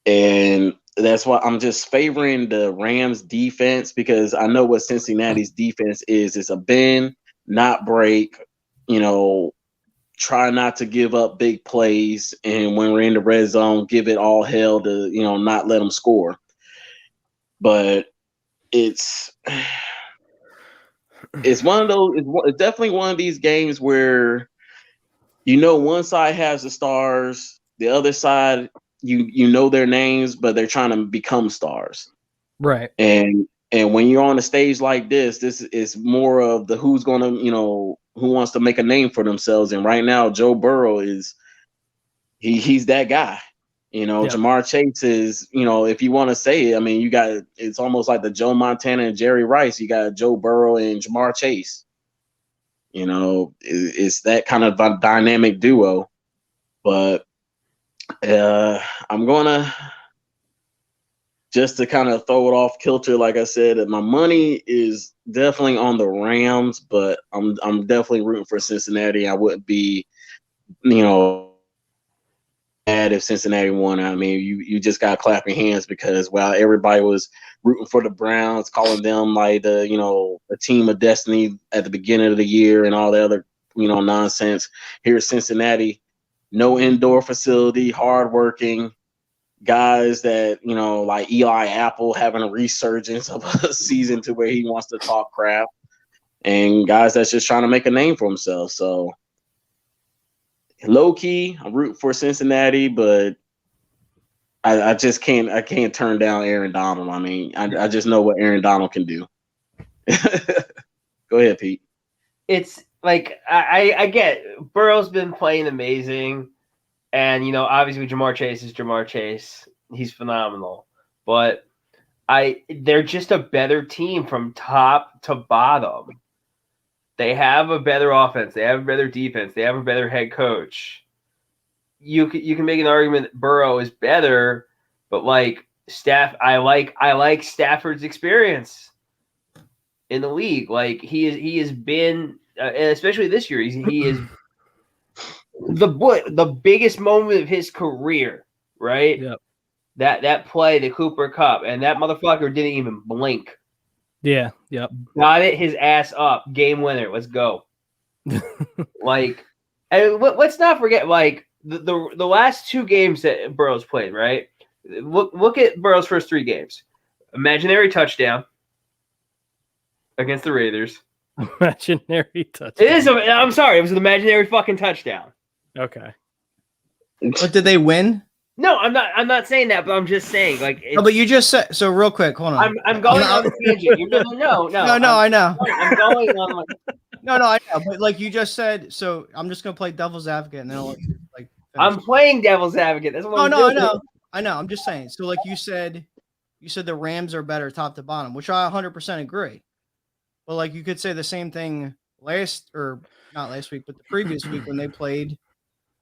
and that's why I'm just favoring the Rams defense because I know what Cincinnati's defense is. It's a bend, not break, try not to give up big plays. And when we're in the red zone, give it all hell to, not let them score. But it's one of those, it's definitely one of these games where, one side has the stars, the other side, you know their names, but they're trying to become stars. Right. And when you're on a stage like this is more of the who's going to, who wants to make a name for themselves. And right now, Joe Burrow he's that guy. Yep. Jamar Chase is, if you want to say it, I mean, it's almost like the Joe Montana and Jerry Rice. You got Joe Burrow and Jamar Chase. It's that kind of a dynamic duo. But I'm gonna just to kind of throw it off kilter, like I said, that my money is definitely on the Rams, but I'm definitely rooting for Cincinnati. I wouldn't be, mad if Cincinnati won. I mean, you just got to clap your hands because while everybody was rooting for the Browns, calling them like the a team of destiny at the beginning of the year and all the other nonsense. Here's Cincinnati. No indoor facility, hardworking guys that, like Eli Apple having a resurgence of a season to where he wants to talk crap, and guys that's just trying to make a name for himself. So low key, I'm rooting for Cincinnati, but I just can't turn down Aaron Donald. I mean, I just know what Aaron Donald can do. Go ahead, Pete. It's like I get Burrow's been playing amazing, and obviously Jamar Chase is Jamar Chase. He's phenomenal, but they're just a better team from top to bottom. They have a better offense. They have a better defense. They have a better head coach. You can make an argument that Burrow is better, but I like Stafford's experience in the league. Like he has been, especially this year, he is the biggest moment of his career, right? Yep. That play, the Cooper Cup, and that motherfucker didn't even blink. Yeah. Yep. Got it, his ass up, game winner. Let's go. And let's not forget, the last two games that Burrow's played, right? Look at Burrow's first three games. Imaginary touchdown against the Raiders. Imaginary touchdown. It is. I'm sorry. It was an imaginary fucking touchdown. Okay. But did they win? No, I'm not saying that, but I'm just saying, No, but you just said so. Real quick, hold on. I'm going on a tangent. No. I know. I'm going on. No, I know. But you just said, so I'm just gonna play devil's advocate, and then I'll finish. I'm playing devil's advocate. That's what I'm doing. I know. I'm just saying. So, you said the Rams are better top to bottom, which I 100% agree. But you could say the same thing not last week, but the previous week when they played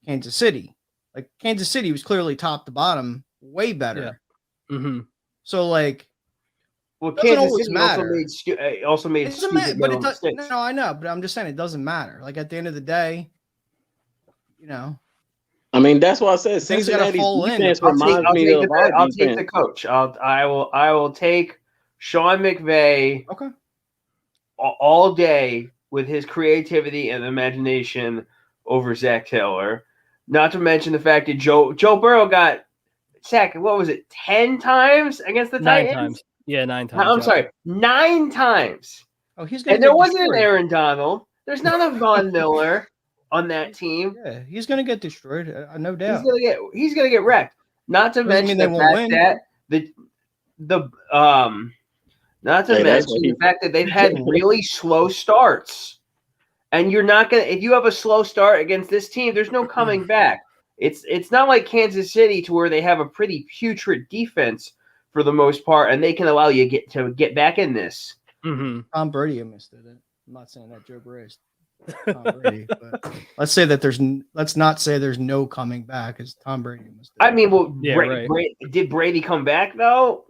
Kansas City. Kansas City was clearly top to bottom, way better. Yeah. Mm-hmm. So Well, Doesn't Kansas always City matter. also made It doesn't stupid matter, but little mistakes. no, I know, but I'm just saying it doesn't matter. Like at the end of the day, you know, I mean, that's why I said things gotta Cincinnati's fall in. defense I'll reminds me of our I'll take defense. the coach. I will take Sean McVay Okay. all day with his creativity and imagination over Zach Taylor. Not to mention the fact that Joe Burrow got sacked. What was it? 10 times against the 9 Titans. times. Yeah, 9 times. I'm yeah. sorry, 9 times. Oh, he's gonna And there get wasn't an destroyed. Aaron Donald. There's not a Von Miller on that team. Yeah, he's gonna get destroyed. No doubt. He's gonna get wrecked. Not to Doesn't mention mean they the won't fact win. that not to Hey, that's mention what the he- fact that they've had really slow starts. And you're not gonna if you have a slow start against this team, there's no coming back. It's not like Kansas City to where they have a pretty putrid defense for the most part, and they can allow you to get back in this. Mm-hmm. Tom Brady missed it. I'm not saying that Joe Burrow is Tom Brady, but let's not say there's no coming back as Tom Brady missed it. I mean, well, Yeah, right. did Brady come back though?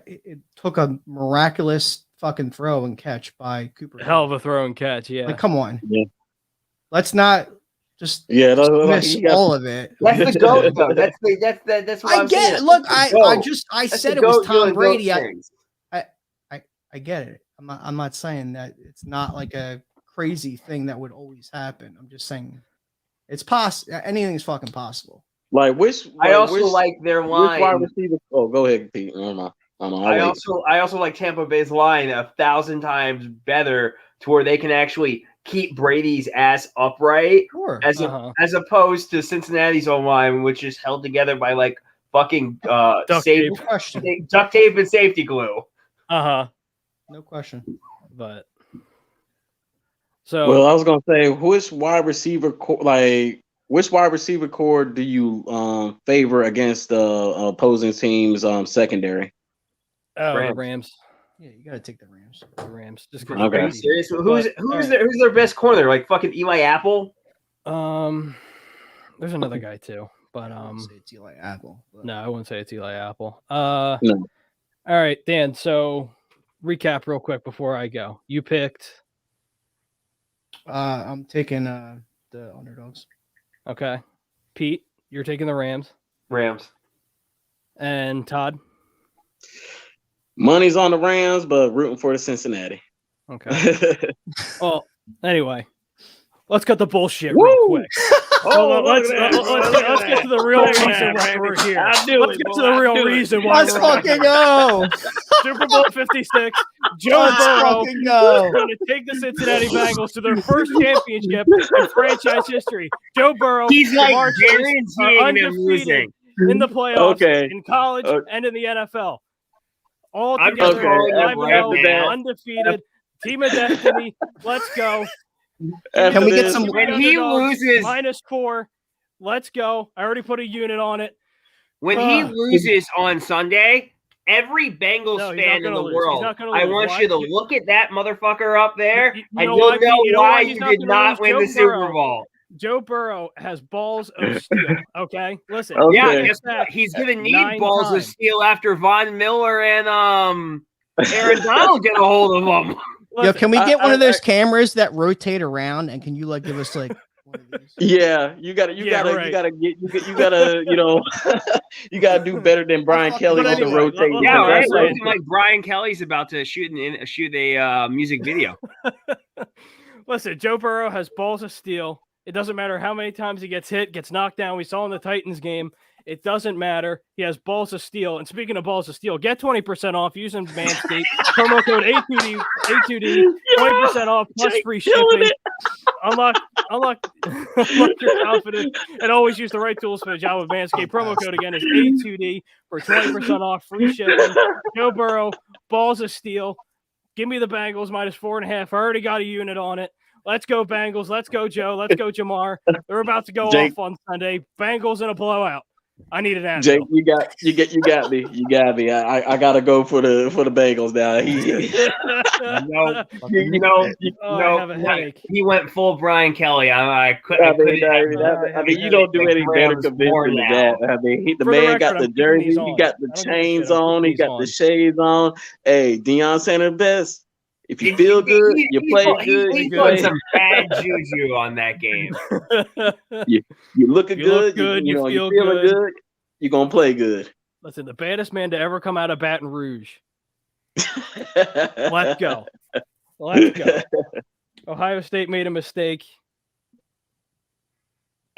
It took a miraculous fucking throw and catch by Cooper. Hell of a throw and catch. Yeah. Like, come on. Yeah. Let's not just Yeah, that's like miss he got- all of it. That's the GOAT though. That's what I I'm get saying. it. Look, That's the GOAT. I That's said the it was GOAT Tom doing Brady. GOAT things. I get it. I'm not saying that it's not like a crazy thing that would always happen. I'm just saying it's possible. Anything's fucking possible. Like which? I also which, like their which wide line. receiver? Oh, go ahead, Pete. Never mind. I also like Tampa Bay's line 1,000 times better to where they can actually keep Brady's ass upright Sure. as opposed to Cincinnati's own line, which is held together by like fucking Duct safety, No question. duct tape and safety glue. No question. But so Well, I was gonna say, which wide receiver core do you favor against the opposing team's secondary? the Rams. Yeah, you gotta take the Rams. The Rams. Just Okay. Are you serious? Who's But- their best corner? Like fucking Eli Apple? There's another guy too, but I would say it's Eli Apple. But no, I wouldn't say it's Eli Apple. No. All right, Dan. So recap real quick before I go. You picked. I'm taking the underdogs. Okay, Pete, you're taking the Rams, Rams. and Todd. Money's on the Rams, but rooting for the Cincinnati. Okay. Well, anyway, let's cut the bullshit real quick. Let's get to the real reason why we're here. Let's get to the real reason why Let's we're fucking go. Super Bowl 56. Joe Let's Burrow fucking go. is going to take the Cincinnati Bengals to their first championship in franchise history. Joe Burrow, He's like Jamar Chase are guaranteeing them undefeated losing. in the playoffs, Okay. in college, Okay. and in the NFL. All I'm together, calling them 5-0, right now. undefeated, team of destiny. Let's go. Can we get this- some- When he loses, -4. Let's go. I already put a unit on it. when he loses on Sunday, every Bengals No, he's fan not in gonna the lose. He's world, not gonna I lose. want Why? you to look at that motherfucker up there, You and know you'll why, know Pete? You know why why he's you not did gonna not lose? win Joe the Super Burrow. Bowl. Joe Burrow has balls of steel. Okay, listen. Okay. Yeah, guess what? He's gonna need 9 balls of times. steel after Von Miller and Aaron Donald get a hold of them. Yo, Listen, can we get one I- of those cameras that rotate around? And can you like give us like one of these? Yeah, you gotta, right. you gotta, you gotta do better than Brian Kelly But with the anyway, rotating. Yeah, right. That's right. Looking like Brian Kelly's about to shoot a music video. Listen, Joe Burrow has balls of steel. It doesn't matter how many times he gets hit, gets knocked down. We saw in the Titans game. It doesn't matter. He has balls of steel. And speaking of balls of steel, get 20% off using Manscaped. Promo code A2D, 20% off plus free shipping. Unlock your confidence and always use the right tools for the job with Manscaped. Promo code again is A2D for 20% off free shipping. Joe Burrow, balls of steel. Give me the Bengals -4.5. I already got a unit on it. Let's go Bengals. Let's go Joe. Let's go Jamar. They're about to go Jake. off on Sunday. Bengals in a blowout. I need an Advil. Jake, you got me. You got me. I gotta go for the Bengals now. I have a headache. He went full Brian Kelly. I couldn't. You don't do any better convincing than that. I mean, the man got the jersey, he got the chains on, he got the shades on. Hey, Deion Sanders best. If you feel good, you play good. He's put some bad juju on that game. You looking good. You feel good. You're gonna play good. Listen, the baddest man to ever come out of Baton Rouge. Let's go. Ohio State made a mistake.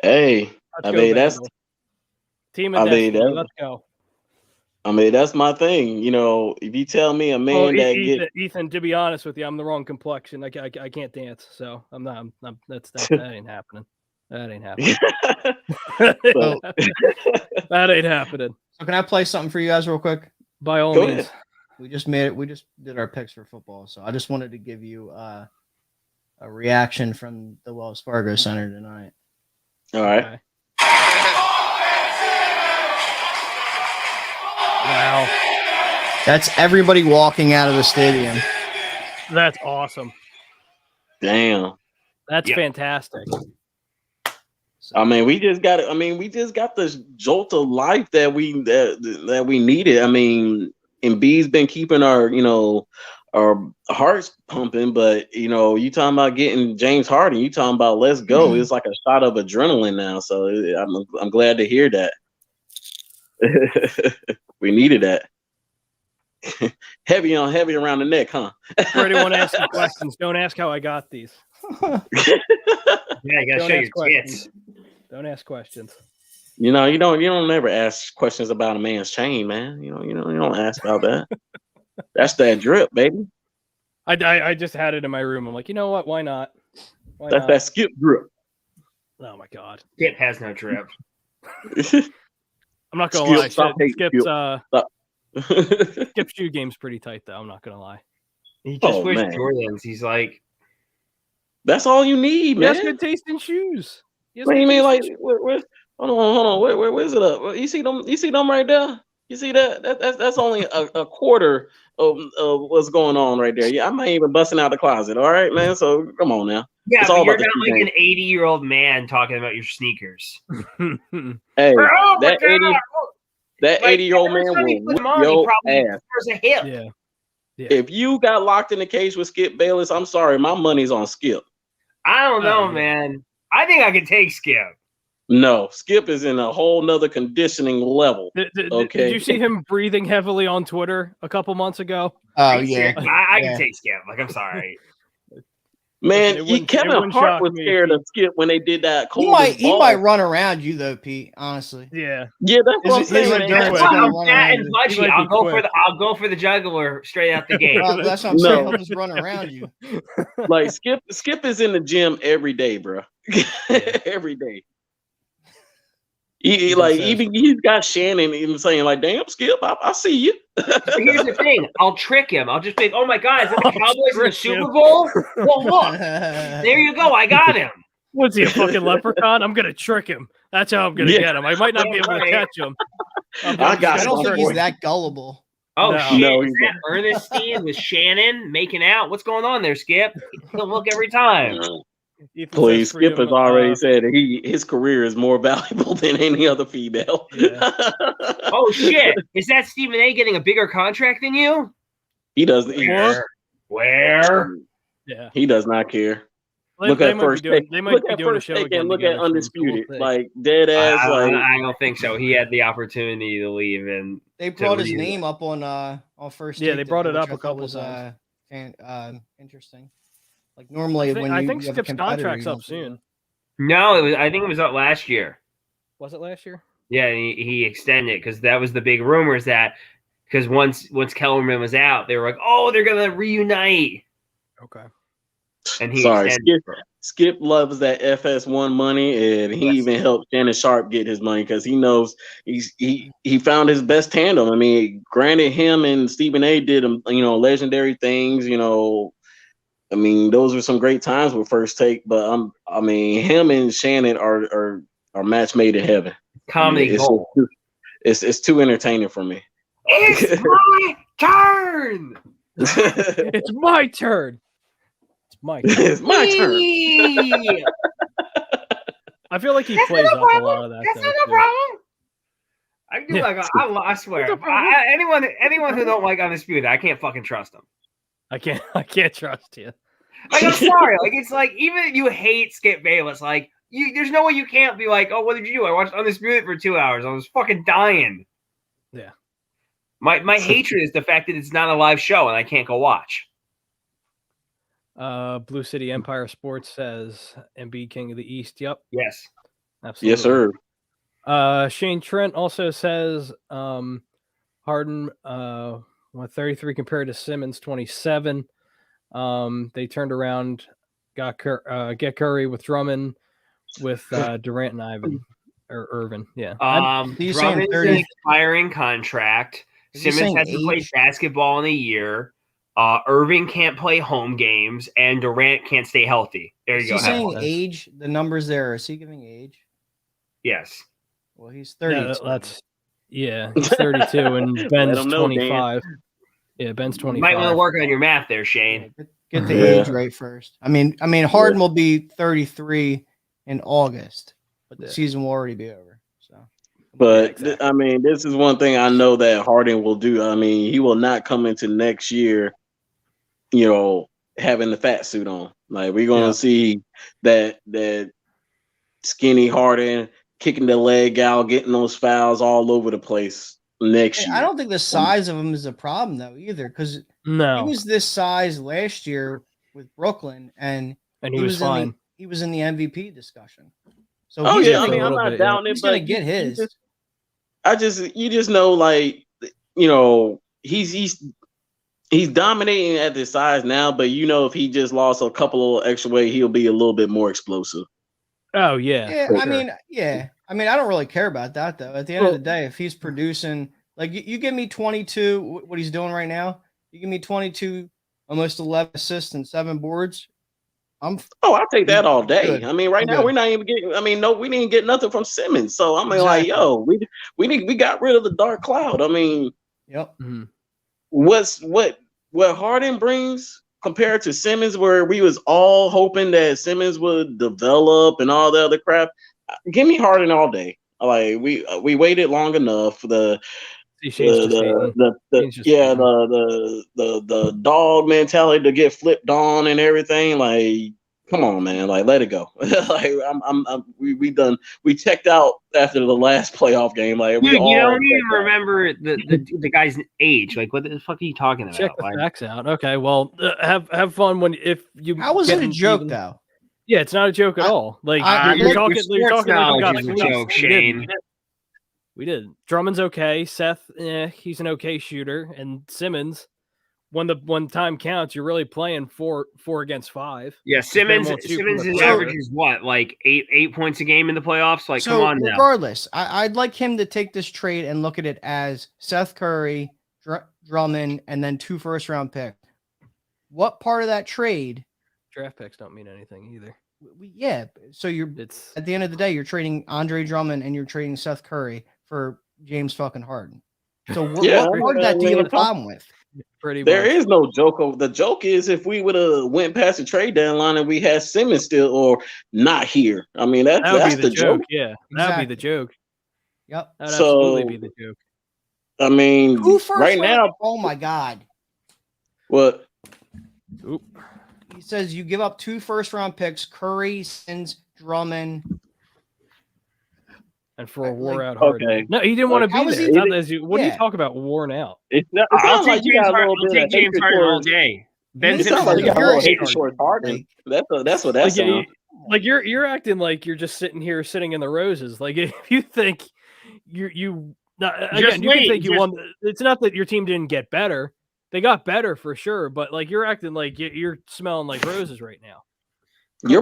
Hey, that's team of destiny. Let's go. I mean, that's my thing. You know, if you tell me a man Ethan, to be honest with you, I'm the wrong complexion. I can't dance, so I'm not. That ain't happening. That ain't happening. That ain't happening. So can I play something for you guys real quick? By all means. Ahead. We just made it. We just did our picks for football, so I just wanted to give you a reaction from the Wells Fargo Center tonight. All right. Okay. Wow. That's everybody walking out of the stadium. That's awesome. Damn. That's fantastic. I mean, we just got the jolt of life that we needed. I mean, Embiid's been keeping our hearts pumping, but you talking about getting James Harden, you talking about let's go. It's like a shot of adrenaline now. So I'm glad to hear that. We needed that. heavy around the neck, huh? For anyone asking questions, don't ask how I got these. Yeah, you gotta show your tits. Don't ask questions. You don't ever ask questions about a man's chain, man. You don't ask about that. That's that drip, baby. I just had it in my room. I'm like, you know what? Why not? That's that Skip drip. Oh my god. Skip has no drip. I'm not gonna lie. Skip's Skip's shoe game's pretty tight though. I'm not gonna lie. He just wears Jordans. He's like, that's all you need, man. He has good taste in shoes. What do you mean? Like, hold on. Where's it up? You see them right there? You see that? That's only a quarter of what's going on right there. Yeah, I'm not even busting out the closet. All right, man. So come on now. Yeah, but you're not like an 80-year-old man talking about your sneakers. Hey, that 80-year-old man will whip your ass. A hip. Yeah. If you got locked in the cage with Skip Bayless, I'm sorry, my money's on Skip. I don't know, man. I think I can take Skip. No, Skip is in a whole nother conditioning level. Did you see him breathing heavily on Twitter a couple months ago? Oh yeah, I can take Skip. Like, I'm sorry. Man, Kevin Hart was scared of Skip when they did that. He might run around you though, Pete. Honestly. Yeah. Yeah, that's what I'm saying. I'm fat and pudgy. I'll go for the jugular straight out the gate. That's what I'm saying. He'll just run around you. Like Skip is in the gym every day, bro. Every day. He's got Shannon even saying like, "Damn, Skip, I see you." Here's the thing: I'll trick him. I'll just be like, "Oh my God, is that the Cowboys in the Super Bowl?" Well, look, there you go. I got him. What's he, a fucking leprechaun? I'm gonna trick him. That's how I'm gonna get him. I might not be able to catch him. I don't think he's that gullible. Oh shit! Is that Ernestine with Shannon making out? What's going on there, Skip? He'll look every time. Please, Skip has already said that his career is more valuable than any other female. Yeah. Oh shit! Is that Stephen A. getting a bigger contract than you? He doesn't. Where? Yeah. He does not care. Look at First Take. Look at First Take and look at Undisputed. Like dead ass. I don't think so. He had the opportunity to leave, and they brought his name up on First Take. Yeah, they brought it up a couple times. Interesting. Like normally, I think Skip's contract's up soon. No, I think it was up last year. Was it last year? Yeah, he extended it because that was the big rumors that because once Kellerman was out, they were like, "Oh, they're gonna reunite." Okay. And Skip loves that FS1 money, and he even helped Shannon Sharp get his money because he knows he found his best tandem. I mean, granted, him and Stephen A. did legendary things. I mean, those were some great times with First Take, but him and Shannon are match made in heaven. Comedy gold. It's too entertaining for me. It's my turn. It's my turn. It's my turn. It's my turn. turn. I feel like he plays up a lot of that. That's though, not a too. problem. I do Yeah. like I swear. Anyone who don't like Undisputed, I can't fucking trust them. I can't trust you. Like I'm sorry. Like it's like even if you hate Skip Bayless, like there's no way you can't be like, oh, what did you do? I watched Undisputed for 2 hours. I was fucking dying. Yeah. My hatred is the fact that it's not a live show and I can't go watch. Blue City Empire Sports says Embiid King of the East. Yep, Yes. absolutely. Yes, sir. Shane Trent also says Harden 33 compared to Simmons 27. They turned around, get Curry with Drummond with Durant and Irvin. Yeah. He's Drummond's saying 30 an expiring contract. Is he Simmons saying hasn't played age? basketball in a year. Irving can't play home games, and Durant can't stay healthy. There you Is go. he saying Have- age? The numbers there. Is he giving age? Yes. Well, he's 32. He's 32 and Ben's him know, Dan. 25. Yeah, Ben's You 25. might want to work on your math there, Yeah, Shane. get the Yeah. age right first. I mean, Harden will be 33 in August, but the Yeah. season will already be over. So, But exactly. I mean, this is one thing I know that Harden will do. I mean, he will not come into next year, having the fat suit on. Like we're gonna see that skinny Harden kicking the leg out, getting those fouls all over the place next year. I don't think the size of him is a problem though either, because he No, was this size last year with Brooklyn, and and he was fine. he was in the MVP discussion. So Oh he's yeah, gonna, I mean, I'm little not bit, doubting it, he's gonna but get his. you just know, like, he's dominating at this size now, but if he just lost a couple of extra weight, he'll be a little bit more explosive. Oh yeah. Yeah, for I sure. mean, I don't really care about that though. At the end of the day, if he's producing, like you give me 22, what he's doing right now, you give me 22, almost 11 assists and 7 boards. I'll take that all day. Good. I mean, right now Good. we're not even getting. I mean, no, we didn't get nothing from Simmons. So I mean, Exactly. we got rid of the dark cloud. I mean, Yep. Mhm. what Harden brings compared to Simmons, where we was all hoping that Simmons would develop and all the other crap. Give me Harden all day. Like we waited long enough. The dog mentality to get flipped on and everything. Like, come on, man. Like, let it go. Like, we checked out after the last playoff game. Like, Dude, you don't even remember the guy's age. Like, what the fuck are you talking about? Check the Like, facts out. Okay, well, have fun if you. How was it a get joke even- though? Yeah, it's not a joke at all. Like your you're talking. You're sports talking like we got knowledge is a swept. joke, We Shane. did. We did. Drummond's okay. Seth, he's an okay shooter, and Simmons, when time counts, you're really playing 4 against 5. Yeah, Simmons won't shoot from the Simmons' perimeter. average is what, like eight points a game in the playoffs? Like, So come on now. regardless, I'd like him to take this trade and look at it as Seth Curry, Drummond, and then 2 first-round picks. What part of that trade? Draft picks don't mean anything either. So you're It's at the end of the day, you're trading Andre Drummond and you're trading Seth Curry for James fucking Harden. So what part of that do you have a problem with? pretty. There much. is no joke. The joke is if we would have went past the trade deadline and we had Simmons still or not here. I mean, that's That would be the joke. Yeah, that would be the joke. Yep. That would So- absolutely be the joke. I mean, 2 first right round- now, Oh my God. what? Oop. He says you give up 2 first-round picks, Curry, Simmons, Drummond. And for a Like, wore out Harden. okay. No, he didn't want to How be was there. he- It's not as you, what do you Yeah. talk about worn out? It I'll sounds take like you James got a Harden. little I'll bit take of James hatred Harden all towards. day. Ben It Simmons sounds like is you got a a little hero. hatred towards Harden. That's what that Like, sounds. like you're acting like you're just sitting in the roses. Like if you think you again, you can think you won. It's not that your team didn't get better. They got better for sure, but like you're acting like you're smelling like roses right now.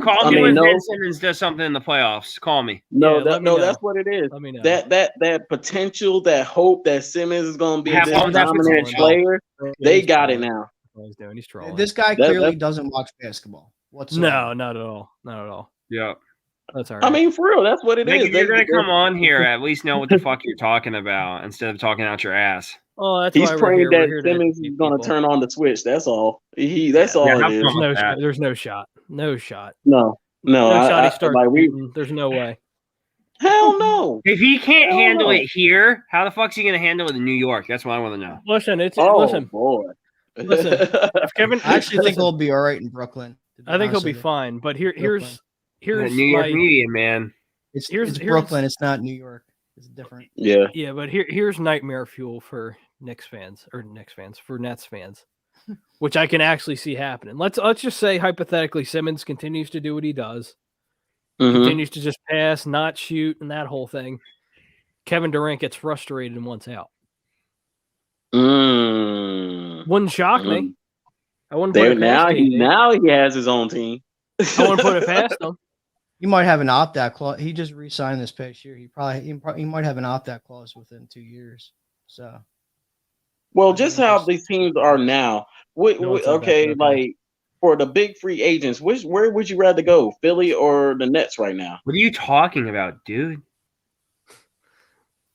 Call me when Ben Simmons does something in the playoffs. Call me. No, Yeah, let me know. that's what it is. Let me know. That potential, that hope that Simmons is going to be Have this all that dominant potential. player, they got it now. He's doing. He's trolling. This guy That- clearly that- doesn't watch basketball whatsoever. No, not at all. Not at all. Yeah. That's all right. I mean, for real, that's what it Nick, is. if you're gonna come on here, at least know what the fuck you're talking about instead of talking out your ass. Oh, that's He's why we're praying here. that We're here to Simmons educate is going to people. turn on the switch. That's all. That's all Yeah, it is. have fun with that. There's no shot. No shot. No. No shot. He I, starts like we. shooting. There's no way. Hell no. If he can't Hell handle no. it here, how the fuck's he gonna handle it in New York? That's what I want to know. Listen, Oh boy. Listen. If Kevin, I actually think listen, he'll be all right in Brooklyn. to I think he'll honest be with you. fine. But Brooklyn. here's New York my, media, man. It's here's- Brooklyn. It's not New York. It's different. Yeah. Yeah, but here's nightmare fuel for Nets fans, which I can actually see happening. Let's just say hypothetically Simmons continues to do what he does, Mhm. continues to just pass, not shoot, and that whole thing. Kevin Durant gets frustrated and wants out. Wouldn't shock me. I wouldn't put There it past now KD. he has his own team. I wouldn't put it past him. He might have an opt-out clause. He just re-signed this past year. He might have an opt-out clause within 2 years. So Well, just how these teams are now. No, it's not that, Okay, okay. like for the big free agents, where would you rather go, Philly or the Nets right now? What are you talking about, dude?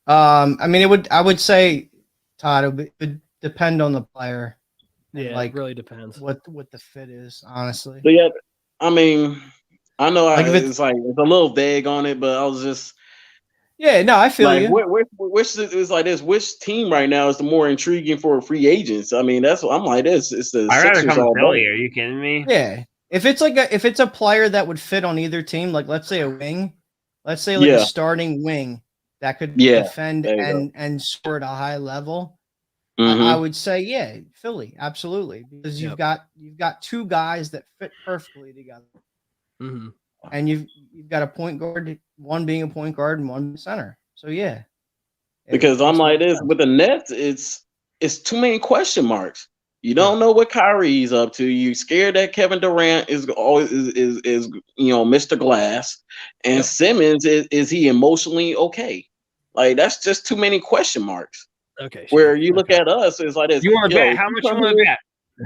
I mean, I would say, Todd, it would depend on the player. and, Yeah, like it really depends. what the fit is, honestly. So yeah, I mean, I know Like if it's a little vague on it, but I was just Yeah, no, I feel like, you. which is like this? Which team right now is the more intriguing for free agents? I mean, that's what I'm like. It's the I'd rather Sixers come all to Philly. day. Are you kidding me? Yeah, if it's a player that would fit on either team, like let's say a wing, let's say like Yeah. a starting wing that could Yeah, defend there you and score at a high level. Mhm. I would say, yeah, Philly, absolutely, because you've got two guys that fit perfectly together, Mm-hmm. and you've got a point guard, one being a point guard and one center. So yeah, Because It I'm makes like more this sense. with the Nets, it's too many question marks. You don't know what Kyrie's up to. You scared that Kevin Durant is always is Mr. Glass, and Yep. Simmons is he emotionally okay? Like that's just too many question marks. Okay. Where you look at us, it's like this. You want to yo, bet? How much you come want to here-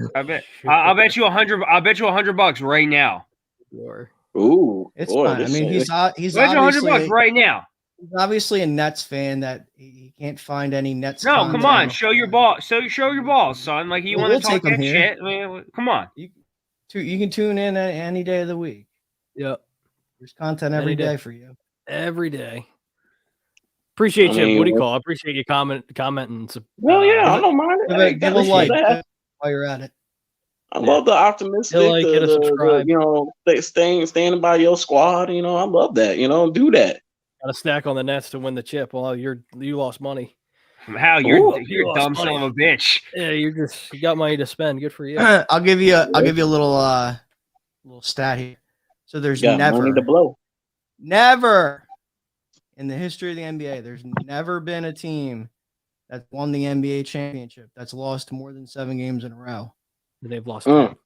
bet? I bet. I'll bet you $100. I'll bet you $100 right now. Sure. Ooh, It's boy, fine. I this mean, shit- he's I'll bet you $100 obviously right now. he's obviously a Nets fan that he can't find any Nets. No, come content. on, show your ball. Show your balls, son. Like you Well, want to we'll talk take 'em that here. shit. I mean, come on. You can tune in any day of the week. Yep. There's content Any every day. day for you. Every day. Appreciate I you. mean, What do you call? I appreciate you commenting. well, yeah, I give don't mind it. Give I a, ain't give got a shit like that. while you're at it. I love the optimistic, Hit a like, hit a subscribe. Standing by your squad. I love that. Do that. Got a stack on the Nets to win the chip. Well, you lost money. How Ooh, you're a lost dumb son money. of a bitch. Yeah, you got money to spend. Good for you. I'll give you a little stat here. So there's Got money to blow. never in the history of the NBA, there's never been a team that won the NBA championship that's lost more than 7 games in a row. They've lost. Mm. 10.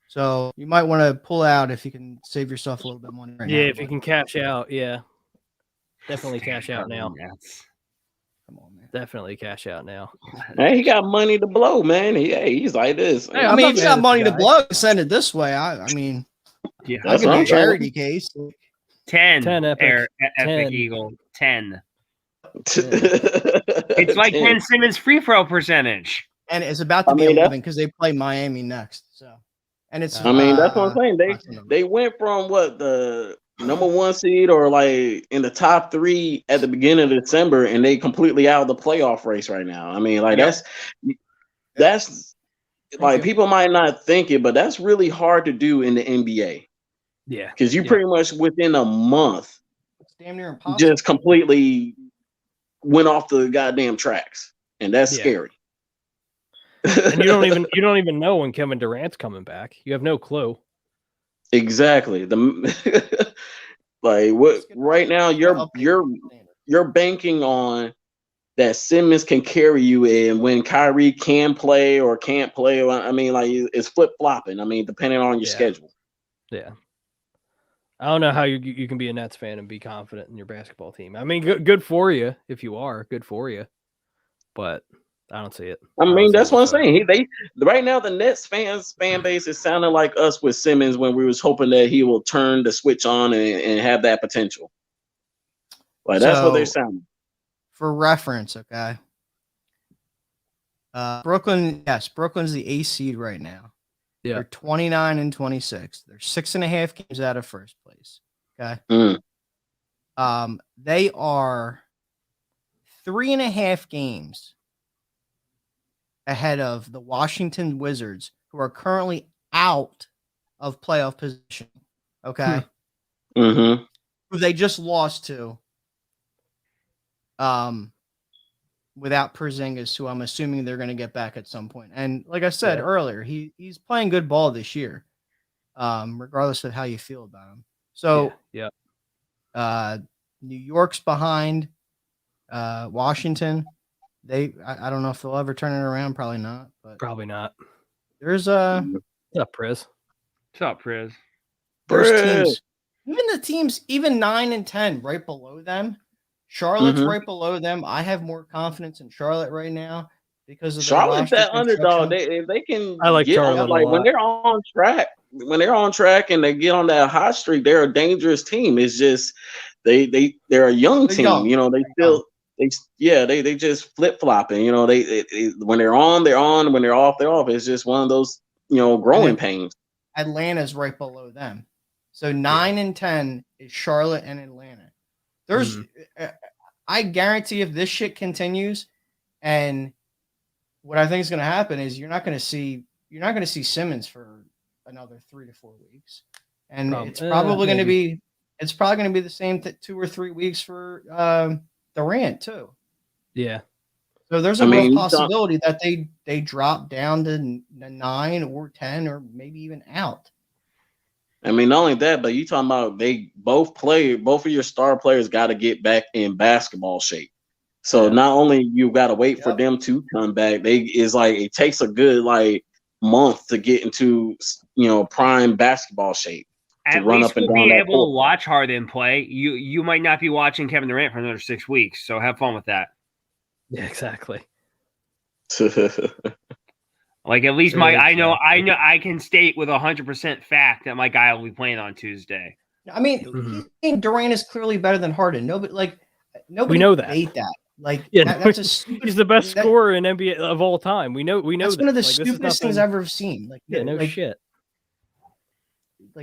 So you might want to pull out if you can save yourself a little bit of money right now. Yeah, if you but can cash out, yeah, definitely cash out now. come on, man. Definitely cash out now. Hey, he got money to blow, man. He's like this. Hey, I I'm mean, not you mad got at money the to guy. blow. Send it this way. I mean, Yeah, I'll That's give what you a I'm saying. charity case. 10. 10 epic. Epic 10. Eagle. 10. it's It's like Ben Simmons' free throw percentage. And it's about to I be mean, 11 because they play Miami next. So, and it's. I mean, that's what I'm saying. Watson. They went from what the number 1 seed or like in the top 3 at the beginning of December, and they completely out of the playoff race right now. I mean, like Yep. that's like you. people might not think it, but that's really hard to do in the NBA Yeah, because you pretty much within a month It's damn near impossible. just completely went off the goddamn tracks, and that's Yeah. scary. and you don't even know when Kevin Durant's coming back. You have no clue. Exactly. Like what right now you're banking on that Simmons can carry you in when Kyrie can play or can't play. I mean, like it's flip flopping. I mean, depending on your schedule. Yeah. I don't know how you can be a Nets fan and be confident in your basketball team. I mean, good for you if you are. Good for you. But I don't see it. I don't mean, see that's it what I'm whatsoever. saying. They right now the Nets fan base is sounding like us with Simmons when we was hoping that he will turn the switch on and have that potential. Like that's what they're So, sounding. for reference, okay. Brooklyn, yes, Brooklyn's the 8th seed right now. Yeah. They're 29 and 26. They're 6.5 games out of first place. Okay. They are 3.5 games ahead of the Washington Wizards, who are currently out of playoff position. Okay. Mm-hmm. Who they just lost to. Without Porzingis, who I'm assuming they're going to get back at some point. And like I said earlier, he's playing good ball this year, regardless of how you feel about him. So, New York's behind Washington. I don't know if they'll ever turn it around. Probably not. But Probably not. there's What's up, Priz? What's up, Priz? teams, even the teams, even 9 and 10, right below them. Charlotte's right below them. I have more confidence in Charlotte right now because of Charlotte's that underdog. construction. They can I like get Charlotte on, like a when lot. they're on track. When they're on track and they get on that hot streak, they're a dangerous team. It's just they're a young They're team. young. You know, they just flip flopping. You know, they when they're on, they're on. When they're off, they're off. It's just one of those growing pains. Atlanta's right below them. So 9 and 10 is Charlotte and Atlanta. There's, I guarantee if this shit continues, and what I think is going to happen is you're not going to see Simmons for another 3 to 4 weeks, and it's probably going to be the same 2 or 3 weeks for Durant too. Yeah. So there's a real possibility that they drop down to 9 or 10 or maybe even out. I mean, not only that, but you talking about both of your star players got to get back in basketball shape. So not only you got to wait for them to come back, it takes a good month to get into prime basketball shape. At run least up and we'll down be that able court. to watch Harden play. You might not be watching Kevin Durant for another 6 weeks, so have fun with that. Yeah, exactly. Like at least I know I can state with 100% fact that my guy will be playing on Tuesday. I mean, Durant is clearly better than Harden. Nobody we know that. debate that. That's a stupid, he's the best scorer in NBA of all time. We know that's that. One of the stupidest things I've ever seen. Shit.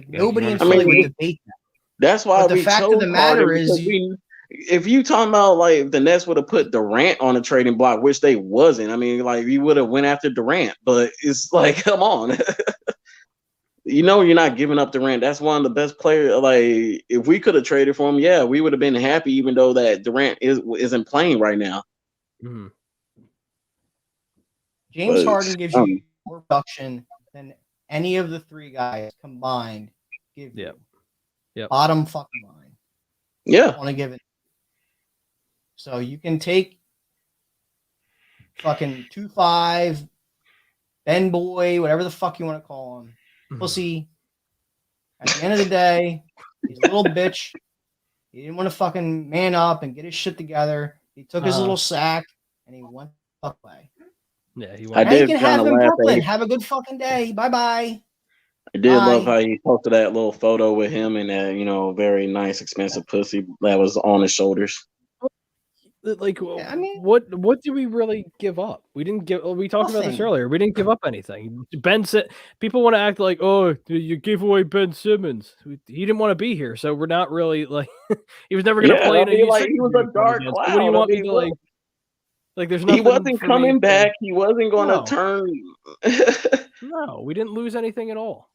Nobody in Philly would debate that. That's why the fact of the matter is, if you talking about if the Nets would have put Durant on a trading block, which they wasn't, I mean, you would have went after Durant. But it's come on, you're not giving up Durant. That's one of the best players. If we could have traded for him, we would have been happy, even though that Durant isn't playing right now. Mm-hmm. James Harden gives you more production than any of the 3 guys combined give you. Yep. Bottom fucking line. Yeah. On a given. So you can take fucking 2-5, Ben Boy, whatever the fuck you want to call him, pussy. At the end of the day, he's a little bitch. He didn't want to fucking man up and get his shit together. He took his little sack and he went the fuck away. Yeah, he I went. did you can kind have of him laugh. Brooklyn. Have a good fucking day. Bye-bye. I did love how he posted that little photo with him and that, very nice, expensive pussy that was on his shoulders. What did we really give up? We didn't give. We talked about this earlier. We didn't give up anything. People want to act like, oh, you gave away Ben Simmons. He didn't want to be here, so we're not really he was never going to play in a he was a dark cloud. What do you want me to there's nothing. He wasn't coming back. He wasn't going to turn. No, we didn't lose anything at all.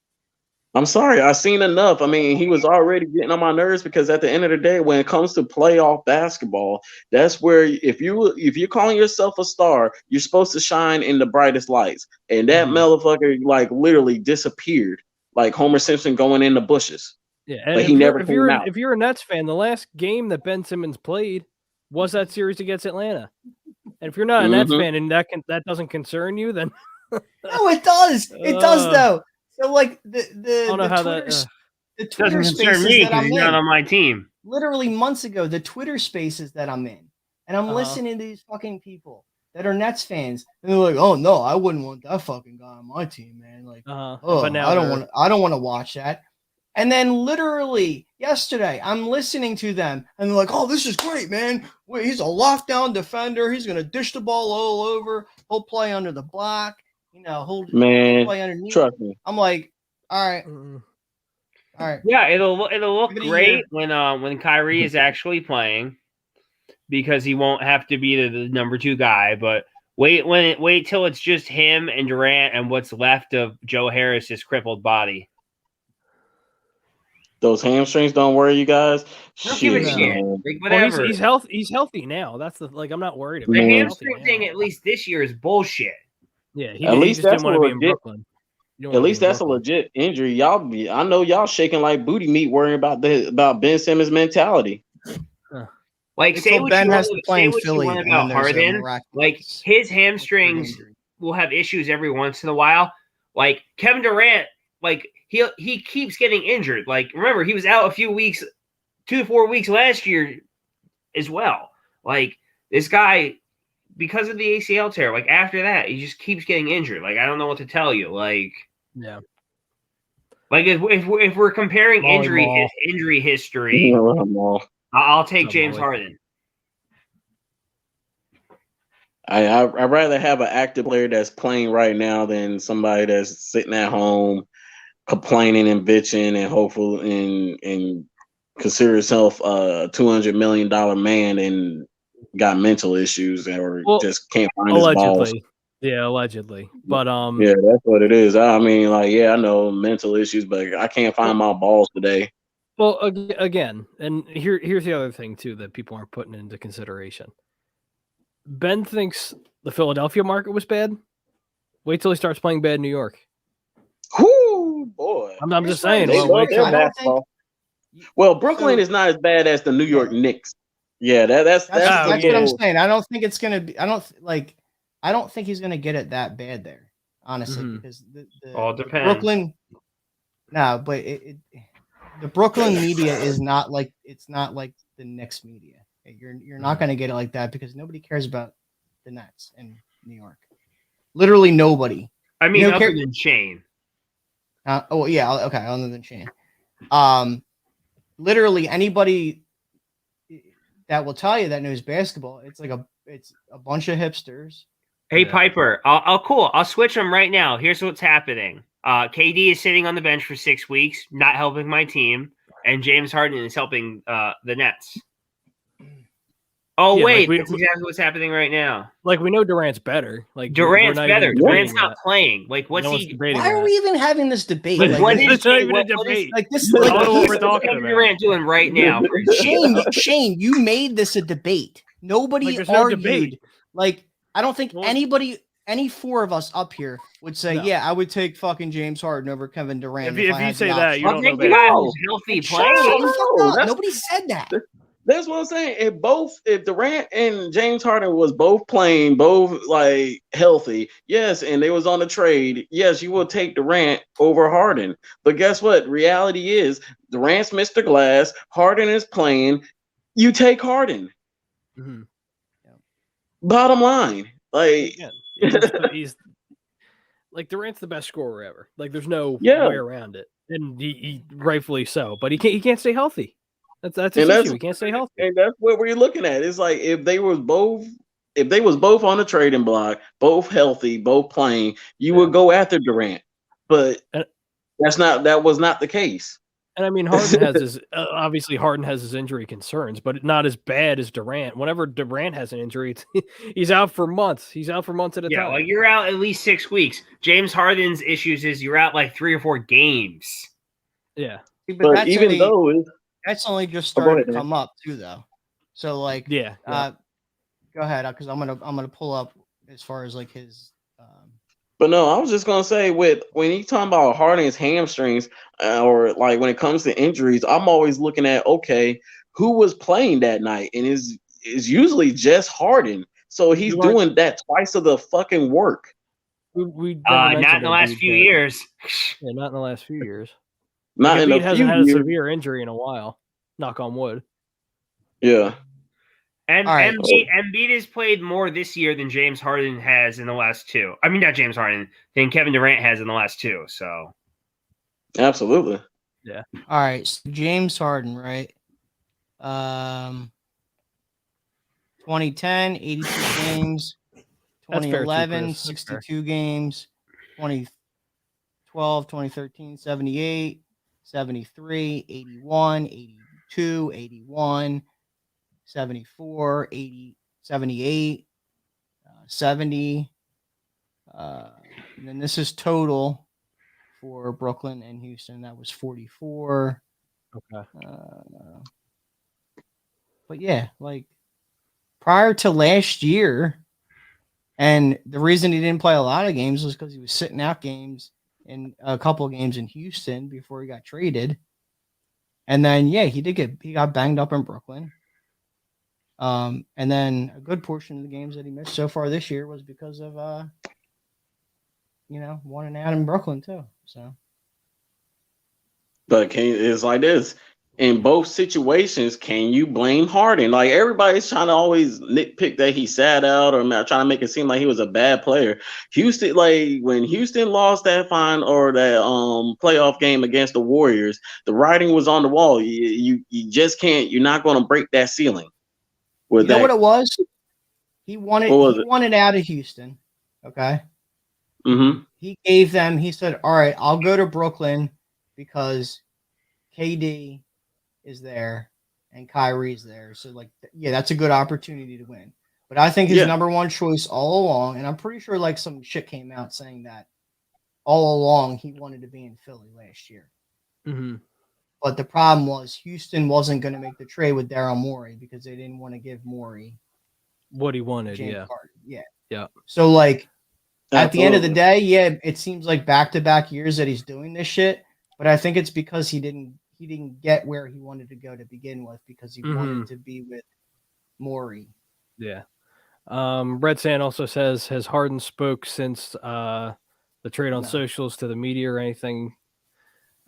I'm sorry. I've seen enough. I mean, he was already getting on my nerves because at the end of the day, when it comes to playoff basketball, that's where if you're calling yourself a star, you're supposed to shine in the brightest lights. And that motherfucker literally disappeared, like Homer Simpson going in the bushes. Yeah, and but he never came out. If you're a Nets fan, the last game that Ben Simmons played was that series against Atlanta. And if you're not a Nets fan and that doesn't concern you, then no, it does. It does though. So the Twitter spaces that I'm in, not on my team. Literally months ago, the Twitter spaces that I'm in, and I'm listening to these fucking people that are Nets fans, and they're like, "Oh no, I wouldn't want that fucking guy on my team, man." Like, but now I don't want to watch that. And then literally yesterday, I'm listening to them, and they're like, "Oh, this is great, man. Wait, he's a lockdown defender. He's gonna dish the ball all over. He'll play under the block. He'll play underneath." Trust me. I'm like, all right. All right. Yeah, it'll look great when Kyrie is actually playing, because he won't have to be the number 2 guy. But wait till it's just him and Durant and what's left of Joe Harris's crippled body. Those hamstrings don't worry you guys. Don't give a shit. Like, whatever. Well, he's healthy. He's healthy now. That's I'm not worried about the it. hamstring thing. At least this year is bullshit. Yeah, at least that's didn't want to be in Brooklyn. At least that's a legit injury. I know y'all shaking like booty meat, worrying about Ben Simmons' mentality. Like, say what Ben you has want, to play in what you Philly, want and about then there's a Harden. miraculous Like, his hamstrings will have issues every once in a while. Like, Kevin Durant, like he keeps getting injured. Like, remember, he was out a few weeks, 2 to 4 weeks last year as well. Like, this guy, because of the ACL tear, like, after that, he just keeps getting injured. Like, I don't know what to tell you. Like, yeah. Like, if we're comparing injury history, I'll take James Harden. I'd rather have an active player that's playing right now than somebody that's sitting at home complaining and bitching and hopeful and consider himself a $200 million man and got mental issues or just can't find his balls. Yeah, allegedly. But yeah, that's what it is. I mean, like, yeah, I know mental issues, but I can't find my balls today. Well, again, and here's the other thing too that people aren't putting into consideration. Ben thinks the Philadelphia market was bad. Wait till he starts playing bad in New York. Whoo, boy! I'm just saying. Well, Brooklyn is not as bad as the New York Knicks. Yeah, that's what I'm saying. I don't think it's gonna be. I don't think he's gonna get it that bad there, honestly, because the all depends. Brooklyn. No, but the Brooklyn media is not like the Knicks media. You're not going to get it like that because nobody cares about the Nets in New York. Literally nobody. I mean, other than Shane. Oh yeah, okay, other than Shane. Literally anybody that will tell you that knows basketball, it's a bunch of hipsters. Hey Piper, I'll switch them right now. Here's what's happening. KD is sitting on the bench for 6 weeks, not helping my team, and James Harden is helping the Nets. Oh, yeah, wait, that's exactly what's happening right now. Like, we know Durant's better. Like, Durant's better. Durant's not playing. Like, what's he? Why are we even having this debate? Like, what is like this? Like, what we're talking about. Durant doing right now? Shane, you made this a debate. Nobody argued. No debate. Like, I don't think any 4 of us up here would say, yeah, I would take fucking James Harden over Kevin Durant. If you say that, you don't know basketball. Healthy playing. Nobody said that. That's what I'm saying. If Durant and James Harden was both playing, both like healthy, yes, and they was on the trade, yes, you will take Durant over Harden. But guess what? Reality is Durant's Mr. Glass, Harden is playing. You take Harden. Mm-hmm. Yeah. Bottom line, like he's like Durant's the best scorer ever. Like there's no way around it, and he rightfully so. But he can't stay healthy. That's his issue. He can't stay healthy. And that's what we're looking at. It's like if they was both on the trading block, both healthy, both playing, you would go after Durant. But that was not the case. And I mean, Harden has his obviously Harden has his injury concerns, but not as bad as Durant. Whenever Durant has an injury, he's out for months. He's out for months at a time. Yeah, like you're out at least 6 weeks. James Harden's issues is you're out like 3 or 4 games. Yeah, but even though that's only just starting to come up too, though. So like, yeah. Go ahead, because I'm gonna pull up as far as like his. But no, I was just gonna say when you talking about Harden's hamstrings, or like when it comes to injuries, I'm always looking at who was playing that night, and is usually just Harden. So he's doing that twice of the fucking work. We not in the last few years. Yeah, not in the last few years. Not in Embiid hasn't had a severe injury in a while. Knock on wood. Yeah. And All right. Embiid has played more this year than James Harden has in the last two. I mean, not James Harden, than Kevin Durant has in the last two. So Absolutely. All right. So James Harden, right? 2010, 82 games. That's fair too, 2011, Chris. That's fair. 62 games. 2012, 2013, 78, 73, 81, 82, 81, 74, 80, 78, 70. And then this is total for Brooklyn and Houston. That was 44. Okay. But yeah, like prior to last year, and the reason he didn't play a lot of games was because he was sitting out games in a couple of games in Houston before he got traded. And then he got banged up in Brooklyn. And then a good portion of the games that he missed so far this year was because of wanting out in Brooklyn too. So, but it's like this. In both situations, can you blame Harden? Like everybody's trying to always nitpick that he sat out or trying to make it seem like he was a bad player. Houston, like when Houston lost that playoff game against the Warriors, the writing was on the wall. You just can't. You're not going to break that ceiling. You know what it was? He wanted out of Houston. Okay. Mm-hmm. He gave them. He said, "All right, I'll go to Brooklyn because KD is there and Kyrie's there. So that's a good opportunity to win." But I think his number one choice all along, and I'm pretty sure like some shit came out saying that all along he wanted to be in Philly last year. Mm-hmm. But the problem was Houston wasn't going to make the trade with Daryl Morey because they didn't want to give Morey what he wanted. James Harden. Yeah. So at the end of the day, it seems like back-to-back years that he's doing this shit. But I think it's because he didn't get where he wanted to go to begin with because he wanted to be with Morey. Yeah. Red Sand also says, has Harden spoke since the trade on socials to the media or anything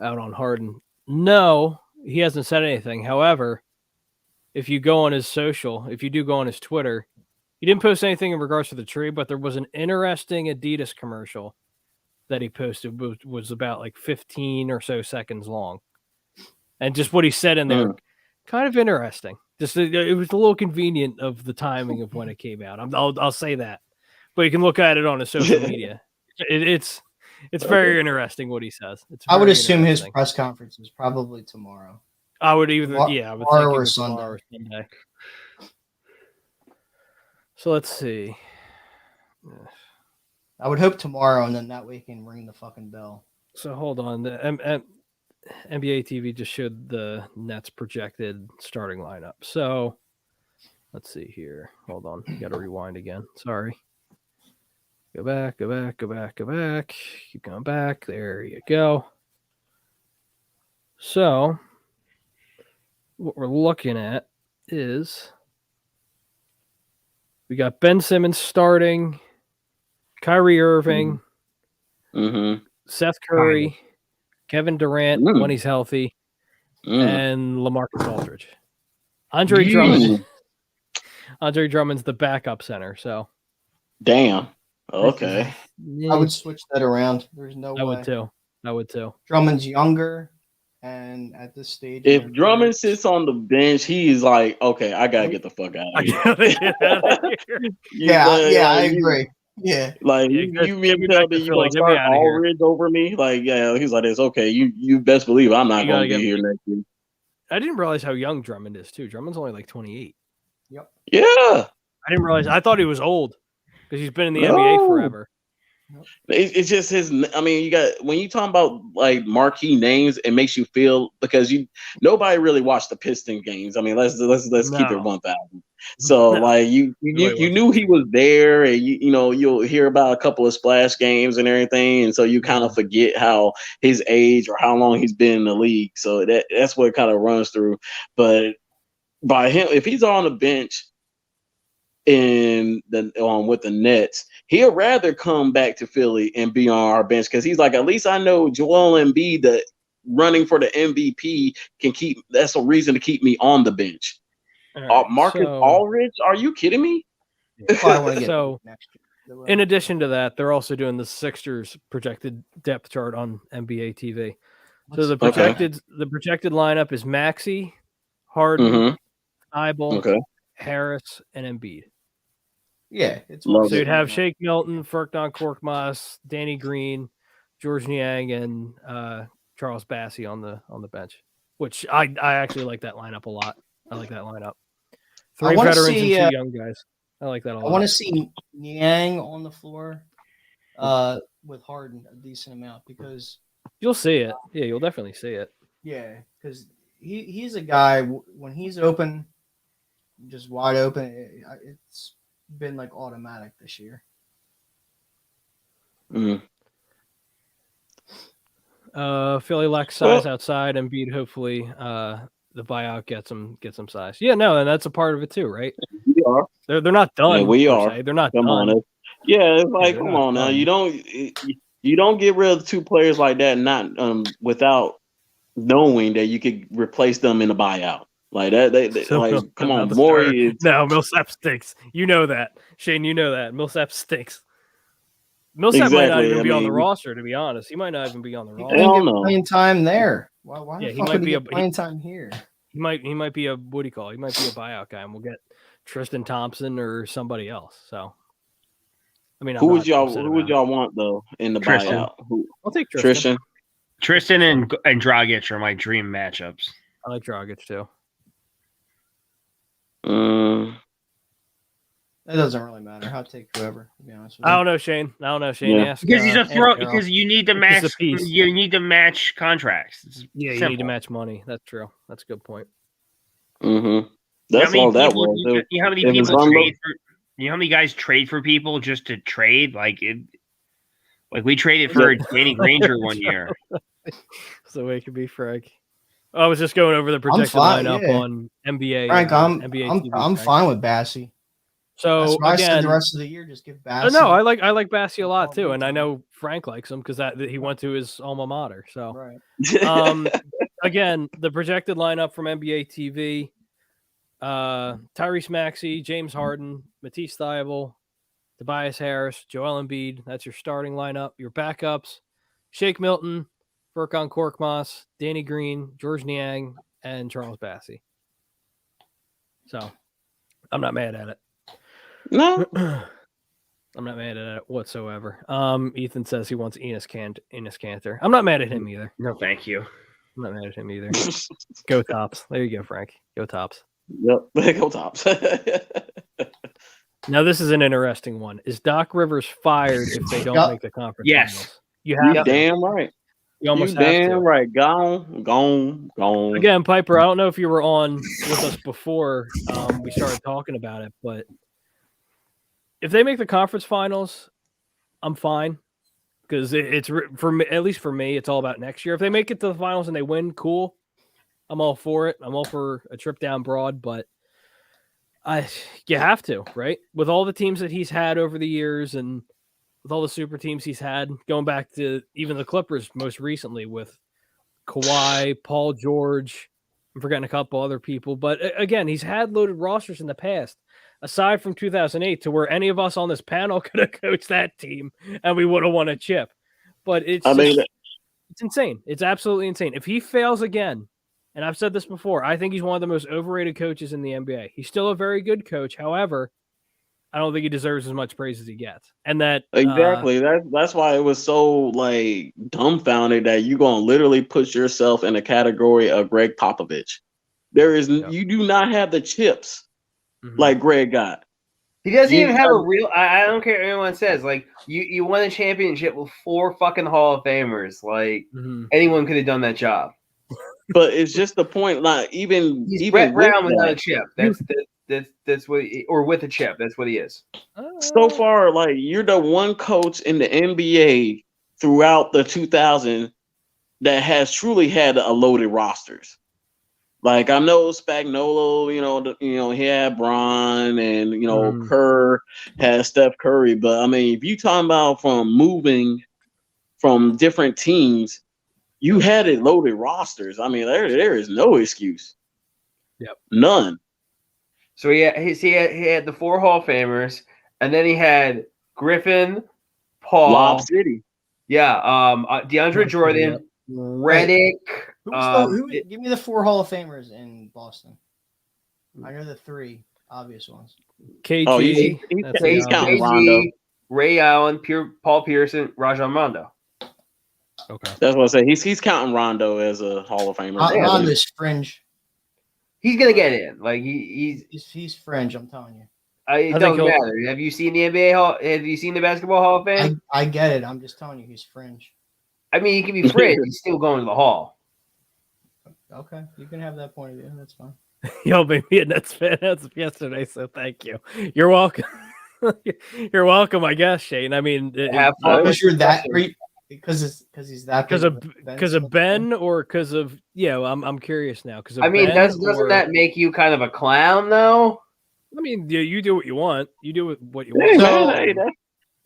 out on Harden? No, he hasn't said anything. However, if you go on his social, if you do go on his Twitter, he didn't post anything in regards to the trade, but there was an interesting Adidas commercial that he posted was about like 15 or so seconds long. And just what he said in there, kind of interesting. Just it was a little convenient of the timing of when it came out. I'll say that. But you can look at it on his social media. It's very interesting what he says. I would assume his press conference is probably tomorrow. I would think tomorrow or Sunday. Or Sunday. So let's see. I would hope tomorrow, and then that way he can ring the fucking bell. So hold on. The NBA TV just showed the Nets projected starting lineup. So let's see here. Hold on. You got to rewind again. Sorry. Go back. Keep going back. There you go. So what we're looking at is we got Ben Simmons starting, Kyrie Irving, Seth Curry, Kevin Durant when he's healthy, and LaMarcus Aldridge. Andre Drummond's the backup center. So, damn. Okay. I would switch that around. There's no way. I would too. Drummond's younger, and at this stage, if Drummond sits on the bench, he's like, okay, I gotta get the fuck out of here. I agree. Yeah, like you tell me you gonna start Aldridge over me? Like, he's like this. Okay, you best believe I'm not gonna be here next year. I didn't realize how young Drummond is too. Drummond's only like 28. Yep. Yeah. I didn't realize. I thought he was old because he's been in the NBA forever. It's just his. I mean, you got when you talk about like marquee names, it makes you feel because nobody really watched the Piston games. I mean, let's keep it 1,000. So like you knew he was there, and you'll hear about a couple of splash games and everything, and so you kind of forget how his age or how long he's been in the league. So that's what kind of runs through. But by him, if he's on the bench with the Nets, he'll rather come back to Philly and be on our bench because he's like, at least I know Joel Embiid, the running for the MVP, that's a reason to keep me on the bench. All right, Marcus Aldridge? Are you kidding me? Probably want to get So, next year. in addition to that, they're also doing the Sixers projected depth chart on NBA TV. So the projected lineup is Maxey, Harden, Thibault, Harris, and Embiid. Yeah, it's Love So it. you'd have Shake Milton, Furkan Korkmaz, Danny Green, George Niang, and Charles Bassey on the bench. Which I actually like that lineup a lot. I like that lineup. 3 veterans and 2 young guys. I like that a lot. I want to see Niang on the floor with Harden a decent amount because You'll see it. Yeah, you'll definitely see it. yeah, because he's a guy when he's open, just wide open. It's been like automatic this year. Philly lacks size outside. Embiid, hopefully, the buyout gets some size. Yeah, no, and that's a part of it too, right? We are. They're not done. Yeah, we are. Se. They're not come done. On. Yeah, it's like, come on now. done. You don't get rid of 2 players like that not without knowing that you could replace them in a buyout. Like that, like, come on, Morey is no, Millsap stinks. You know that, Shane. You know that Millsap stinks. Millsap might not even be on the roster. To be honest, he might not even be on the roster. He didn't get playing time there. Why Yeah, the he fuck might would he be get playing time here? He might be a what do you call it? He might be a buyout guy, and we'll get Tristan Thompson or somebody else. So, I mean, who would y'all want though in the Tristan. buyout? I'll take Tristan. Tristan and Dragic are my dream matchups. I like Dragic too. It doesn't really matter. I'll take whoever. To be honest with I you. don't know, Shane. Yeah. Ask, Because he's a throw. ask Daryl. Because you need to match. He's a piece. You need to match contracts. It's Yeah, you simple. need to match money. That's true. That's a good point. That's all that was. You know how many people trade for? You know how many guys trade for people just to trade? Like we traded for Danny Granger one year. That's the way it could be, Frank. I was just going over the projected lineup on NBA. Frank, NBA I'm TV, fine with Bassey. So That's why I said again, the rest of the year just give Bassey. no, I like Bassey a lot too, and I know Frank likes him because that he went to his alma mater. So, right. Again, the projected lineup from NBA TV: Tyrese Maxey, James Harden, Matisse Thybulle, Tobias Harris, Joel Embiid. That's your starting lineup. Your backups: Shake Milton, Furkan Korkmaz, Danny Green, George Niang, and Charles Bassey. So, I'm not mad at it. No, I'm not mad at it whatsoever. Ethan says he wants Enes Kanter. I'm not mad at him either. No, thank you. I'm not mad at him either. Go Tops. There you go, Frank. Go Tops. Yep, go Tops. Now this is an interesting one. Is Doc Rivers fired if they don't make the conference? Yes. Finals? You have to. Damn right. You almost You have damn to. right. Gone. Again, Piper, I don't know if you were on with us before we started talking about it, but if they make the conference finals, I'm fine because it's for me, at least for me, it's all about next year. If they make it to the finals and they win, cool. I'm all for it. I'm all for a trip down Broad, but you have to, right? With all the teams that he's had over the years and with all the super teams he's had, going back to even the Clippers most recently with Kawhi, Paul George, I'm forgetting a couple other people, but again, he's had loaded rosters in the past. Aside from 2008, to where any of us on this panel could have coached that team and we would have won a chip. But it's insane. It's absolutely insane. If he fails again, and I've said this before, I think he's one of the most overrated coaches in the NBA. He's still a very good coach. However, I don't think he deserves as much praise as he gets. And that exactly that's why it was so like dumbfounded that you're gonna literally put yourself in a category of Greg Popovich. You do not have the chips. Like Greg got. He doesn't even have a real. I don't care what anyone says. Like you won a championship with 4 fucking Hall of Famers. Like anyone could have done that job. But it's just the point. Like even Brett Brown without a chip. That's what. Or with a chip. That's what he is. So far, like you're the one coach in the NBA throughout the 2000s that has truly had a loaded rosters. Like I know Spagnuolo, he had Bron and Kerr had Seth Curry, but I mean, if you talking about from moving from different teams, you had it loaded rosters. I mean, there is no excuse. Yep. None. So he had the 4 Hall of Famers, and then he had Griffin, Paul, Lob City. yeah, DeAndre Jordan, Redick. Give me the 4 Hall of Famers in Boston. I know the 3 obvious ones. KG. Oh, he's counting Rondo. Ray Allen, Paul Pierson, Rajon Rondo. Okay. That's what I say. He's counting Rondo as a Hall of Famer. Rondo's fringe. He's gonna get in. Like he's fringe. I'm telling you. It doesn't matter. Have you seen the NBA Hall? Have you seen the Basketball Hall of Fame? I get it. I'm just telling you, he's fringe. I mean, he can be fringe. He's still going to the Hall. Okay, you can have that point of view. That's fine. Yo, baby, and that's yesterday. So thank you. You're welcome. You're welcome, I guess, Shane. I mean, because you're that because he's that because of Ben or because of I'm curious now. Because I mean, doesn't that make you kind of a clown though? I mean, you do what you want. You do what you want.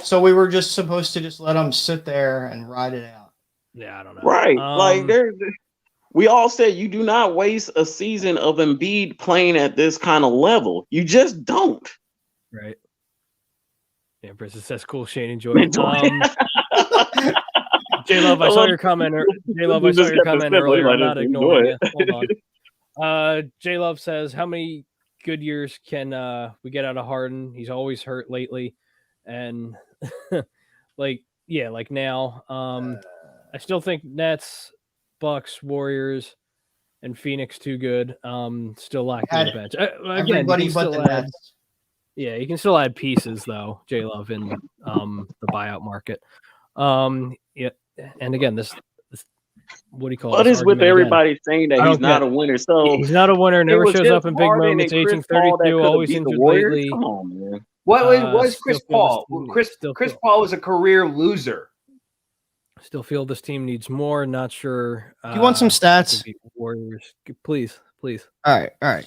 So we were just supposed to just let him sit there and ride it out. Yeah, I don't know. Right, like we all said you do not waste a season of Embiid playing at this kind of level. You just don't. Right. Yeah, Princess says cool. Shane, enjoy it. J Love, I saw your comment. J Love, I saw your comment earlier. I'm not ignoring it. Hold on. J Love says, how many good years can we get out of Harden? He's always hurt lately, and like now. I still think Nets, Bucks, Warriors, and Phoenix too good. Still lacking the bench. Again, everybody but the Nets. Yeah, you can still add pieces though, J Love, in the buyout market. Yeah, and again, this what do you call it? What is with everybody saying that he's not a winner? So he's not a winner. Never shows up in big moments. Aging 32, always injured lately. Come on, man. What was Chris Paul? Chris Paul was a career loser. Still feel this team needs more. Not sure. You want some stats? Warriors, please. All right.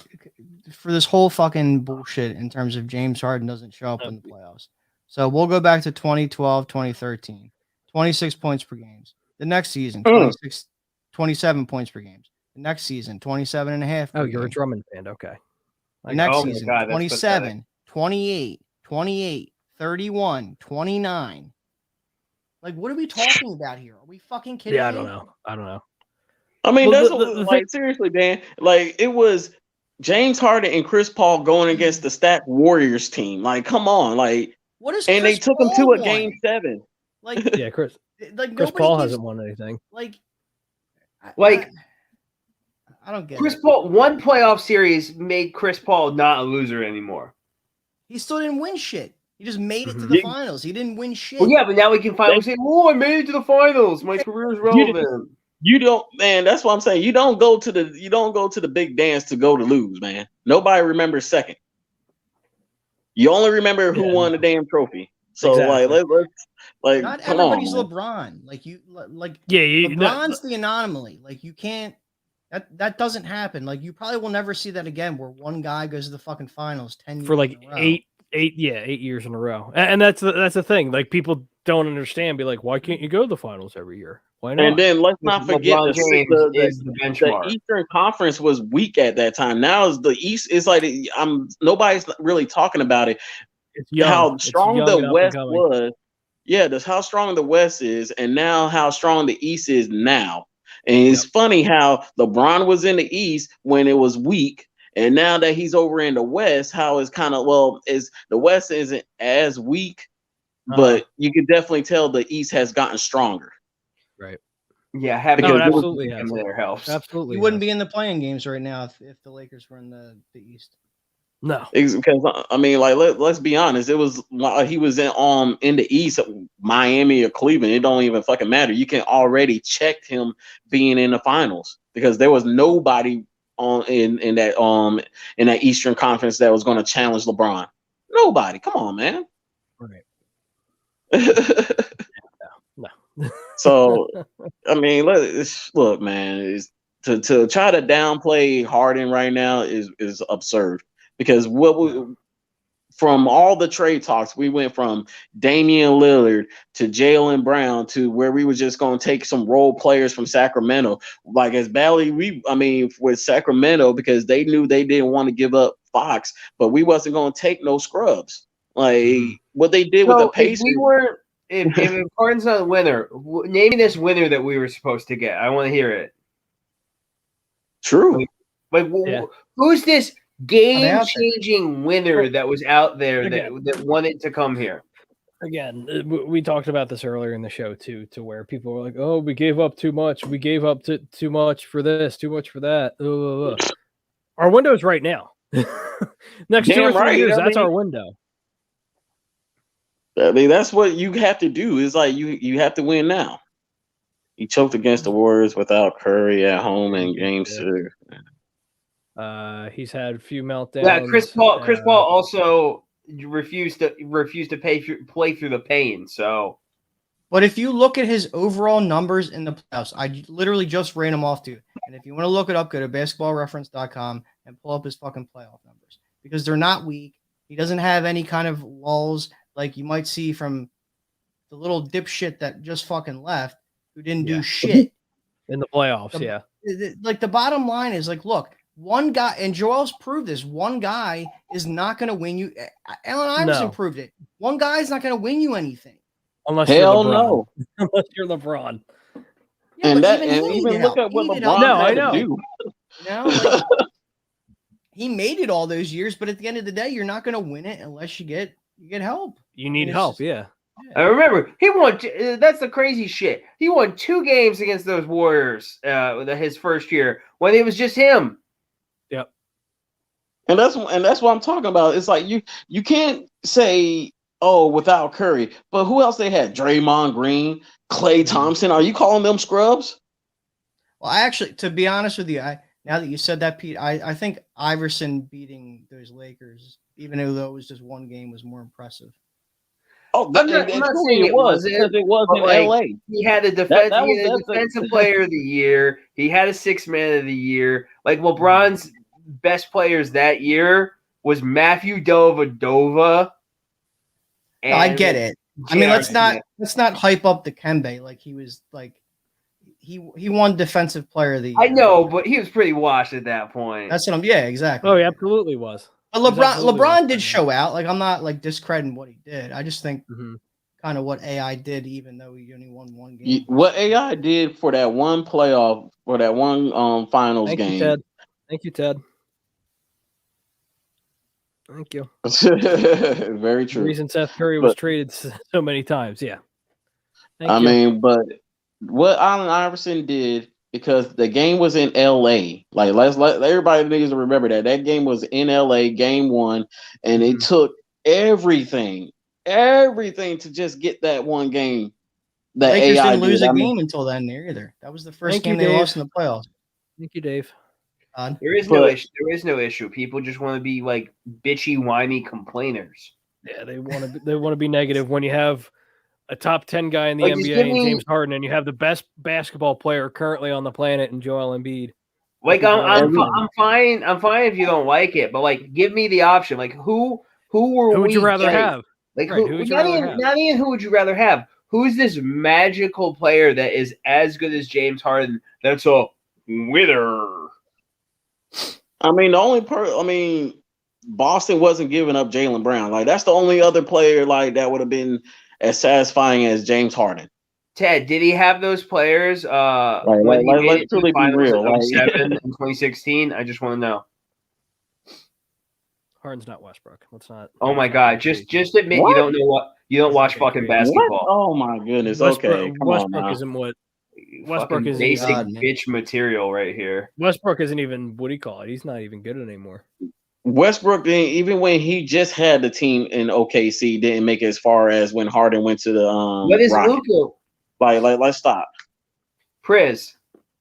For this whole fucking bullshit in terms of James Harden doesn't show up in the playoffs. So we'll go back to 2012, 2013. 26 points per game. The next season, 27 points per game. The next season, 27 and a half. Oh, you're a Drummond fan. Okay. The next season, 27, 28, 28, 31, 29. Like, what are we talking about here? Are we fucking kidding me? I don't know. I mean, that's seriously, Dan. Like, it was James Harden and Chris Paul going against the stacked Warriors team. Like, come on, like, what is? And Chris they took Paul him to won? a game 7. Like, yeah, Chris Chris Paul hasn't won anything. Like, I don't get Chris it. Paul, one playoff series made Chris Paul not a loser anymore. He still didn't win shit. He just made it to the finals. He didn't win shit. Well, yeah, but now we can finally say, "Oh, I made it to the finals. My career is relevant." You don't, man. That's what I'm saying. You don't go to the big dance to go to lose, man. Nobody remembers second. You only remember who won the damn trophy. So let's not come everybody's on, LeBron. man. LeBron's the anomaly. Like, you can't. That doesn't happen. Like, you probably will never see that again, where one guy goes to the fucking finals 10 years for like in a row. 8 years in a row. And that's the thing. Like, people don't understand. Be like, why can't you go to the finals every year? Why not? And then let's not forget the benchmark. The Eastern Conference was weak at that time. Now the East is like nobody's really talking about it. It's young. How strong the West was. Yeah, that's how strong the West is, and now how strong the East is now. And it's funny how LeBron was in the East when it was weak, and now that he's over in the West, how it's kind of is the West isn't as weak, but you can definitely tell the East has gotten stronger. Right. Yeah, having it absolutely there helps. Absolutely, You wouldn't be in the playing games right now if the Lakers were in the East. No, because I mean, like let's be honest. It was he was in the East, Miami or Cleveland. It don't even fucking matter. You can already check him being in the finals because there was nobody in that Eastern Conference that was going to challenge LeBron. Nobody. Come on, man. Right. No. So I mean, look, man. To try to downplay Harden right now is absurd. Because from all the trade talks, we went from Damian Lillard to Jaylen Brown to where we were just going to take some role players from Sacramento. Like as badly with Sacramento, because they knew they didn't want to give up Fox, but we wasn't going to take no scrubs. Like what they did with the Pacers. If Harden's not a winner, name me this winner that we were supposed to get. I want to hear it. True. Who's this game-changing winner that was out there that wanted to come here? Again, we talked about this earlier in the show too, to where people were like, "Oh, we gave up too much. We gave up too much for this, too much for that." Our window's right now. Next 2 or 3 years, that's our window. I mean, that's what you have to do. Is like you have to win now. He choked against the Warriors without Curry at home in Game 6. He's had a few meltdowns. Yeah, Chris Paul also refused to play through the pain. So, but if you look at his overall numbers in the playoffs, I literally just ran them off to you. And if you want to look it up, go to basketballreference.com and pull up his fucking playoff numbers because they're not weak. He doesn't have any kind of lulls like you might see from the little dipshit that just fucking left who didn't do shit in the playoffs. Like the bottom line is like, look, one guy, and Joel's proved this. One guy is not going to win you. Allen Iverson proved it. One guy is not going to win you anything. Unless Hell you're LeBron. no. Unless you're LeBron. Yeah, and even look at what LeBron had to do. Like, he made it all those years, but at the end of the day, you're not going to win it unless you get help. You need help, yeah. I remember he won. That's the crazy shit. He won 2 games against those Warriors his first year when it was just him. Yep. And that's what I'm talking about. It's like you can't say without Curry, but who else they had? Draymond Green, Klay Thompson. Are you calling them scrubs? Well, I actually, to be honest with you, now that you said that, Pete, I think Iverson beating those Lakers, even though it was just one game, was more impressive. Oh, I'm not saying it was because it was in LA. He had a defensive player of the year. He had a 6th man of the year. Like LeBron's best players that year was Matthew Dellavedova. No, I get it. I mean, let's not hype up the Kembe like he was like he won defensive player of the year. I know, but he was pretty washed at that point. That's what I'm. Yeah, exactly. Oh, he absolutely was. But LeBron did show out. Like, I'm not like discrediting what he did. I just think kind of what AI did, even though he only won one game. What AI did for that one playoff, for that one finals game. Thank you, Ted. Thank you. Very true. The reason Seth Curry was traded so many times. Yeah. I mean, but what Allen Iverson did, because the game was in LA. Like, let's let everybody needs to remember that game was in LA, game 1, and it took everything to just get that one game. That Lakers AI didn't lose a game until then either. That was the first game they lost in the playoffs. Thank you, Dave. There is no issue. There is no issue. People just want to be like bitchy, whiny complainers. Yeah, they want to be negative when you have a top 10 guy in the NBA and James Harden, and you have the best basketball player currently on the planet in Joel Embiid. Like I'm fine. I'm fine if you don't like it, but like give me the option. Like who would you rather have? Like not even who would you rather have? Who's this magical player that is as good as James Harden? That's a winner. I mean, Boston wasn't giving up Jaylen Brown. Like, that's the only other player like that would have been as satisfying as James Harden. Ted, did he have those players when he made it to the finals in 2007 and 2016? I just want to know. Harden's not Westbrook. Let's not. Oh my God! Just admit you don't know what you don't watch fucking basketball. What? Oh my goodness! Okay, Westbrook isn't what. Westbrook is basic bitch material right here. Westbrook isn't even, what do you call it? He's not even good anymore. Westbrook, even when he just had the team in OKC, didn't make it as far as when Harden went to the What is Luka? Like, let's stop. Priz,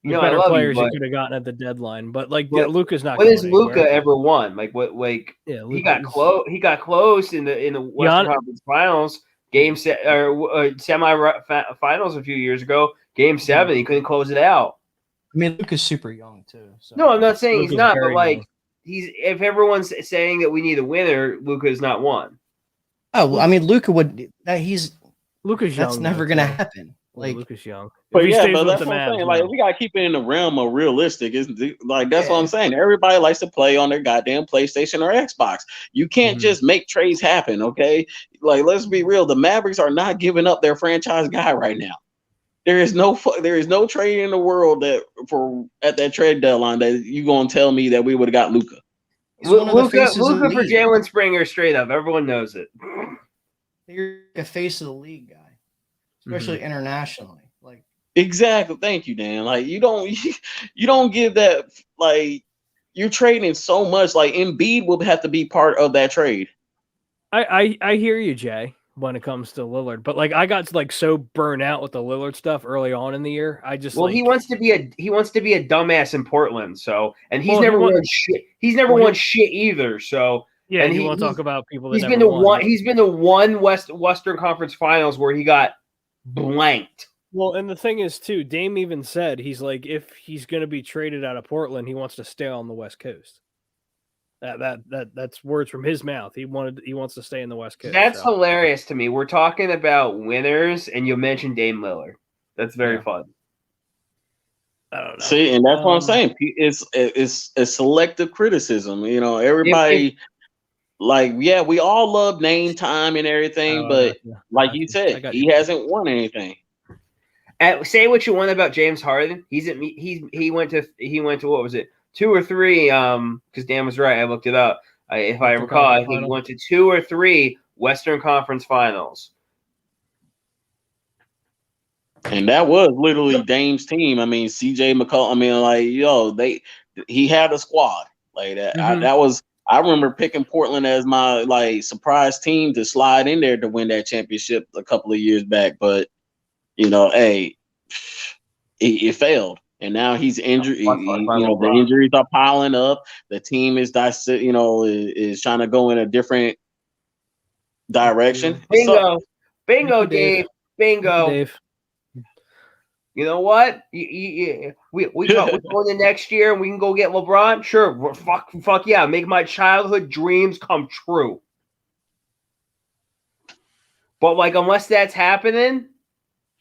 you know, better I love players you, you could have gotten at the deadline, but like Luka's not. What has Luka ever won? Like what? Like he got close. He got close in the Western Conference Finals, semi-finals a few years ago. Game 7, he couldn't close it out. I mean, Luka's super young too. So. No, I'm not saying he's not, but like he's. If everyone's saying that we need a winner, Luka's not one. Oh, well, I mean, Luka would. Luka's young. That's never going to happen. Like, Lucas Young. But If he yeah, stays but with that's the what I'm Mavs, saying. Like, no. we gotta keep it in the realm of realistic. Is like that's what Yeah. I'm saying. Everybody likes to play on their goddamn PlayStation or Xbox. You can't Mhm. just make trades happen, okay? Like, let's be real. The Mavericks are not giving up their franchise guy right now. There is no trade in the world that for at that trade deadline that you gonna tell me that we would have got Luka. he's one of the faces of the Luka for league. Jalen Springer straight up. Everyone knows it. You're a face of the league guy, especially internationally. Like, Exactly. Thank you, Dan. Like you don't give that like you're trading so much. Like Embiid will have to be part of that trade. I hear you, Jay, when it comes to Lillard, but like I got like so burnt out with the Lillard stuff early on in the year. I just Well, he wants to be a dumbass in Portland. So, and he's Well, he never want- won shit. He's never Well, won shit either. So, yeah. and You he- want to he's- talk about people that he's never been to won. one. He's been to one Western Conference Finals where he got blanked. Well, and the thing is too, Dame even said he's like if he's going to be traded out of Portland, he wants to stay on the West Coast. That's words from his mouth. He wants to stay in the West Coast. That's so. hilarious to me. We're talking about winners, and you mentioned Dame Lillard. That's very Yeah. fun. I don't know. See, and that's what I'm saying. It's a selective criticism. You know, everybody like, yeah, we all love name time and everything, but like you said, he hasn't won anything. Say what you want about James Harden. He went to what was it, 2 or 3? Because Dan was right. I looked it up. If I recall, I think he went to 2 or 3 Western Conference Finals. And that was literally Dame's team. I mean, CJ McCollum. I mean, like, he had a squad like that. Mhm. I remember picking Portland as my like surprise team to slide in there to win that championship a couple of years back. But hey, it failed, and now he's injured. The injuries are piling up. The team is is trying to go in a different direction. Bingo, Dave. Bingo. Dave. You know what? We go in the next year and we can go get LeBron. Sure, fuck yeah, make my childhood dreams come true. But like, unless that's happening,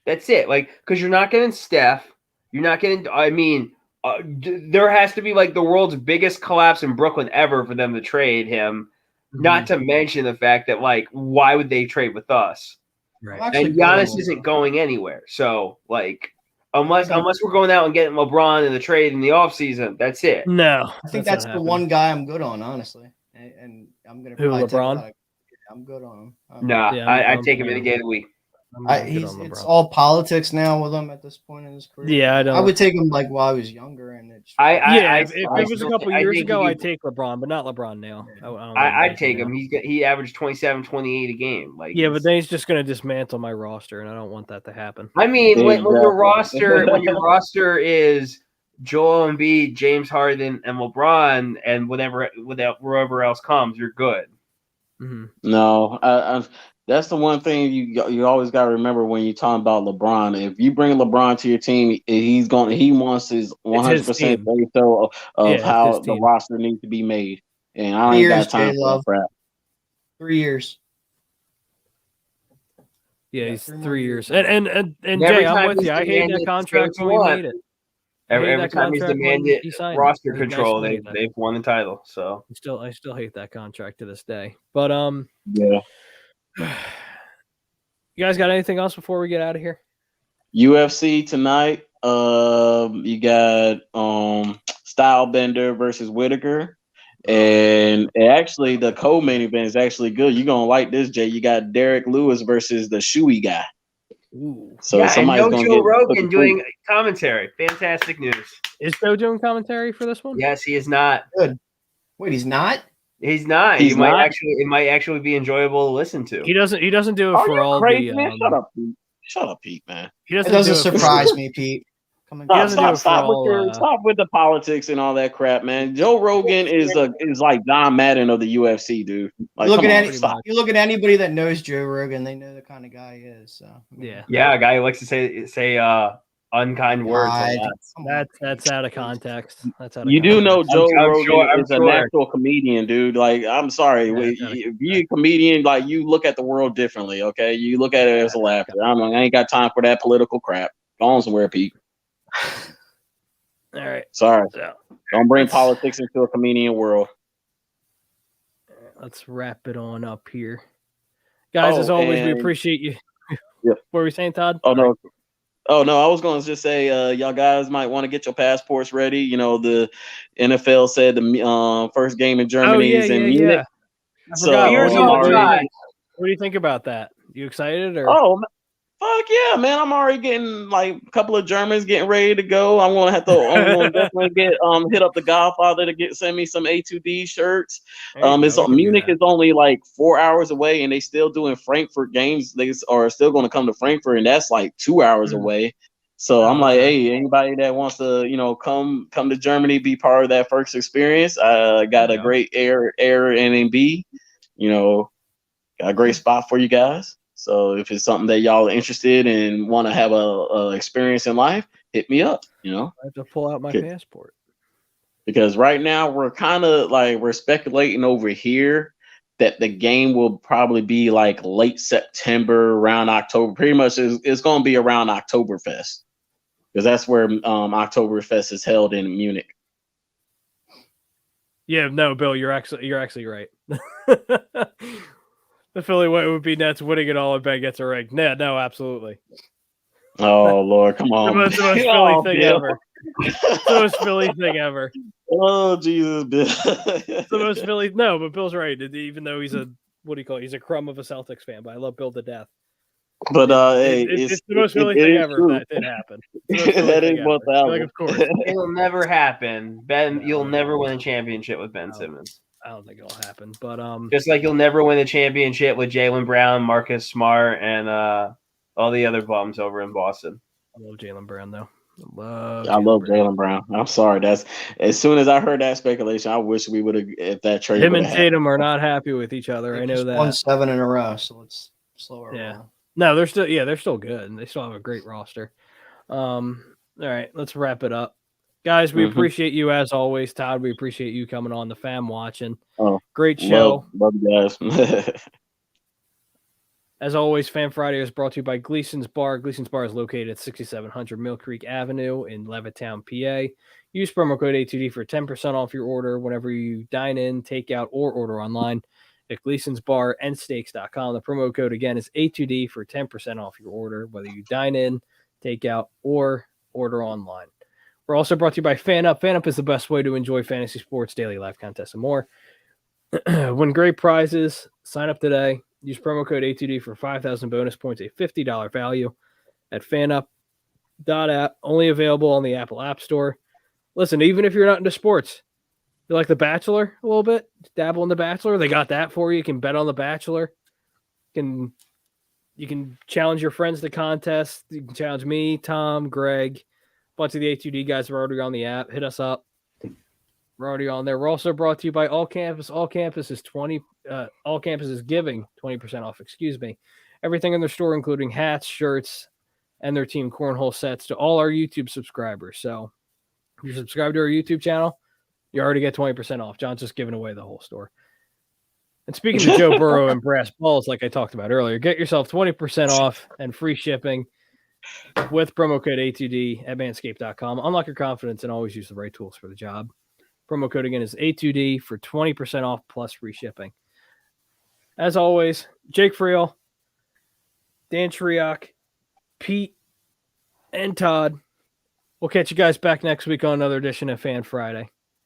that's it. Like, because you're not getting Steph, you're not getting. I mean, there has to be like the world's biggest collapse in Brooklyn ever for them to trade him. Mm-hmm. Not to mention the fact that like, why would they trade with us? Right. And Giannis isn't going anywhere. So like. Unless we're going out and getting LeBron in the trade in the offseason, that's it. No. I think that's the one guy I'm good on, honestly. And I'm going to probably LeBron? I'm good on him. Nah, I'd take him any day of the week. It's all politics now with him at this point in his career. Yeah, I would take him like while I was younger, and if it was a couple years ago, I'd take LeBron, but not LeBron now. I'd take him. He averaged 27, 28 a game. Like but then he's just going to dismantle my roster, and I don't want that to happen. I mean, when your roster is Joel Embiid, James Harden, and LeBron, and whoever else comes, you're good. Mm-hmm. No, that's the one thing you always got to remember when you're talking about LeBron. If you bring LeBron to your team, he wants his 100% say so of how the roster needs to be made. And I ain't got time for that crap. 3 years. Yeah, he's 3 years. And Jay, I'm with you. I hate that contract when we made it. Every time he's demanded roster control, they've won the title. So I still hate that contract to this day. But yeah. You guys got anything else before we get out of here? UFC tonight. You got Stylebender versus Whitaker. And actually the co-main event is actually good. You're gonna like this, Jay. You got Derek Lewis versus the Shoey guy. Ooh. So somebody's and gonna Joe get Rogan doing commentary. Fantastic news. Is Joe doing commentary for this one? Yes, he is not. Good. Wait, he's not? He's not. It might actually be enjoyable to listen to. He doesn't do it for all crazy, the man? Shut up, Pete, man. It doesn't surprise me, Pete. Stop with the politics and all that crap, man. Joe Rogan is like John Madden of the UFC, dude. Like, you look at anybody that knows Joe Rogan, they know the kind of guy he is. So yeah, a guy who likes to say unkind words. God, on that. come on. That's out of context. That's out of You do know context. Joe I'm Rogan sure- I'm is a sure. natural comedian, dude. Like, I'm sorry. Yeah, If you're a comedian, like, you look at the world differently, okay? You look at it as a laughter. I ain't got time for that political crap. Go on somewhere, Pete. All right. Sorry. So Don't bring let's- politics into a comedian world. let's wrap it on up here. Guys, Oh, as always, we and- appreciate you. Yeah. What were we saying, Todd? Oh, no. I was going to just say, y'all guys might want to get your passports ready. You know, the NFL said the first game in Germany is in Munich. I So, forgot. Here's I'm all already- time. What do you think about that? You excited or? Oh, fuck yeah, man! I'm already getting like a couple of Germans getting ready to go. I'm gonna definitely get hit up the Godfather to send me some A2D shirts. There you go, we can do Munich that. is only like 4 hours away, and they still doing Frankfurt games. They are still gonna come to Frankfurt, and that's like 2 hours away. So I'm like, okay. hey, anybody that wants to, come to Germany, be part of that first experience. I got a great Airbnb, got a great spot for you guys. So if it's something that y'all are interested in and want to have a experience in life, hit me up, I have to pull out my Okay. passport. because right now we're kind of like we're speculating over here that the game will probably be like late September, around October. Pretty much it's going to be around Oktoberfest because that's where Oktoberfest is held in Munich. Yeah, no, Bill, you're actually right. The Philly way would be Nets winning it all and Ben gets a ring. Yeah, no, absolutely. Oh Lord, come The on! most Philly Oh, thing Bill. ever. The most Philly thing ever. Oh Jesus, Bill. The most Philly. No, but Bill's right. Even though he's a he's a crumb of a Celtics fan, but I love Bill to death. But hey, It's the most Philly thing ever. If that did happen. It's the most Philly That thing is what's ever. out. Like, of course. It'll never happen. Ben, No. you'll never win a championship with Ben No. Simmons. I don't think it'll happen. But Just like you'll never win a championship with Jaylen Brown, Marcus Smart, and all the other bums over in Boston. I love Jaylen Brown though. I love Jaylen Brown. I'm sorry. That's as soon as I heard that speculation, I wish we would have if that trade. Him and would've Tatum are not happy with each other. They I know just that. won 7 in a row, so let's slow our Yeah. roll. No, they're still good, and they still have a great roster. All right, let's wrap it up, guys. We appreciate you as always, Todd. We appreciate you coming on the fam watching. Oh, Great show. Love you guys. As always, Fan Friday is brought to you by Gleason's Bar. Gleason's Bar is located at 6700 Mill Creek Avenue in Levittown, PA. Use promo code A2D for 10% off your order whenever you dine in, take out, or order online at Gleason's Bar and Steaks.com. The promo code again is A2D for 10% off your order, whether you dine in, take out, or order online. We're also brought to you by FanUp. FanUp is the best way to enjoy fantasy sports, daily live contests, and more. Win great prizes. Sign up today. Use promo code A2D for 5,000 bonus points, a $50 value at fanup.app. Only available on the Apple App Store. Listen, even if you're not into sports, you like The Bachelor a little bit, dabble in The Bachelor, they got that for you. You can bet on The Bachelor. You can challenge your friends to contests. You can challenge me, Tom, Greg. A bunch of the A2D guys are already on the app. Hit us up. We're already on there. We're also brought to you by All Campus. All Campus is giving 20% off. Excuse me. Everything in their store, including hats, shirts, and their team cornhole sets to all our YouTube subscribers. So if you're subscribed to our YouTube channel, you already get 20% off. John's just giving away the whole store. And speaking of Joe Burrow and brass balls, like I talked about earlier, get yourself 20% off and free shipping with promo code A2D at manscaped.com. Unlock your confidence and always use the right tools for the job. Promo code again is A2D for 20% off plus free shipping. As always, Jake Friel, Dan Triak, Pete, and Todd. We'll catch you guys back next week on another edition of Fan Friday.